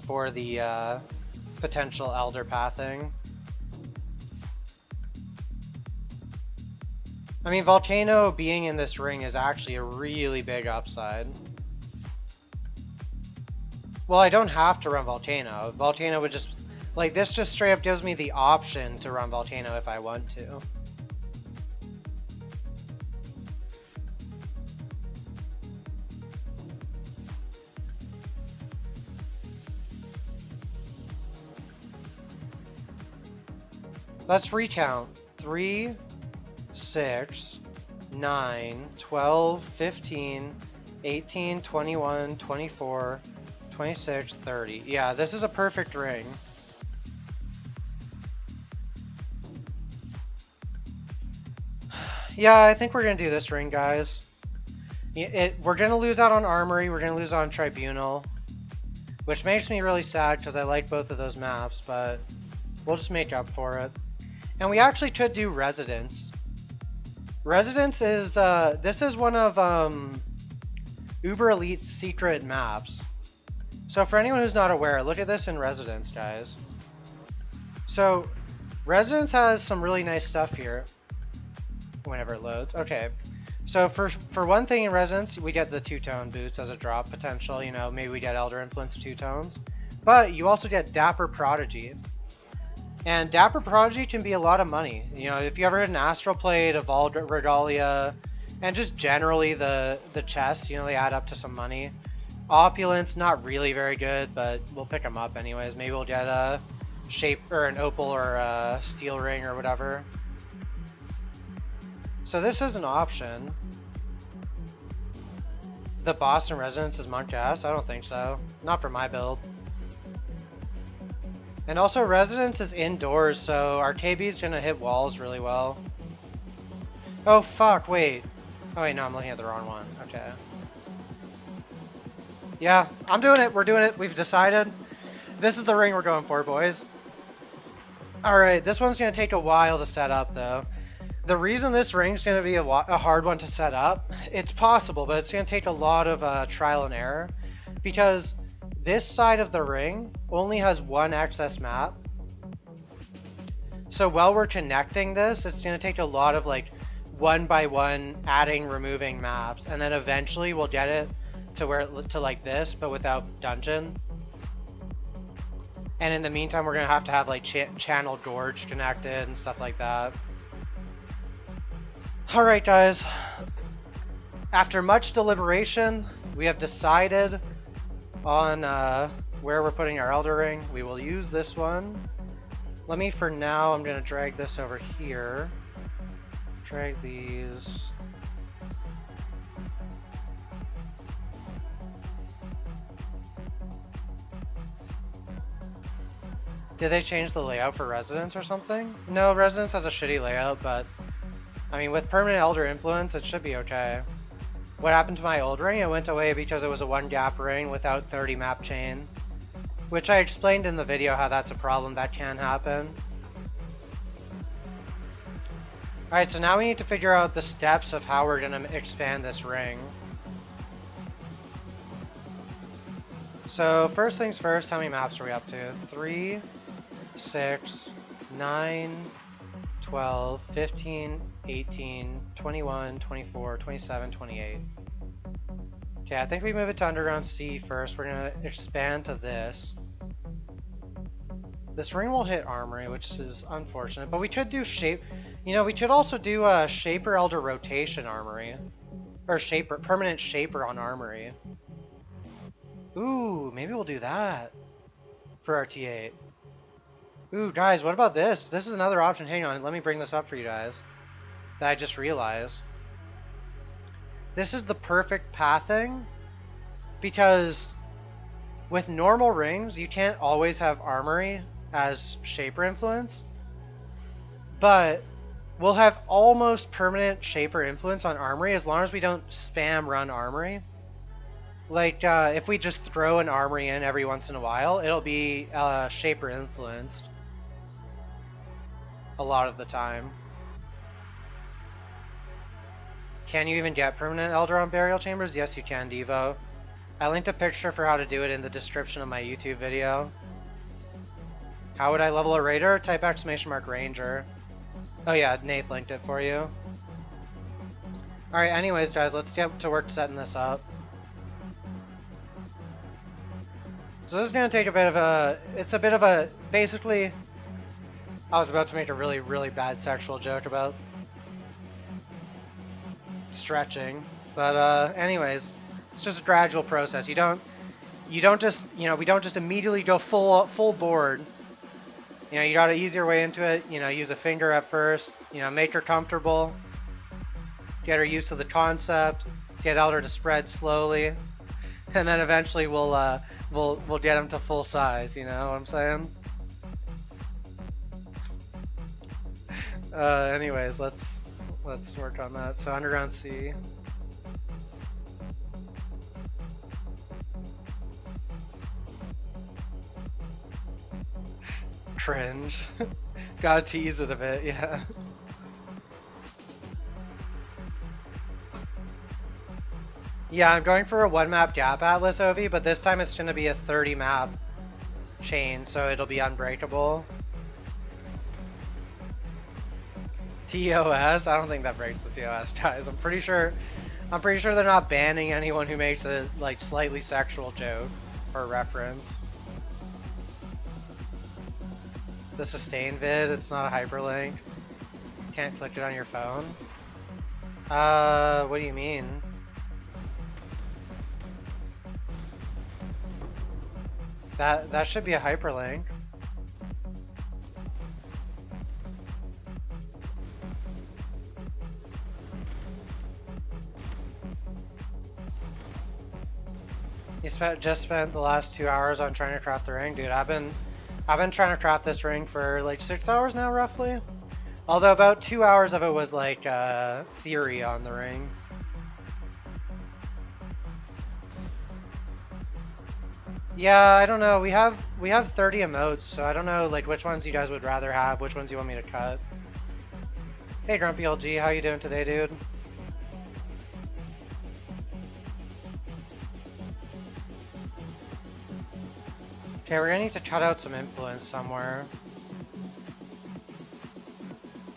for the potential Elder pathing. I mean, Volcano being in this ring is actually a really big upside. Well, I don't have to run Volcano. Volcano would just... Like, this just straight up gives me the option to run Volcano if I want to. Let's recount. 3, 6, 9, 12, 15, 18, 21, 24, 26, 30. Yeah, this is a perfect ring. Yeah, I think we're going to do this ring, guys. We're going to lose out on Armory, we're going to lose out on Tribunal, which makes me really sad because I like both of those maps, but we'll just make up for it. And we actually could do Residence. Residence is, this is one of Uber Elite's secret maps. So for anyone who's not aware, look at this in Residence, guys. So Residence has some really nice stuff here. Whenever it loads. Okay. So for one thing in Residence, we get the two-tone boots as a drop potential. You know, maybe we get Elder Influence two-tones. But you also get Dapper Prodigy. And Dapper Prodigy can be a lot of money. You know, if you ever hit an Astral Plate, Evolved Regalia, and just generally the chests, you know, they add up to some money. Opulence, not really very good, but we'll pick them up anyways. Maybe we'll get a shape or an opal or a steel ring or whatever. So this is an option. The Boston Residence is Monk ass? I don't think so. Not for my build. And also Residence is indoors, so our KB's gonna hit walls really well. Oh fuck, wait. Oh wait, no, I'm looking at the wrong one. Okay. Yeah, I'm doing it. We're doing it. We've decided. This is the ring we're going for, boys. Alright, this one's gonna take a while to set up though. The reason this ring's going to be a hard one to set up, it's possible, but it's going to take a lot of trial and error, because this side of the ring only has one access map. So while we're connecting this, it's going to take a lot of like one by one adding, removing maps, and then eventually we'll get it to where to like this, but without dungeon. And in the meantime, we're going to have like channel gorge connected and stuff like that. Alright guys, after much deliberation, we have decided on where we're putting our Elder Ring. We will use this one. Let me, for now, I'm going to drag this over here. Drag these. Did they change the layout for Residence or something? No, Residence has a shitty layout, but I mean, with permanent Elder Influence, it should be okay. What happened to my old ring? It went away because it was a one gap ring without 30 map chain, which I explained in the video how that's a problem that can happen. Alright, so now we need to figure out the steps of how we're going to expand this ring. So first things first, how many maps are we up to? 3, 6, 9, 12, 15, 18, 21, 24, 27, 28. Okay, I think we move it to Underground C first. We're going to expand to this. This ring will hit Armory, which is unfortunate, but we could do Shape. You know, we could also do a Shaper Elder Rotation Armory. Or Shaper, Permanent Shaper on Armory. Ooh, maybe we'll do that for our T8. Ooh, guys, what about this? This is another option. Hang on, let me bring this up for you guys that I just realized. This is the perfect pathing because with normal rings, you can't always have armory as shaper influence, but we'll have almost permanent shaper influence on armory as long as we don't spam run armory. Like, if we just throw an armory in every once in a while, it'll be shaper influenced a lot of the time. Can you even get permanent Elder on burial chambers? Yes, you can, Devo. I linked a picture for how to do it in the description of my YouTube video. How would I level a raider? Type !ranger. Oh yeah, Nate linked it for you. Alright, anyways guys, let's get to work setting this up. So this is going to take a bit of a... It's a bit of a... Basically, I was about to make a really, really bad sexual joke about stretching. But anyways, it's just a gradual process. You don't just, we don't just immediately go full board. You got to ease your way into it. Use a finger at first. Make her comfortable. Get her used to the concept. Get Elder to spread slowly, and then eventually we'll get him to full size. You know what I'm saying? Anyways, let's work on that. So underground C. Cringe. Gotta tease it a bit, yeah. Yeah, I'm going for a 1-map gap atlas, Ovi, but this time it's going to be a 30-map chain, so it'll be unbreakable. TOS? I don't think that breaks the TOS, guys. I'm pretty sure they're not banning anyone who makes a slightly sexual joke or reference. The sustain vid, it's not a hyperlink. Can't click it on your phone. What do you mean? That should be a hyperlink. You just spent the last 2 hours on trying to craft the ring, dude. I've been trying to craft this ring for like 6 hours now, roughly. Although about 2 hours of it was like theory on the ring. Yeah, I don't know. We have 30 emotes, so I don't know like which ones you guys would rather have, which ones you want me to cut. Hey Grumpy LG, how you doing today, dude? Okay, we're gonna need to cut out some influence somewhere.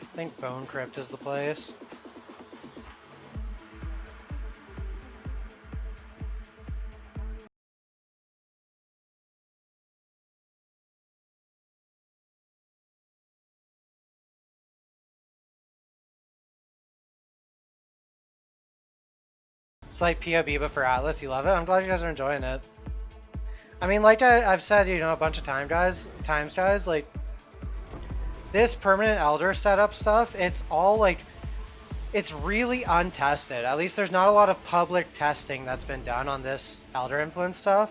I think Bone Crypt is the place. It's like POB but for Atlas, you love it? I'm glad you guys are enjoying it. I mean, like I've said, a bunch of times, guys, like, this permanent Elder setup stuff, it's all, like, it's really untested. At least there's not a lot of public testing that's been done on this Elder influence stuff.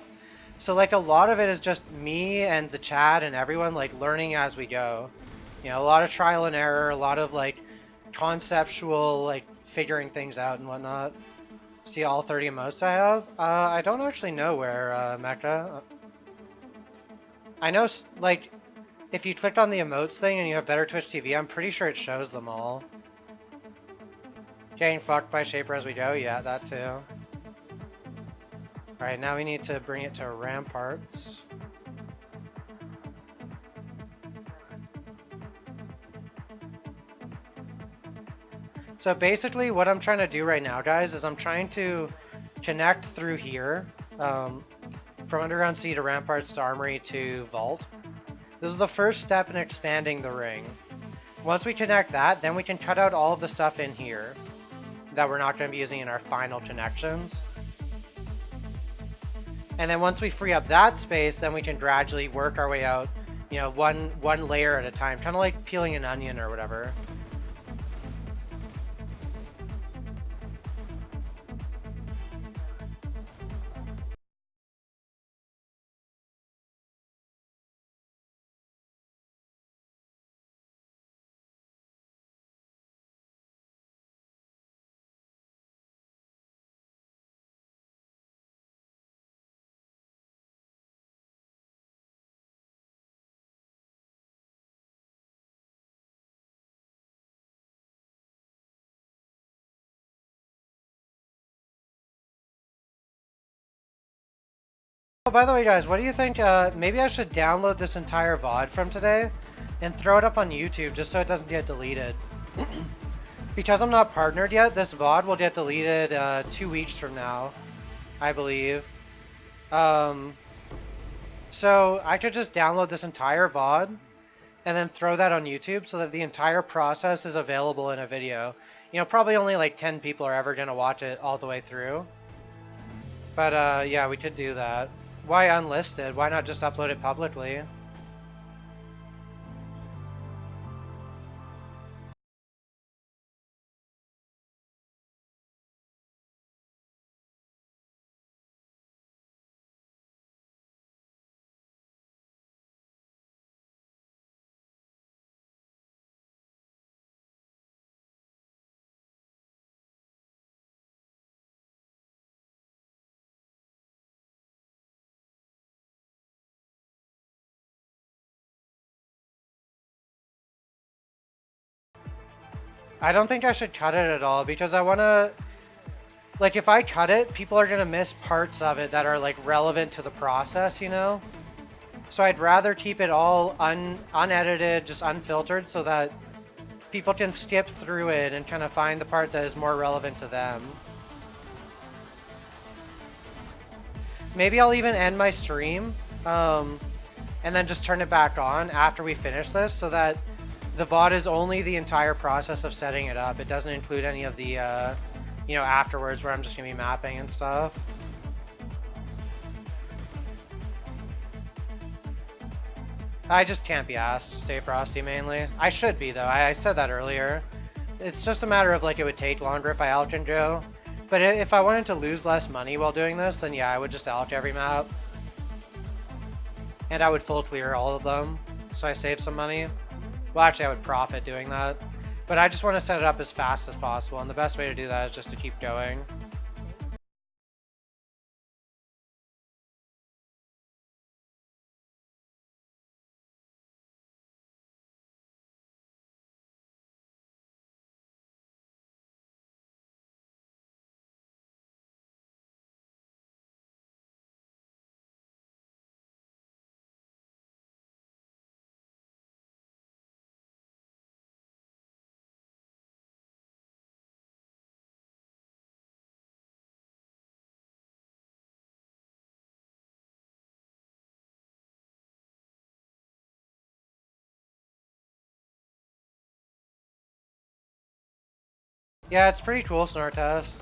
So, like, a lot of it is just me and the chat and everyone, like, learning as we go. A lot of trial and error, a lot of, like, conceptual, like, figuring things out and whatnot. See all 30 emotes I have? I don't actually know where, Mecha. I know, like, if you clicked on the emotes thing and you have better Twitch TV, I'm pretty sure it shows them all. Getting fucked by Shaper as we go? Yeah, that too. Alright, now we need to bring it to Ramparts. So basically what I'm trying to do right now, guys, is I'm trying to connect through here, from Underground C to Ramparts to Armory to Vault. This is the first step in expanding the ring. Once we connect that, then we can cut out all of the stuff in here that we're not going to be using in our final connections. And then once we free up that space, then we can gradually work our way out, one layer at a time, kind of like peeling an onion or whatever. Oh, by the way, guys, what do you think? Maybe I should download this entire VOD from today and throw it up on YouTube just so it doesn't get deleted. Because I'm not partnered yet, this VOD will get deleted 2 weeks from now, I believe. So I could just download this entire VOD and then throw that on YouTube so that the entire process is available in a video. You know, probably only like 10 people are ever gonna watch it all the way through. But yeah, we could do that. Why unlisted? Why not just upload it publicly? I don't think I should cut it at all because I want to, like, if I cut it, people are going to miss parts of it that are, like, relevant to the process, you know? So I'd rather keep it all unedited, just unfiltered, so that people can skip through it and kind of find the part that is more relevant to them. Maybe I'll even end my stream, and then just turn it back on after we finish this, so that the VOD is only the entire process of setting it up. It doesn't include any of the, you know, afterwards where I'm just gonna be mapping and stuff. I just can't be asked to stay frosty mainly. I should be though, I said that earlier. It's just a matter of like it would take longer if I alch and go. But if I wanted to lose less money while doing this, then yeah, I would just alch every map. And I would full clear all of them, so I save some money. Well, actually, I would profit doing that. But I just want to set it up as fast as possible, and the best way to do that is just to keep going. Yeah, it's pretty cool, Snort Test.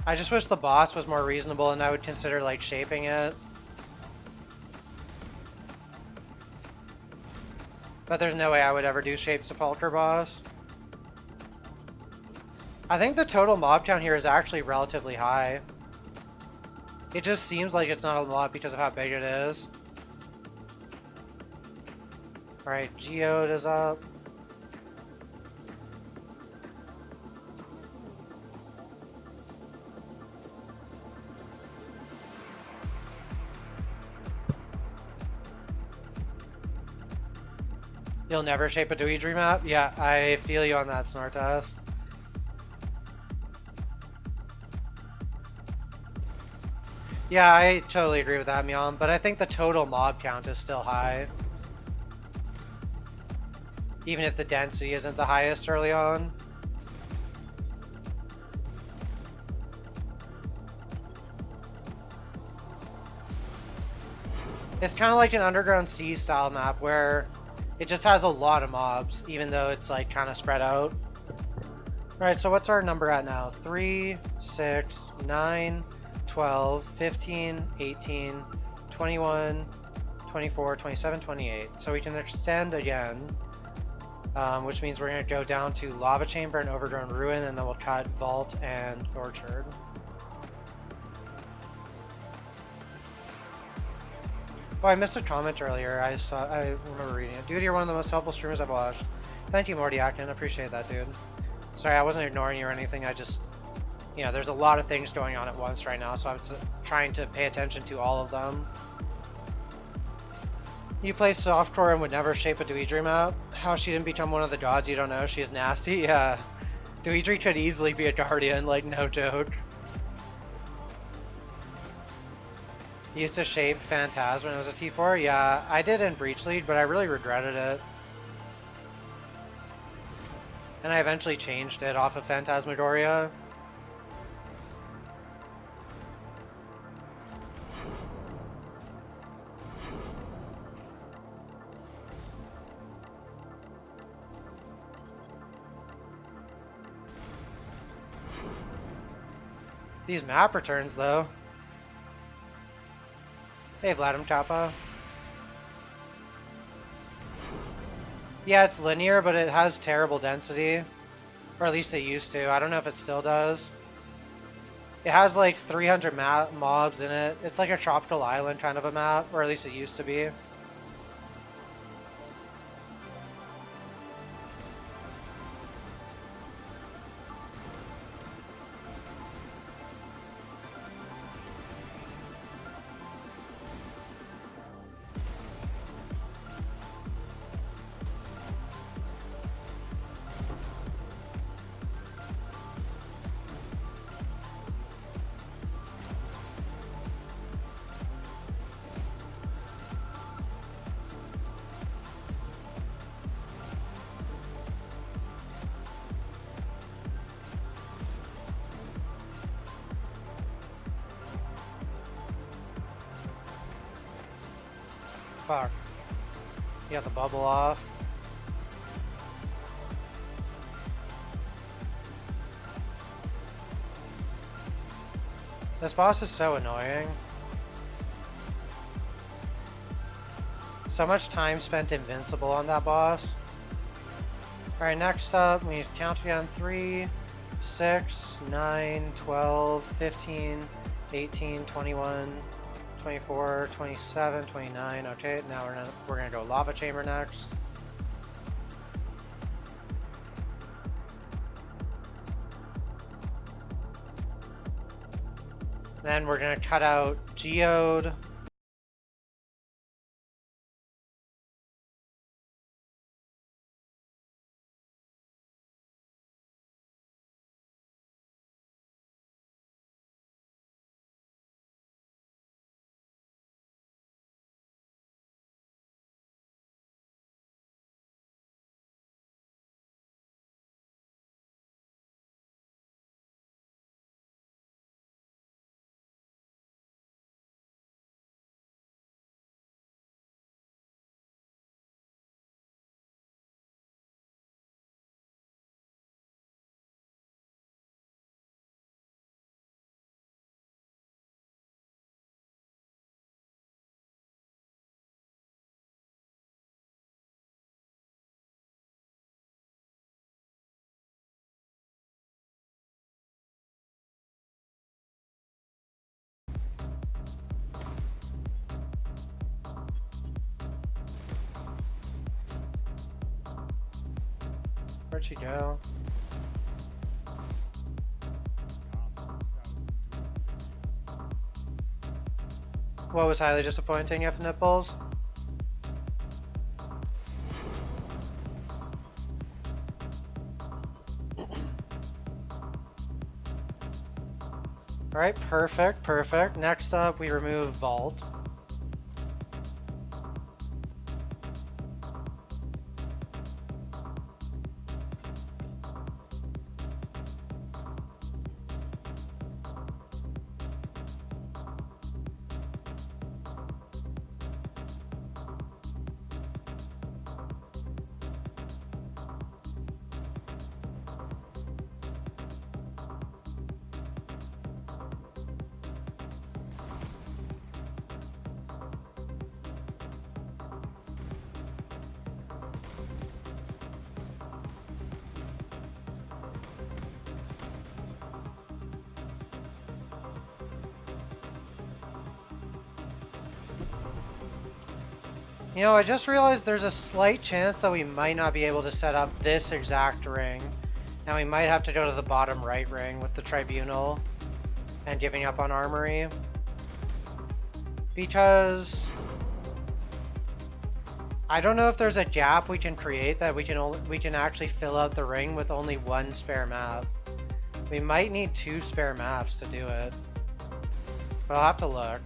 I just wish the boss was more reasonable and I would consider like shaping it. But there's no way I would ever do Shape Sepulchre boss. I think the total mob count here is actually relatively high. It just seems like it's not a lot because of how big it is. Alright, Geode is up. You'll never shape a Dweedry map? Yeah, I feel you on that, Snort Test. Yeah, I totally agree with that, Meowm, but I think the total mob count is still high. Even if the density isn't the highest early on. It's kind of like an Underground Sea style map where it just has a lot of mobs, even though it's like kind of spread out. Alright, so what's our number at now? 3, 6, 9, 12, 15, 18, 21, 24, 27, 28. So we can extend again, which means we're going to go down to Lava Chamber and Overgrown Ruin, and then we'll cut Vault and Orchard. Oh, I missed a comment earlier. I remember reading it. Dude, you're one of the most helpful streamers I've watched. Thank you, Morty Acton. Appreciate that, dude. Sorry, I wasn't ignoring you or anything. I just, you know, there's a lot of things going on at once right now, so I'm trying to pay attention to all of them. You play softcore and would never shape a Dweedry map? How she didn't become one of the gods you don't know? She is nasty? Yeah. Dweedry could easily be a guardian, like, no joke. Used to shape Phantasm when it was a T4? Yeah, I did in Breach League, but I really regretted it. And I eventually changed it off of Phantasmagoria. These map returns, though. Hey, Vladimir Kappa. Yeah, it's linear, but it has terrible density. Or at least it used to. I don't know if it still does. It has like 300 mobs in it. It's like a tropical island kind of a map, or at least it used to be. Fuck. You got the bubble off. This boss is so annoying. So much time spent invincible on that boss. Alright, next up, we count again. 3, 6, 9, 12, 15, 18, 21, 24, 27, 29. Okay, now we're gonna go lava chamber next. Then we're gonna cut out geode. Where'd she go? What was highly disappointing, F nipples? Alright, perfect, perfect. Next up, we remove Vault. You know, I just realized there's a slight chance that we might not be able to set up this exact ring. And we might have to go to the bottom right ring with the Tribunal and giving up on Armory. Because I don't know if there's a gap we can create that we can actually fill out the ring with only one spare map. We might need 2 spare maps to do it. But I'll have to look.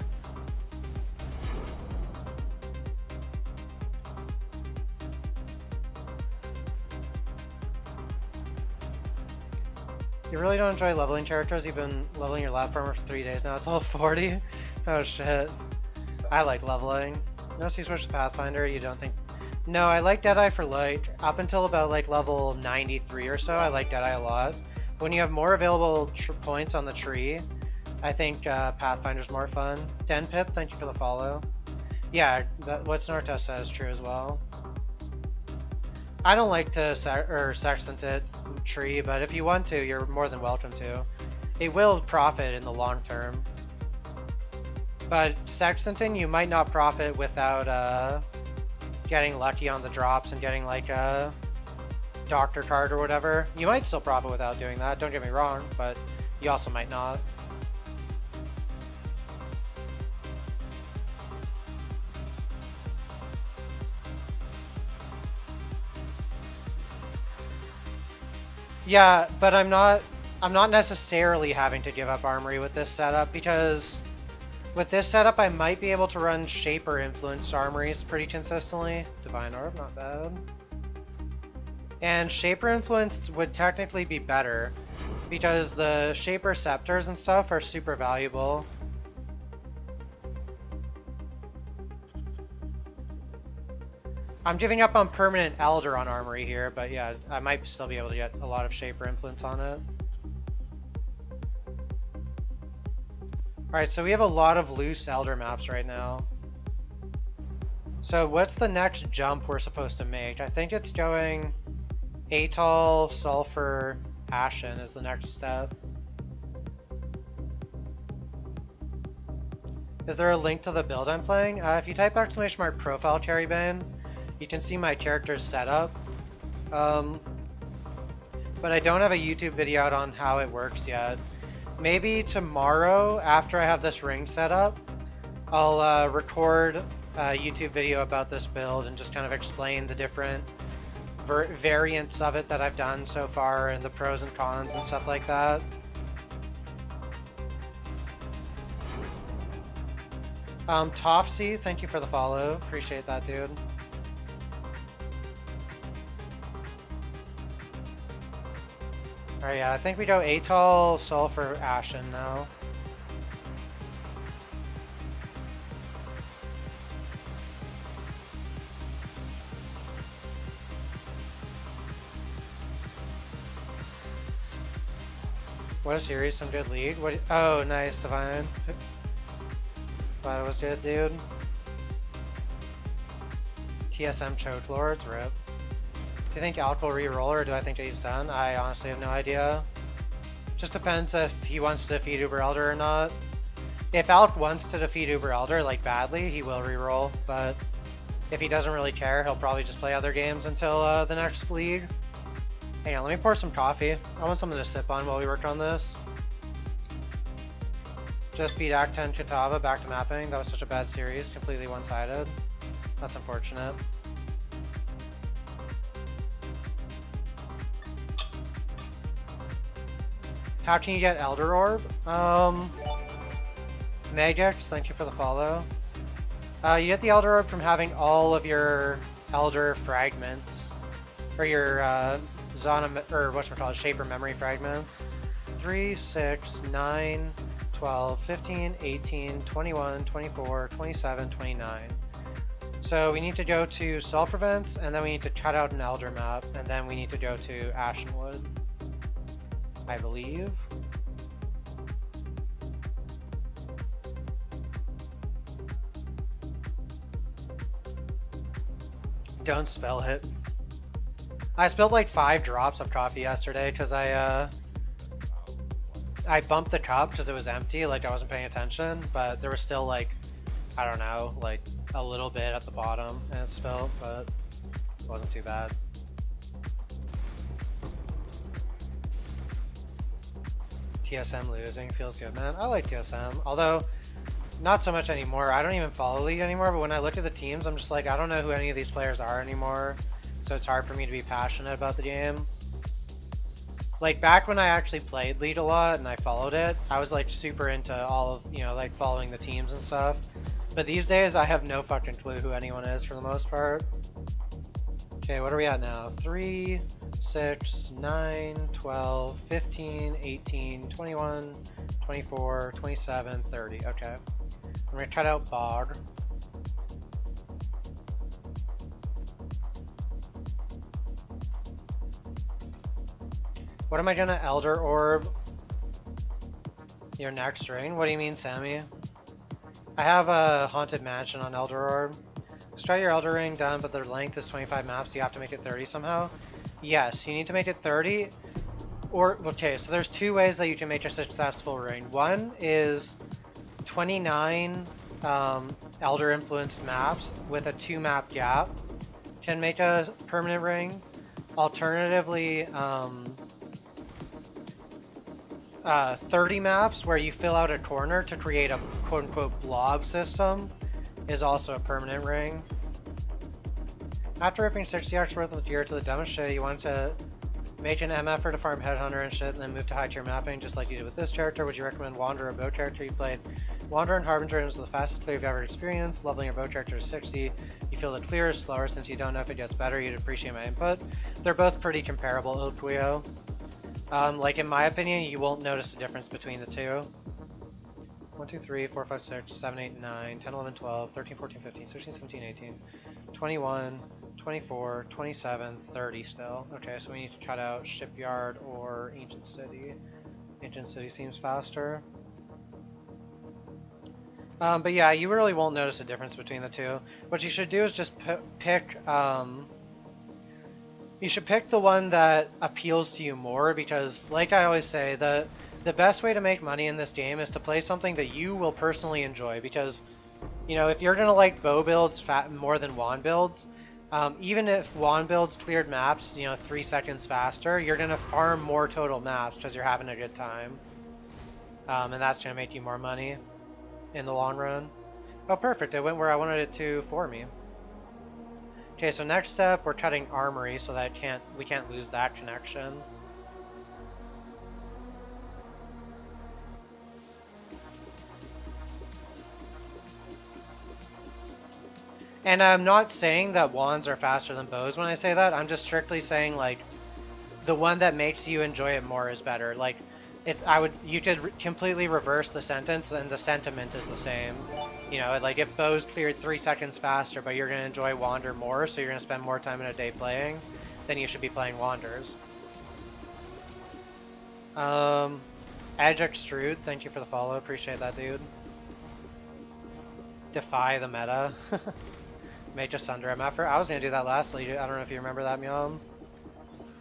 You really don't enjoy leveling characters? You've been leveling your lab farmer for 3 days now. It's level 40? Oh shit. I like leveling. Notice you switch to Pathfinder, you don't think... No, I like Deadeye for like, up until about like level 93 or so, I like Deadeye a lot. When you have more available points on the tree, I think Pathfinder's more fun. Den Pip, thank you for the follow. Yeah, what Snortest says is true as well. I don't like to sextant it tree, but if you want to, you're more than welcome to. It will profit in the long term. But sextanting, you might not profit without getting lucky on the drops and getting like a doctor card or whatever. You might still profit without doing that, don't get me wrong, but you also might not. Yeah, but I'm not necessarily having to give up armory with this setup, because with this setup I might be able to run Shaper influenced armories pretty consistently. Divine Orb, not bad. And Shaper influenced would technically be better, because the Shaper scepters and stuff are super valuable. I'm giving up on permanent Elder on armory here, but yeah, I might still be able to get a lot of Shaper influence on it. Alright, so we have a lot of loose Elder maps right now. So what's the next jump we're supposed to make? I think it's going Atoll, Sulfur, Ashen is the next step. Is there a link to the build I'm playing? If you type !mark profile Carrybane, you can see my character's setup. But I don't have a YouTube video out on how it works yet. Maybe tomorrow, after I have this ring set up, I'll record a YouTube video about this build and just kind of explain the different variants of it that I've done so far and the pros and cons and stuff like that. Tofsy, thank you for the follow. Appreciate that, dude. Alright, yeah, I think we go Atoll, Sulfur, Ashen now. What a series, some good league. What? Oh, nice, Divine. Thought it was good, dude. TSM Choke Lords, rip. Do you think Alk will re-roll, or do I think he's done? I honestly have no idea. Just depends if he wants to defeat Uber Elder or not. If Alk wants to defeat Uber Elder, like badly, he will re-roll, but if he doesn't really care, he'll probably just play other games until the next league. Hang on, let me pour some coffee. I want something to sip on while we work on this. Just beat Act 10 Katava back to mapping. That was such a bad series, completely one-sided. That's unfortunate. How can you get Elder Orb? Magix, thank you for the follow. You get the Elder Orb from having all of your Elder fragments, or your Shaper memory fragments. 3, 6, 9, 12, 15, 18, 21, 24, 27, 29. So we need to go to Self-Prevents, and then we need to cut out an Elder map, and then we need to go to Ashenwood, I believe. Don't spell hit. I spilled like 5 drops of coffee yesterday because I bumped the cup because it was empty, like I wasn't paying attention, but there was still like, I don't know, like a little bit at the bottom and it spilled, but it wasn't too bad. TSM losing feels good, man. I like TSM, although not so much anymore. I don't even follow League anymore, but when I look at the teams, I'm just like, I don't know who any of these players are anymore, so it's hard for me to be passionate about the game. Like back when I actually played League a lot and I followed it, I was like super into all of, like following the teams and stuff. But these days I have no fucking clue who anyone is for the most part. Okay, what are we at now? 3, 6, 9, 12, 15, 18, 21, 24, 27, 30. Okay. I'm going to cut out bog. What am I going to Elder Orb your next ring? What do you mean, Sammy? I have a Haunted Mansion on Elder Orb. Start your Elder Ring done, but their length is 25 maps. Do you have to make it 30 somehow? Yes, you need to make it 30. Or, okay, so there's two ways that you can make a successful ring. One is 29 Elder influenced maps with a 2-map gap can make a permanent ring. Alternatively, 30 maps where you fill out a corner to create a quote-unquote blob system is also a permanent ring. After ripping 60x worth of gear to the dumbest shit, you want to make an MFer to farm Headhunter and shit, and then move to high tier mapping just like you did with this character. Would you recommend Wanderer or Bow character? You played Wanderer and Harbinger, and it was the fastest clear you've ever experienced. Leveling your Bow character is 60. You feel the clear is slower. Since you don't know if it gets better, you'd appreciate my input. They're both pretty comparable, Ilpuyo. Like in my opinion, you won't notice a difference between the two. 1, 2, 3, 4, 5, 6, 7, 8, 9, 10, 11, 12, 13, 14, 15, 16, 17, 18, 21, 24, 27, 30 still. Okay, so we need to cut out Shipyard or Ancient City. Ancient City seems faster. But yeah, you really won't notice a difference between the two. What you should do is just pick you should pick the one that appeals to you more, because like I always say, the best way to make money in this game is to play something that you will personally enjoy, because, you know, if you're going to like bow builds more than wand builds, even if wand builds cleared maps, you know, 3 seconds faster, you're going to farm more total maps because you're having a good time. And that's going to make you more money in the long run. Oh, perfect. It went where I wanted it to for me. Okay, so next step, we're cutting Armory so that we can't lose that connection. And I'm not saying that wands are faster than bows when I say that. I'm just strictly saying, like, the one that makes you enjoy it more is better. Like, you could completely reverse the sentence, and the sentiment is the same. You know, like if bows cleared 3 seconds faster, but you're gonna enjoy Wander more, so you're gonna spend more time in a day playing, then you should be playing Wanders. Edge Extrude, thank you for the follow. Appreciate that, dude. Defy the meta. Make a Sunder MFer. I was gonna do that lastly. I don't know if you remember that, Myom.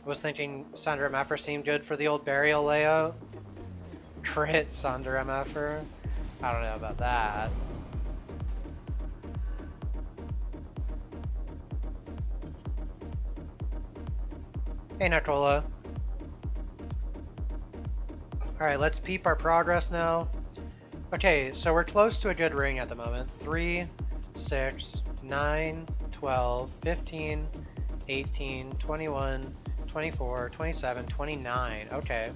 I was thinking Sunder MFer seemed good for the old burial layout. Crit Sunder MFer. I don't know about that. Hey, Nicola. Alright, let's peep our progress now. Okay, so we're close to a good ring at the moment. 3, 6, 9, 12, 15, 18, 21, 24, 27, 29. Okay.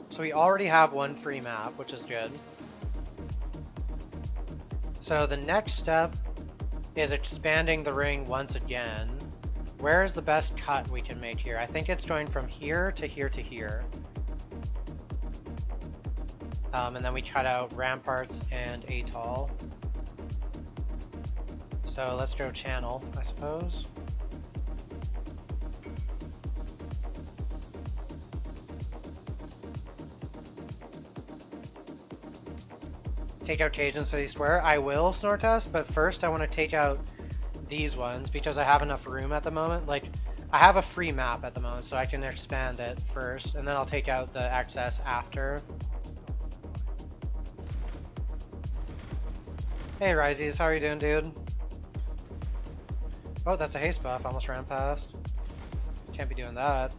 So we already have one free map, which is good. So the next step is expanding the ring once again. Where is the best cut we can make here? I think it's going from here to here to here. And then we cut out ramparts and atoll. So let's go channel, I suppose. Take out Cajun City Square. I will, Snortest, but first I want to take out these ones because I have enough room at the moment. Like, I have a free map at the moment, so I can expand it first, and then I'll take out the excess after. Hey, Ryzies, how are you doing, dude? Oh, that's a haste buff. Almost ran past. Can't be doing that.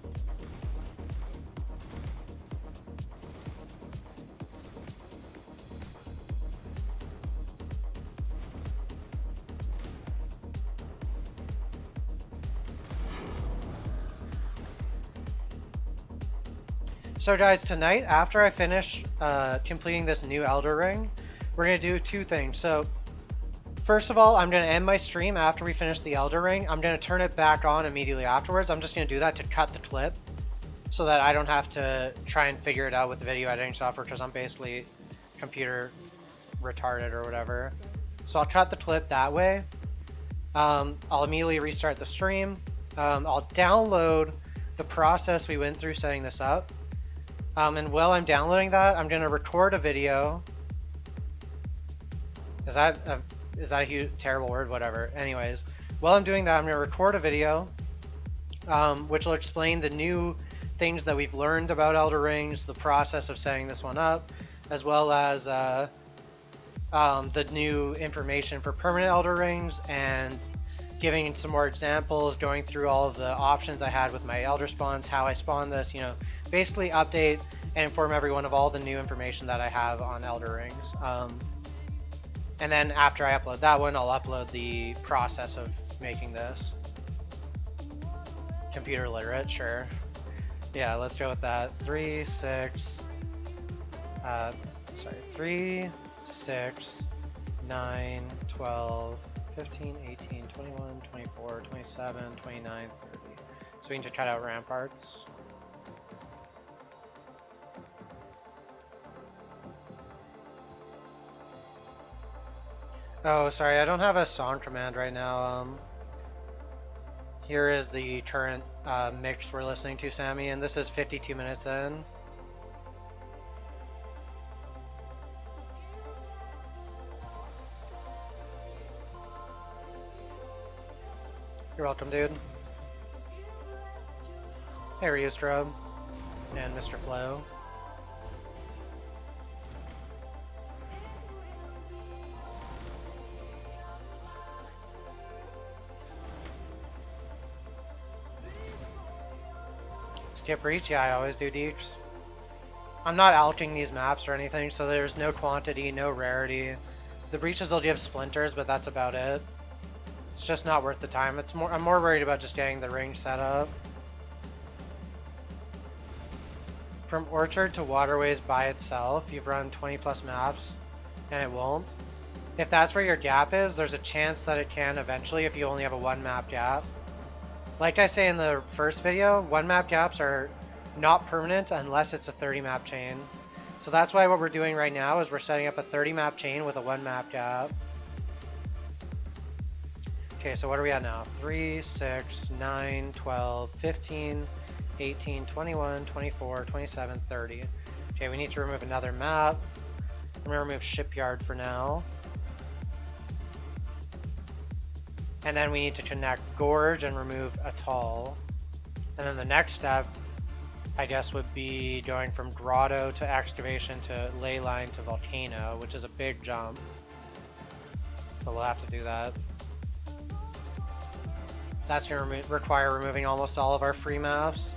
So guys, tonight, after I finish completing this new Elder Ring, we're going to do two things. So first of all, I'm going to end my stream after we finish the Elder Ring. I'm going to turn it back on immediately afterwards. I'm just going to do that to cut the clip so that I don't have to try and figure it out with the video editing software because I'm basically computer retarded or whatever. So I'll cut the clip that way. I'll immediately restart the stream. I'll download the process we went through setting this up. And while I'm downloading that, I'm going to record a video. Is that a huge, terrible word? Whatever. Anyways, while I'm doing that, I'm going to record a video, which will explain the new things that we've learned about Elder Rings, the process of setting this one up, as well as the new information for permanent Elder Rings, and giving some more examples, going through all of the options I had with my Elder spawns, how I spawn this, you know, basically update and inform everyone of all the new information that I have on Elder Rings. And then after I upload that one, I'll upload the process of making this. Computer literate, sure. Yeah, let's go with that. 3, 6, 9, 12, 15, 18, 21, 24, 27, 29, 30. So we need to cut out ramparts. Oh, sorry, I don't have a song command right now. Here is the current mix we're listening to, Sammy, and this is 52 minutes in. You're welcome, dude. Hey, Ryustrobe. And Mr. Flo. Skip reach? Yeah, I always do deeks. I'm not alching these maps or anything, so there's no quantity, no rarity. The breaches will give splinters, but that's about it. It's just not worth the time. I'm more worried about just getting the ring set up. From Orchard to Waterways by itself, you've run 20 plus maps, and it won't. If that's where your gap is, there's a chance that it can eventually if you only have a 1 map gap. Like I say in the first video, 1 map gaps are not permanent unless it's a 30 map chain. So that's why what we're doing right now is we're setting up a 30 map chain with a 1 map gap. Okay, so what are we at now? 3, 6, 9, 12, 15, 18, 21, 24, 27, 30. Okay, we need to remove another map. I'm going to remove Shipyard for now. And then we need to connect Gorge and remove Atoll. And then the next step, I guess, would be going from Grotto to Excavation to Leyline to Volcano, which is a big jump. So we'll have to do that. That's going to require removing almost all of our free maps.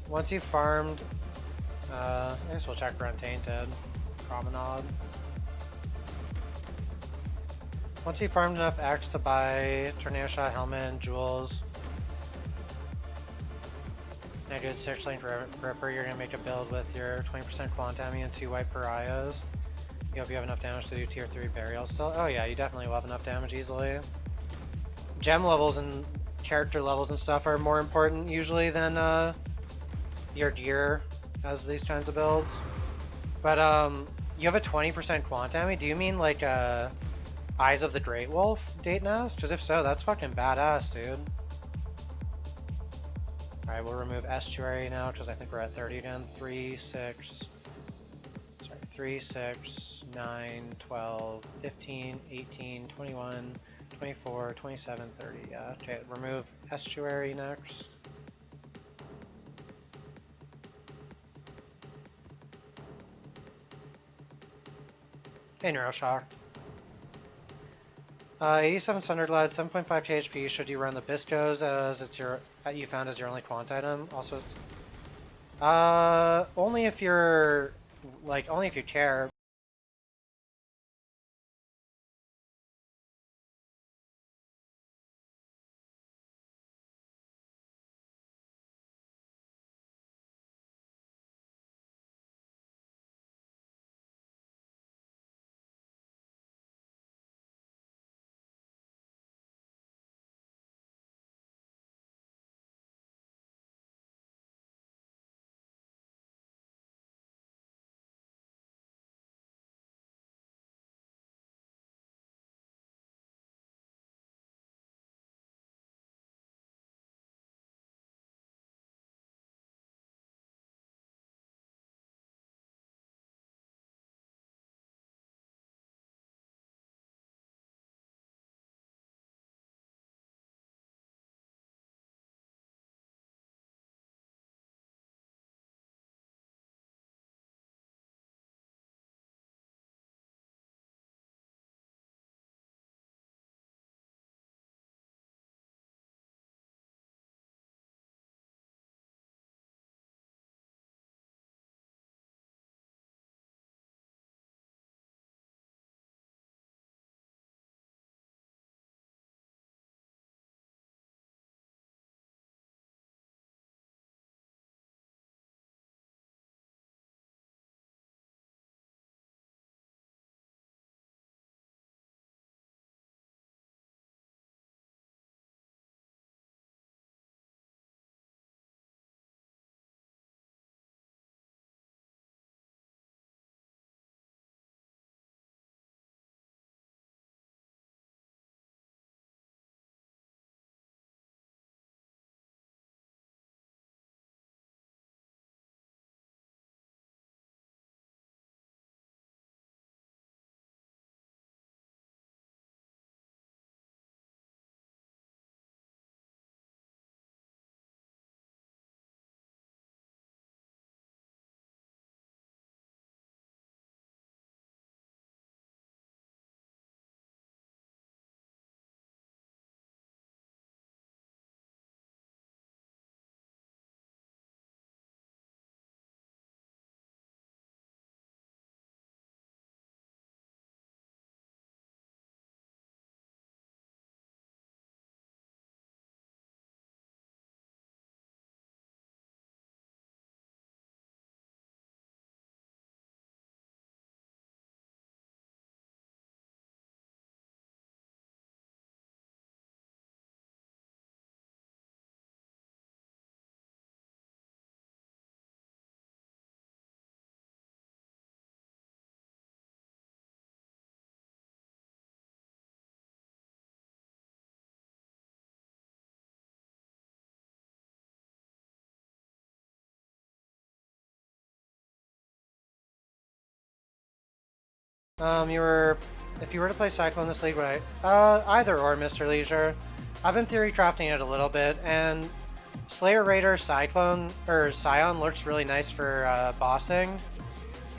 Once you've farmed, I guess we'll check for Untainted. Promenade. Once you've farmed enough X to buy Tornado Shot Helmet and Jewels, and a good Searchlight for Ripper, you're going to make a build with your 20% Quantami and 2 White Pariahs. You hope you have enough damage to do tier 3 burial still. Oh yeah, you definitely will have enough damage easily. Gem levels and character levels and stuff are more important usually than your gear as these kinds of builds. But you have a 20% Quantami? Do you mean like Eyes of the Great Wolf date nest? Because if so, that's fucking badass, dude. Alright, we'll remove Estuary now because I think we're at 30 again. 3, 6, 9, 12, 15, 18, 21, 24, 27, 30. Yeah, okay, remove Estuary next. Hey, Neuroshock. 87 Sunderglad, 7.5 HP. Should you run the Biscos as it's your you found as your only quant item? Also, only if you're only if you care. If you were to play Cyclone this league, right? Either or, Mr. Leisure. I've been theorycrafting it a little bit, and Slayer Raider Cyclone, or Scion looks really nice for bossing,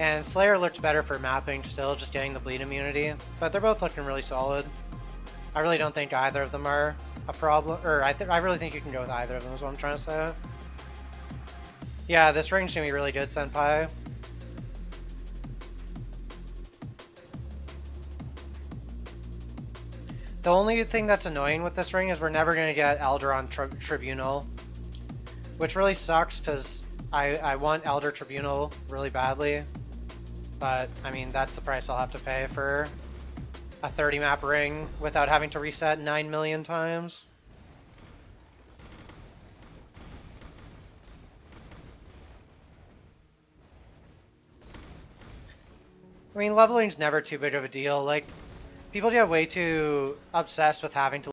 and Slayer looks better for mapping still, just getting the bleed immunity, but they're both looking really solid. I really don't think either of them are a problem, or I really think you can go with either of them is what I'm trying to say. Yeah, this ring's gonna be really good, Senpai. The only thing that's annoying with this ring is we're never going to get Elder on Tribunal, which really sucks because I want Elder Tribunal really badly, but I mean that's the price I'll have to pay for a 30 map ring without having to reset 9 million times. I mean, leveling's never too big of a deal. Like, people get way too obsessed with having to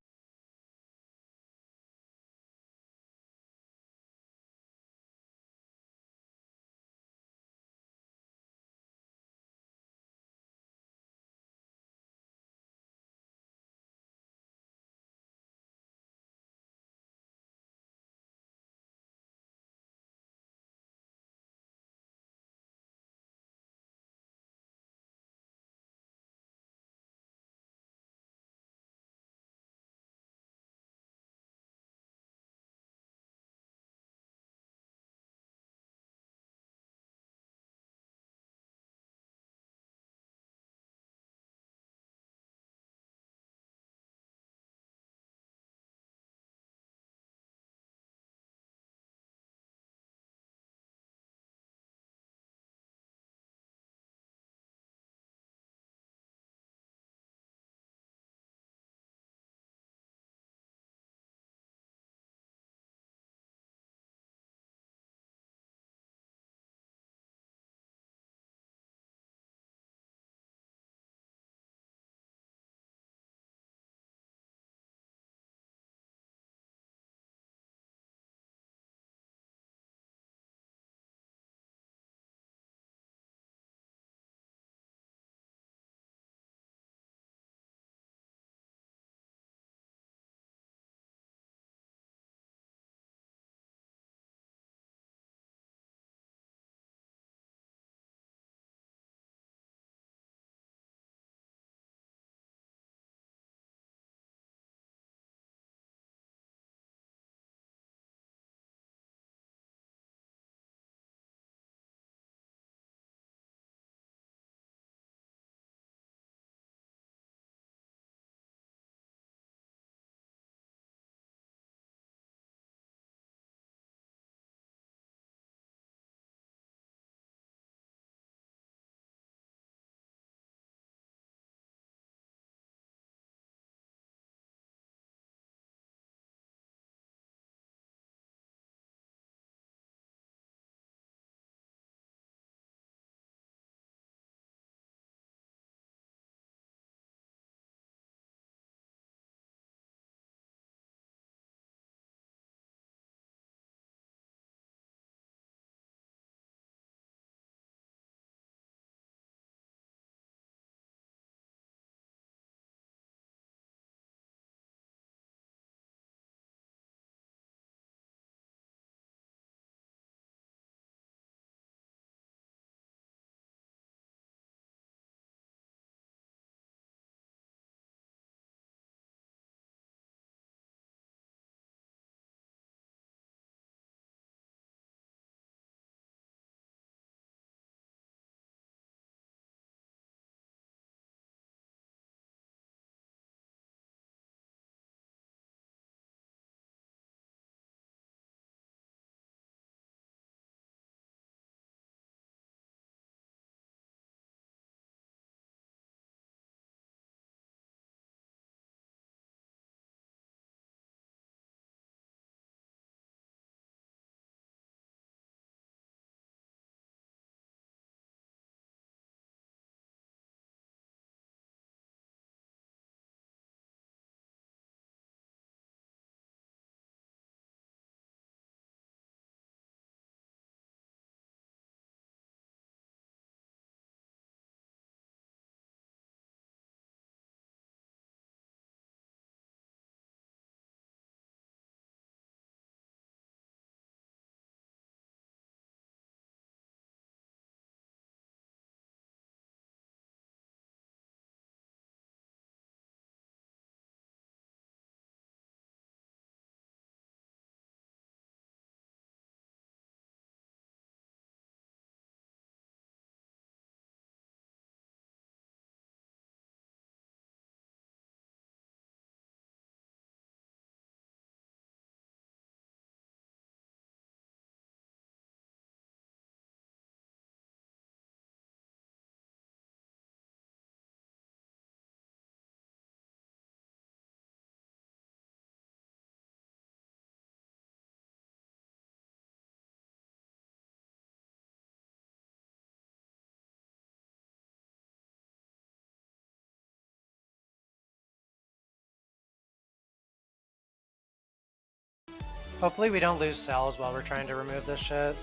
Hopefully we don't lose cells while we're trying to remove this shit.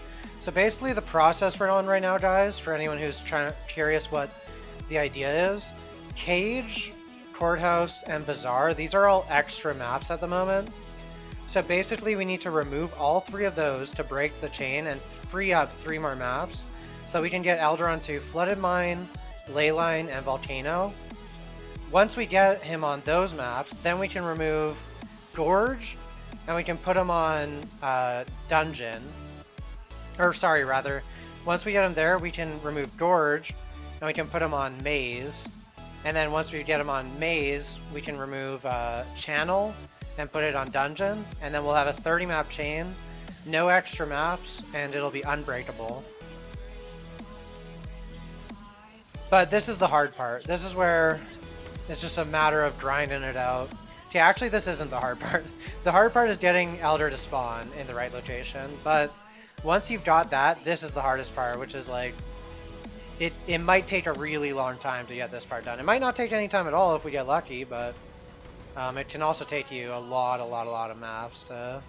So basically the process we're on right now, guys, for anyone who's curious what the idea is, Cage, Courthouse, and Bazaar, these are all extra maps at the moment. So basically we need to remove all 3 of those to break the chain and free up 3 more maps so we can get Elder onto Flooded Mine, Leyline, and Volcano. Once we get him on those maps, then we can remove Gorge, and we can put him on Dungeon. Or sorry, rather, once we get him there, we can remove Gorge, and we can put him on Maze. And then once we get him on Maze, we can remove Channel and put it on Dungeon. And then we'll have a 30 map chain, no extra maps, and it'll be unbreakable. But this is the hard part. This is where it's just a matter of grinding it out. Okay, actually this isn't the hard part. The hard part is getting Elder to spawn in the right location. But once you've got that, this is the hardest part, which is like, it might take a really long time to get this part done. It might not take any time at all if we get lucky, but it can also take you a lot of maps to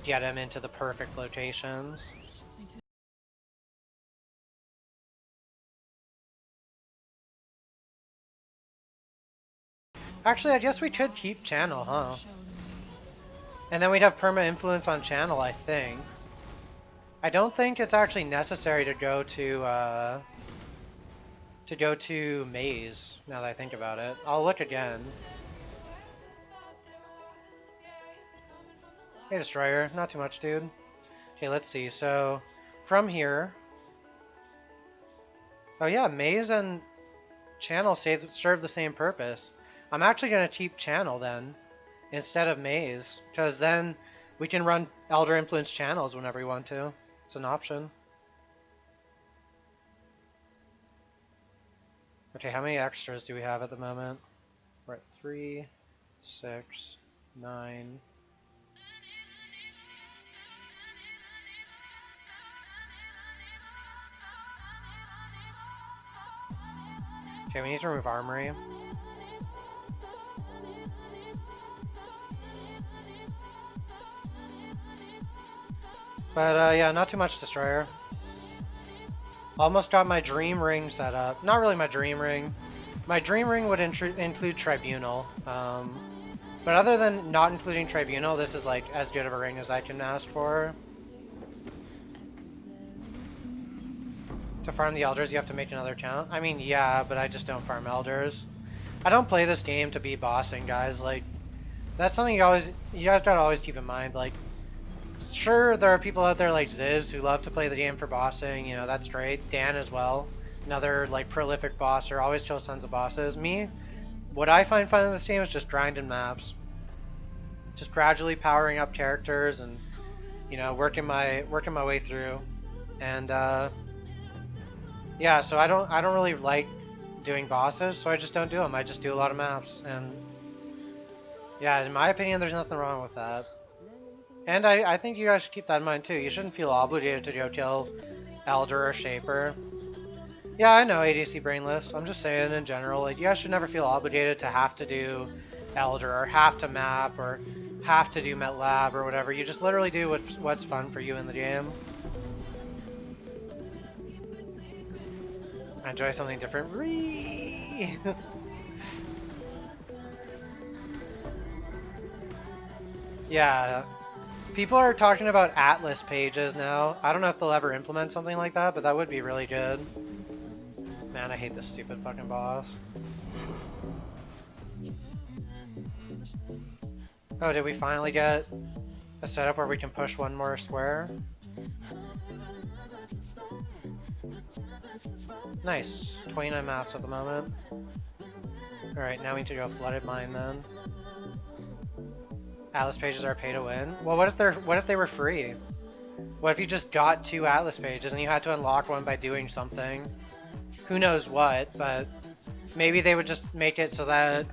get him into the perfect locations. Actually, I guess we could keep Channel, huh? And then we'd have perma influence on Channel, I think. I don't think it's actually necessary to go to Maze, now that I think about it. I'll look again. Hey, Destroyer. Not too much, dude. Okay, let's see. So, from here... Oh yeah, Maze and Channel serve the same purpose. I'm actually going to keep Channel then, instead of Maze, because then we can run Elder Influence channels whenever we want to. It's an option. Okay, how many extras do we have at the moment? We're at 3, 6, 9... Okay, we need to remove Armory. But yeah, not too much Destroyer. Almost got my Dream Ring set up. Not really my Dream Ring. My Dream Ring would include Tribunal. But other than not including Tribunal, this is like as good of a ring as I can ask for. To farm the Elders, you have to make another account? I mean, yeah, but I just don't farm Elders. I don't play this game to be bossing, guys. Like, that's something you guys gotta always keep in mind. Like, sure, there are people out there like Ziz who love to play the game for bossing. You know, that's great. Dan as well. Another, like, prolific bosser. Always kills tons of bosses. Me, what I find fun in this game is just grinding maps. Just gradually powering up characters and, you know, working my way through. And, yeah, so I don't really like doing bosses, so I just don't do them. I just do a lot of maps, and yeah, in my opinion, there's nothing wrong with that. And I think you guys should keep that in mind too. You shouldn't feel obligated to go kill Elder or Shaper. Yeah, I know, ADC Brainless. I'm just saying in general, like, you guys should never feel obligated to have to do Elder or have to map or have to do MetLab or whatever. You just literally do what's fun for you in the game. Enjoy something different. Yeah, people are talking about Atlas pages now. I don't know if they'll ever implement something like that, but that would be really good. Man, I hate this stupid fucking boss. Oh, did we finally get a setup where we can push one more square? Nice. 29 maps at the moment. Alright, now we need to go Flooded Mine then. Atlas pages are pay to win. Well, what if they were free? What if you just got 2 Atlas pages and you had to unlock one by doing something? Who knows what, but maybe they would just make it so that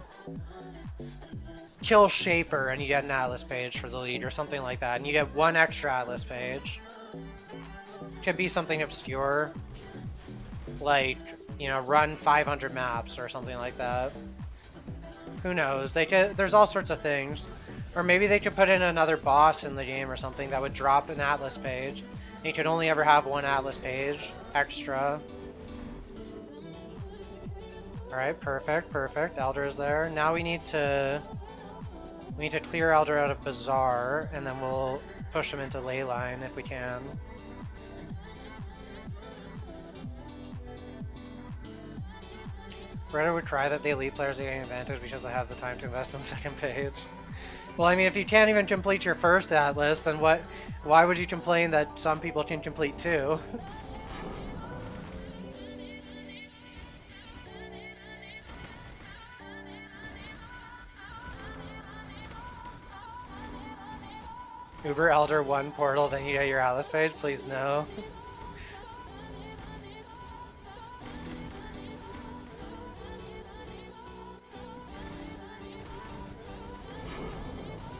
kill Shaper and you get an Atlas page for the lead or something like that, and you get 1 extra Atlas page. Could be something obscure. Like, you know, run 500 maps or something like that. Who knows? There's all sorts of things. Or maybe they could put in another boss in the game or something that would drop an atlas page. And you could only ever have one atlas page extra. Alright, perfect, perfect. Elder is there. Now we need to clear Elder out of Bazaar, and then we'll push him into Leyline if we can. Reddit would cry that the elite players are getting advantage because they have the time to invest in the second page. Well, I mean, if you can't even complete your first atlas, then why would you complain that some people can complete two? Uber Elder 1 portal, then you get your atlas page? Please no.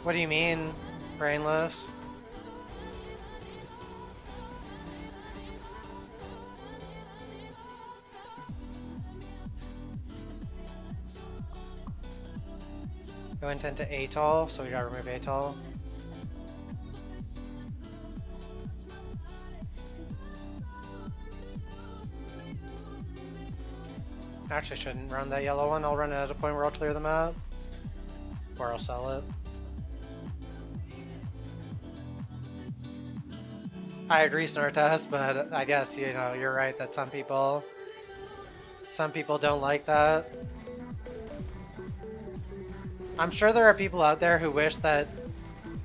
What do you mean, brainless? Go into Atoll, so we gotta remove Atoll. Actually, shouldn't run that yellow one. I'll run it at a point where I'll clear the map. Or I'll sell it. I agree, Snortest, but I guess, you know, you're right that some people don't like that. I'm sure there are people out there who wish that,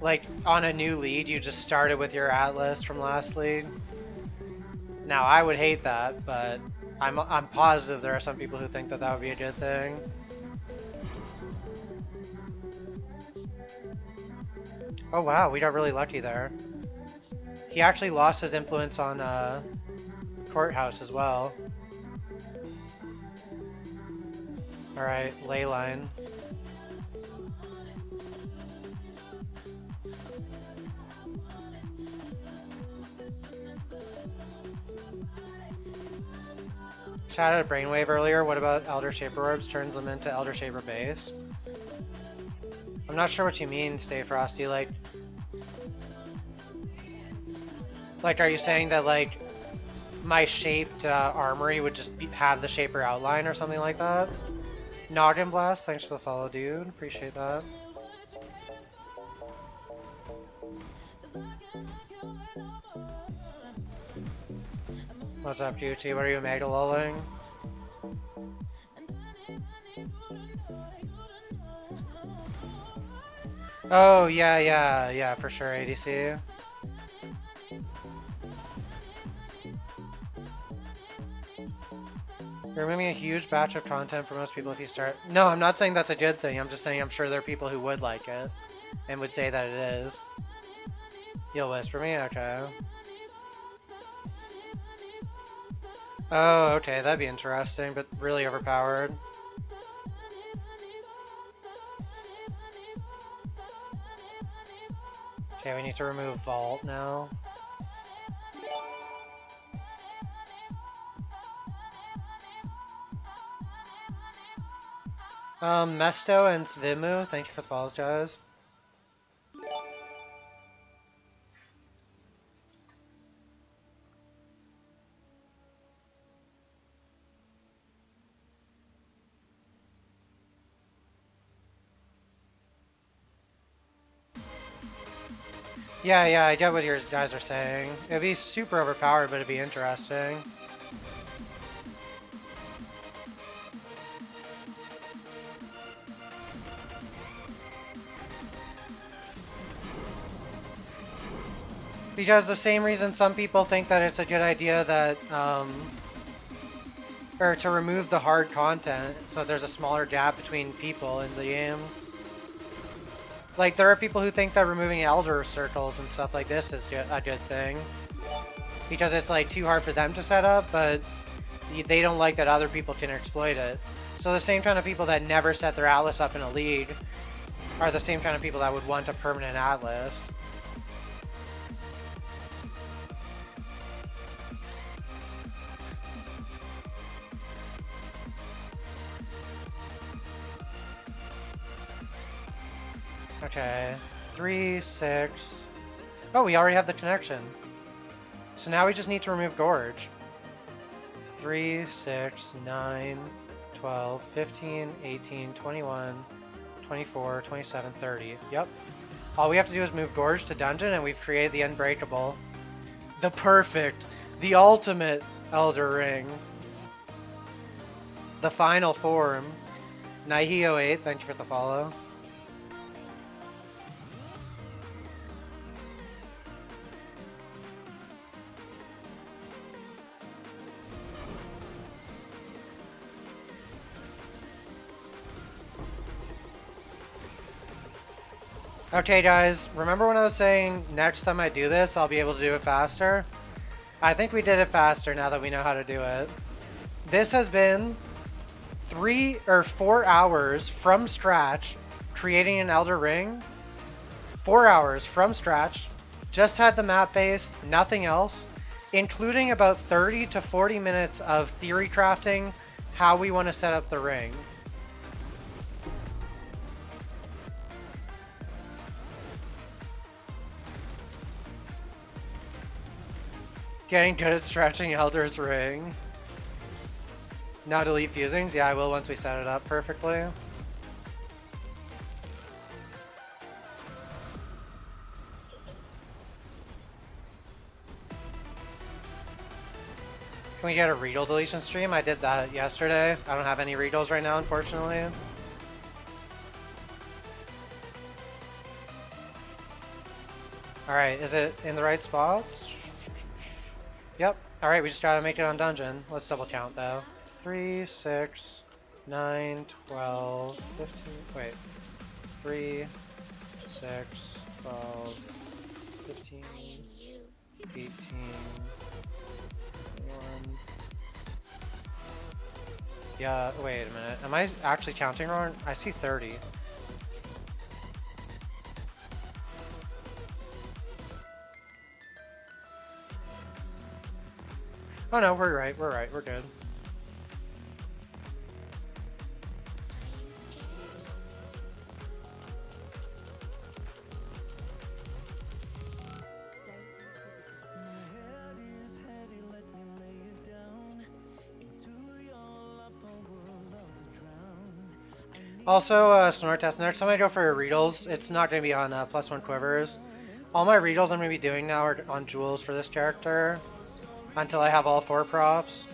like, on a new lead, you just started with your atlas from last lead. Now, I would hate that, but I'm positive there are some people who think that that would be a good thing. Oh wow, we got really lucky there. He actually lost his influence on Courthouse as well. Alright, Leyline. Chat had a brainwave earlier. What about Elder Shaper Orbs? Turns them into Elder Shaper Base. I'm not sure what you mean, Stay Frosty. Like, are you saying that, like, my shaped armory would just have the Shaper outline or something like that? Noggin Blast, thanks for the follow, dude. Appreciate that. What's up, QT? What are you megalolling? Oh, yeah, for sure, ADC. You're removing a huge batch of content for most people if you start... No, I'm not saying that's a good thing. I'm just saying I'm sure there are people who would like it and would say that it is. You'll whisper me? Okay. Oh, okay, that'd be interesting, but really overpowered. Okay, we need to remove Vault now. Mesto and Svimu, thank you for the follows, guys. Yeah, I get what you guys are saying. It'd be super overpowered, but it'd be interesting. Because the same reason some people think that it's a good idea that, or to remove the hard content so there's a smaller gap between people in the game. Like, there are people who think that removing elder circles and stuff like this is a good thing. Because it's, like, too hard for them to set up, but they don't like that other people can exploit it. So the same kind of people that never set their atlas up in a league are the same kind of people that would want a permanent atlas. Okay, 3, 6. Oh, we already have the connection. So now we just need to remove Gorge. 3, 6, 9, 12, 15, 18, 21, 24, 27, 30. Yep. All we have to do is move Gorge to dungeon and we've created the unbreakable. The perfect, the ultimate Elder Ring. The final form. Nihio8, thank you for the follow. Okay guys, remember when I was saying next time I do this, I'll be able to do it faster? I think we did it faster now that we know how to do it. This has been 3 or 4 hours from scratch creating an Elder Ring. 4 hours from scratch. Just had the map base, nothing else, including about 30 to 40 minutes of theory crafting how we want to set up the ring. Getting good at stretching Elder's Ring. Now delete fusings? Yeah, I will once we set it up perfectly. Can we get a Readle deletion stream? I did that yesterday. I don't have any Readles right now, unfortunately. Alright, is it in the right spots? Yep. Alright, we just gotta make it on dungeon. Let's double count though. 3, 6, 9, 12, 15, wait. 3, 6, 12, 15, 18, 21. Yeah, wait a minute. Am I actually counting wrong? I see 30. Oh no, we're right, we're good. Also, snort test, next time I go for Readles, it's not going to be on +1 quivers. All my Readles I'm going to be doing now are on jewels for this character, until I have all 4 props.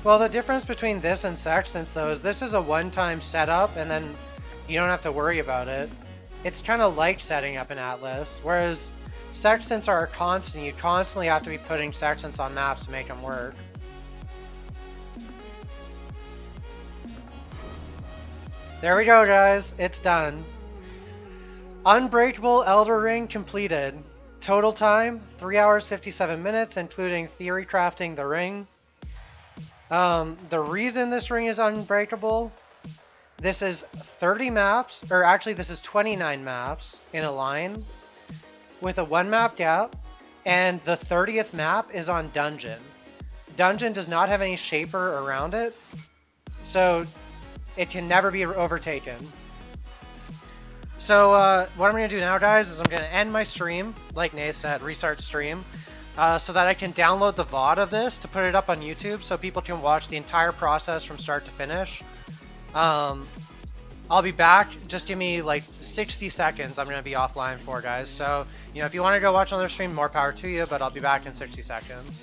Well, the difference between this and Sextants, though, is this is a one-time setup, and then you don't have to worry about it. It's kind of like setting up an Atlas, whereas Sextants are a constant. You constantly have to be putting Sextants on maps to make them work. There we go, guys. It's done. Unbreakable Elder Ring completed. Total time, 3 hours 57 minutes, including theory crafting the ring. The reason this ring is unbreakable, this is 30 maps, or actually this is 29 maps in a line with a 1 map gap, and the 30th map is on dungeon. Dungeon does not have any shaper around it, so it can never be overtaken. So what I'm going to do now, guys, is I'm going to end my stream, like Nay said, restart stream. So that I can download the VOD of this to put it up on YouTube so people can watch the entire process from start to finish. I'll be back. Just give me like 60 seconds. I'm going to be offline for, guys. So, you know, if you want to go watch another stream, more power to you, but I'll be back in 60 seconds.